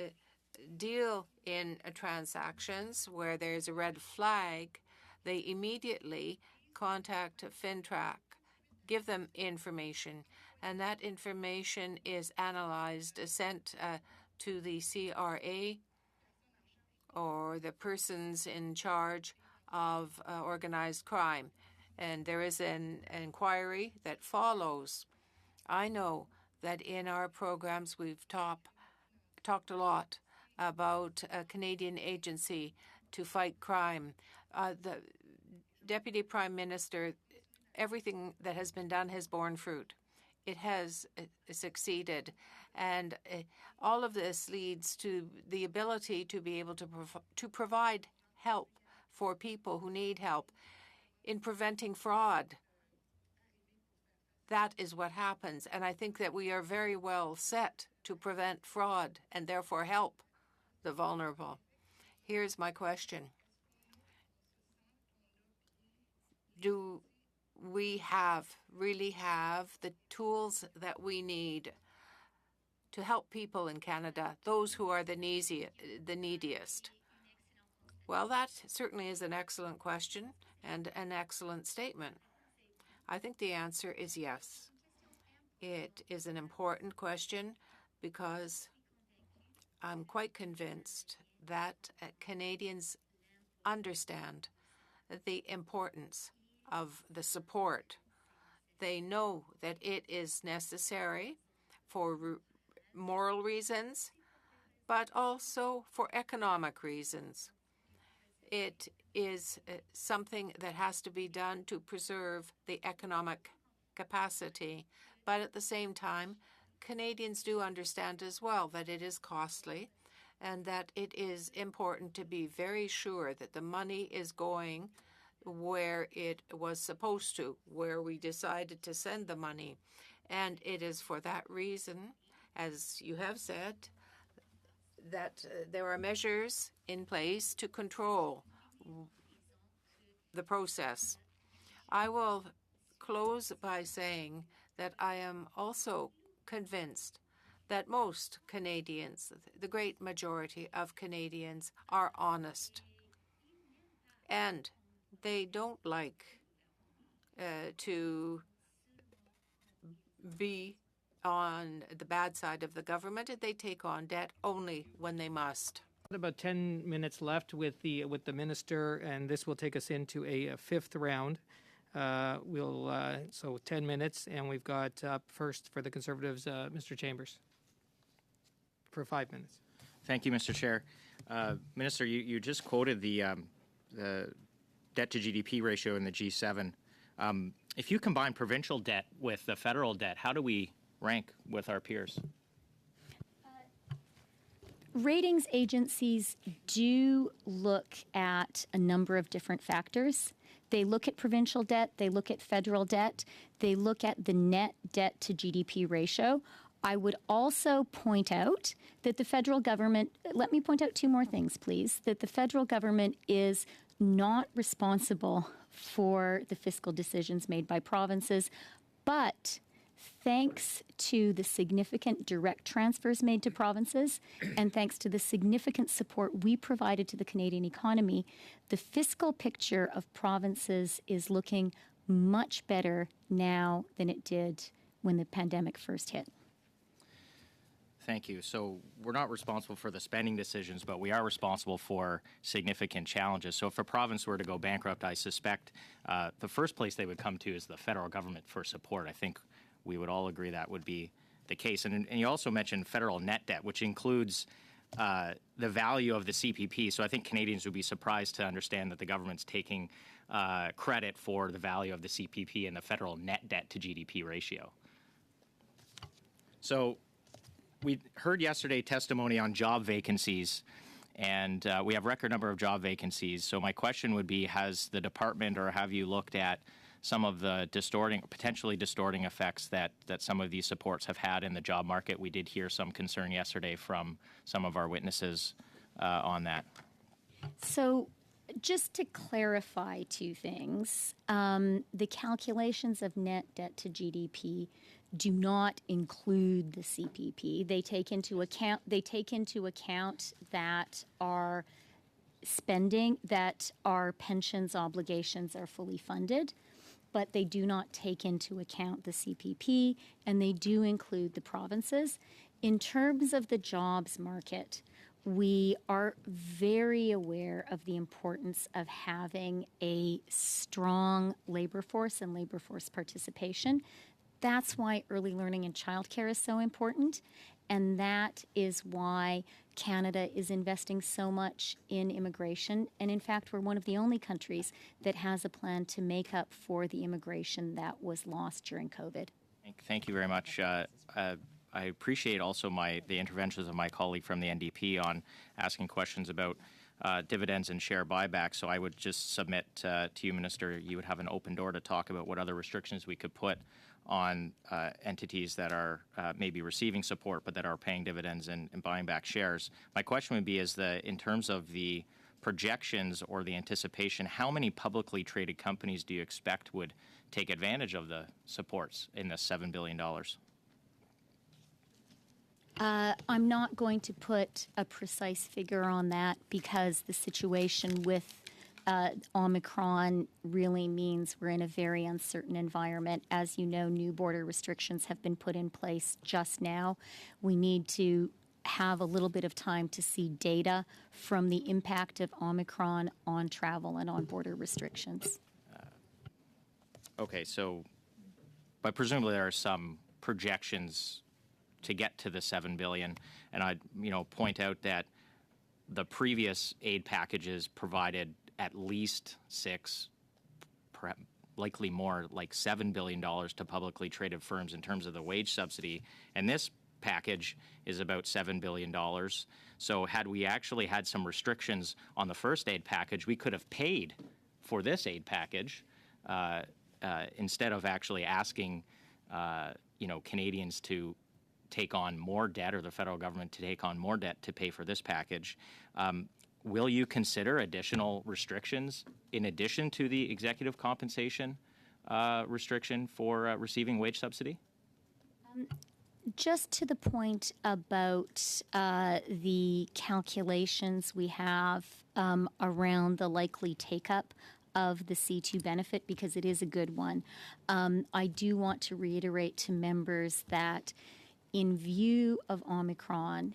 deal in transactions where there's a red flag, they immediately contact FINTRAC, give them information, and that information is analyzed, sent to the CRA or the persons in charge of organized crime. And there is an inquiry that follows. I know that in our programs we've talked a lot about a Canadian agency to fight crime. The Deputy Prime Minister, everything that has been done has borne fruit. It has succeeded. And all of this leads to the ability to be able to provide help for people who need help in preventing fraud. That is what happens. And I think that we are very well set to prevent fraud and therefore help the vulnerable. Here's my question. Do we really have the tools that we need to help people in Canada, those who are the neediest? Well, that certainly is an excellent question and an excellent statement. I think the answer is yes. It is an important question because I'm quite convinced that Canadians understand the importance of the support. They know that it is necessary for moral reasons, but also for economic reasons. It is something that has to be done to preserve the economic capacity. But at the same time, Canadians do understand as well that it is costly and that it is important to be very sure that the money is going where it was supposed to, where we decided to send the money. And it is for that reason, as you have said, that there are measures in place to control the process. I will close by saying that I am also convinced that most Canadians, the great majority of Canadians, are honest. And they don't like to be on the bad side of the government, and they take on debt only when they must. About 10 minutes left with the minister, and this will take us into a fifth round. So 10 minutes, and we've got up first for the Conservatives, Mr. Chambers, for 5 minutes. Thank you, Mr. Chair. Minister, you just quoted the debt to GDP ratio in the G7. If you combine provincial debt with the federal debt, how do we rank with our peers? Ratings agencies do look at a number of different factors. They look at provincial debt, they look at federal debt, they look at the net debt to GDP ratio. I would also point out that the federal government, let me point out two more things, please, that the federal government is not responsible for the fiscal decisions made by provinces, but thanks to the significant direct transfers made to provinces and thanks to the significant support we provided to the Canadian economy, the fiscal picture of provinces is looking much better now than it did when the pandemic first hit. Thank you. So we're not responsible for the spending decisions, but we are responsible for significant challenges. So if a province were to go bankrupt, I suspect the first place they would come to is the federal government for support. I think we would all agree that would be the case. And you also mentioned federal net debt, which includes the value of the CPP. So I think Canadians would be surprised to understand that the government's taking credit for the value of the CPP and the federal net debt to GDP ratio. So we heard yesterday testimony on job vacancies, and we have record number of job vacancies. So my question would be, has the department or have you looked at some of the potentially distorting effects that some of these supports have had in the job market? We did hear some concern yesterday from some of our witnesses on that. So just to clarify two things, the calculations of net debt to GDP do not include the CPP. They take into account that our spending, that our pensions obligations are fully funded, but they do not take into account the CPP, and they do include the provinces. In terms of the jobs market, we are very aware of the importance of having a strong labor force and labor force participation. That's why early learning and childcare is so important, and that is why Canada is investing so much in immigration. And in fact, we're one of the only countries that has a plan to make up for the immigration that was lost during COVID. Thank you very much. I appreciate also the interventions of my colleague from the NDP on asking questions about dividends and share buybacks. So I would just submit to you, Minister, you would have an open door to talk about what other restrictions we could put on entities that are maybe receiving support but that are paying dividends and buying back shares. My question would be, in terms of the projections or the anticipation, how many publicly traded companies do you expect would take advantage of the supports in the $7 billion? I'm not going to put a precise figure on that because the situation with Omicron really means we're in a very uncertain environment. As you know, new border restrictions have been put in place just now. We need to have a little bit of time to see data from the impact of Omicron on travel and on border restrictions. Okay, but presumably there are some projections to get to the $7 billion. And I'd point out that the previous aid packages provided at least likely more, like $7 billion to publicly traded firms in terms of the wage subsidy. And this package is about $7 billion. So had we actually had some restrictions on the first aid package, we could have paid for this aid package instead of actually asking Canadians to take on more debt, or the federal government to take on more debt to pay for this package. Will you consider additional restrictions in addition to the executive compensation restriction for receiving wage subsidy? Just to the point about the calculations we have around the likely take-up of the C2 benefit, because it is a good one, I do want to reiterate to members that in view of Omicron,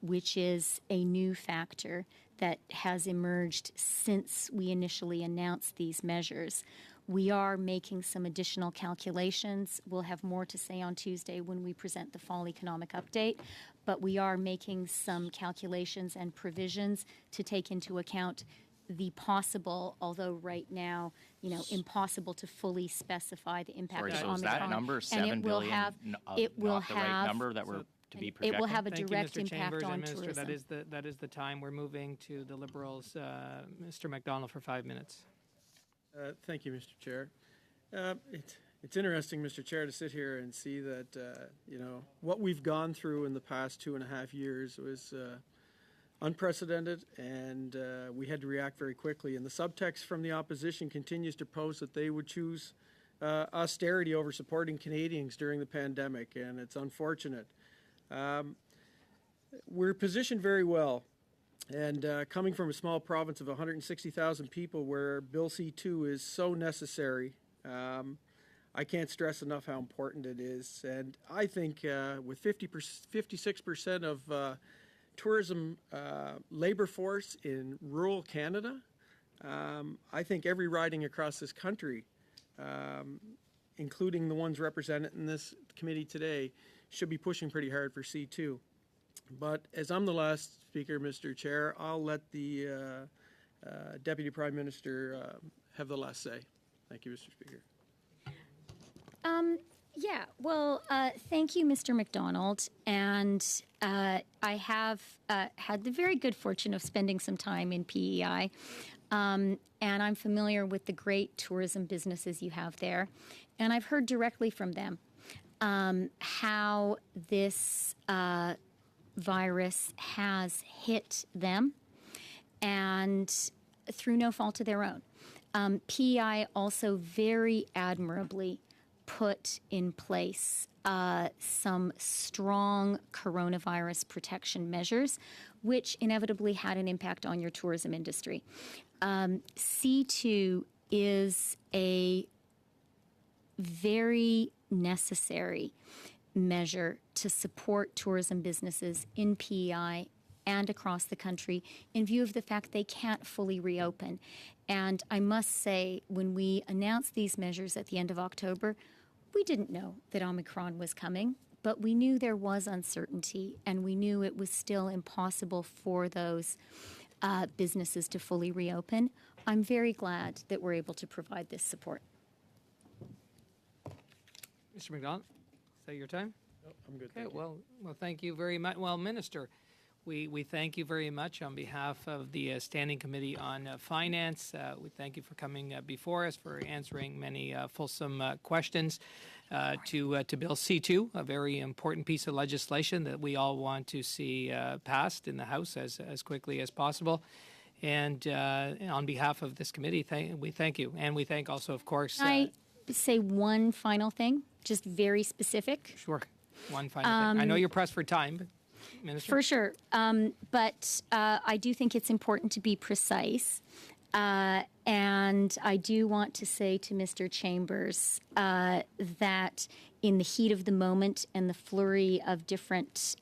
which is a new factor that has emerged since we initially announced these measures, we are making some additional calculations. We'll have more to say on Tuesday when we present the fall economic update, but we are making some calculations and provisions to take into account the possible, although right now, impossible to fully specify the impact of Omicron. Is that number $7 billion not the right number that we're to be projecting? It will have a Thank direct you, Mr. impact Chambers on and Minister, tourism. That is the time. We're moving to the Liberals. Mr. MacDonald for 5 minutes. Thank you, Mr. Chair. It's interesting, Mr. Chair, to sit here and see that, what we've gone through in the past 2.5 years was unprecedented, and we had to react very quickly. And the subtext from the opposition continues to pose that they would choose austerity over supporting Canadians during the pandemic, and it's unfortunate. We're positioned very well. And coming from a small province of 160,000 people where Bill C2 is so necessary, I can't stress enough how important it is. And I think with 56% of tourism labor force in rural Canada, I think every riding across this country, including the ones represented in this committee today, should be pushing pretty hard for C2. But as I'm the last speaker, Mr. Chair, I'll let the Deputy Prime Minister have the last say. Thank you, Mr. Speaker. Thank you, Mr. MacDonald. And I have had the very good fortune of spending some time in PEI. And I'm familiar with the great tourism businesses you have there. And I've heard directly from them how this virus has hit them, and through no fault of their own. PEI also very admirably put in place some strong coronavirus protection measures, which inevitably had an impact on your tourism industry. C2 is a very necessary measure to support tourism businesses in PEI and across the country in view of the fact they can't fully reopen. And I must say, when we announced these measures at the end of October, we didn't know that Omicron was coming, but we knew there was uncertainty, and we knew it was still impossible for those businesses to fully reopen. I'm very glad that we're able to provide this support. Mr. MacDonald, is that your time? No, I'm good. Okay, well, thank you very much. Well, Minister, we thank you very much on behalf of the Standing Committee on Finance. We thank you for coming before us, for answering many fulsome questions to Bill C2, a very important piece of legislation that we all want to see passed in the House as quickly as possible. And on behalf of this committee, we thank you. And we thank also, of course... Can I say one final thing, just very specific? Sure. One final thing. I know you're pressed for time, but Minister? For sure. But I do think it's important to be precise. And I do want to say to Mr. Chambers that in the heat of the moment and the flurry of different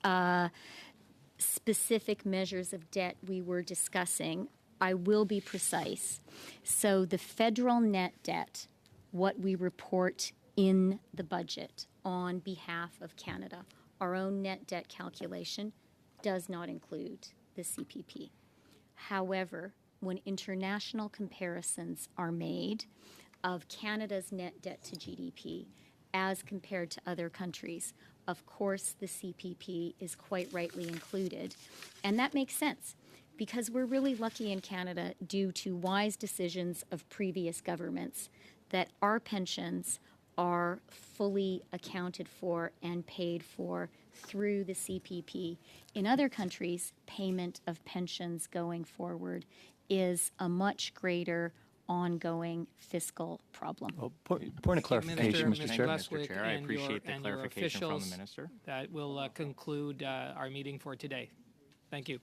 specific measures of debt we were discussing, I will be precise. So the federal net debt, what we report in the budget on behalf of Canada, our own net debt calculation does not include the CPP. However, when international comparisons are made of Canada's net debt to GDP as compared to other countries, of course the CPP is quite rightly included. And that makes sense because we're really lucky in Canada, due to wise decisions of previous governments, that our pensions are fully accounted for and paid for through the CPP. In other countries, payment of pensions going forward is a much greater ongoing fiscal problem. Well, point of clarification, Mr. Chair. Mr. Chair, I appreciate the and your clarification from the officials. minister. That will conclude our meeting for today. Thank you.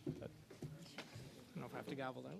I don't know if I have to gavel out.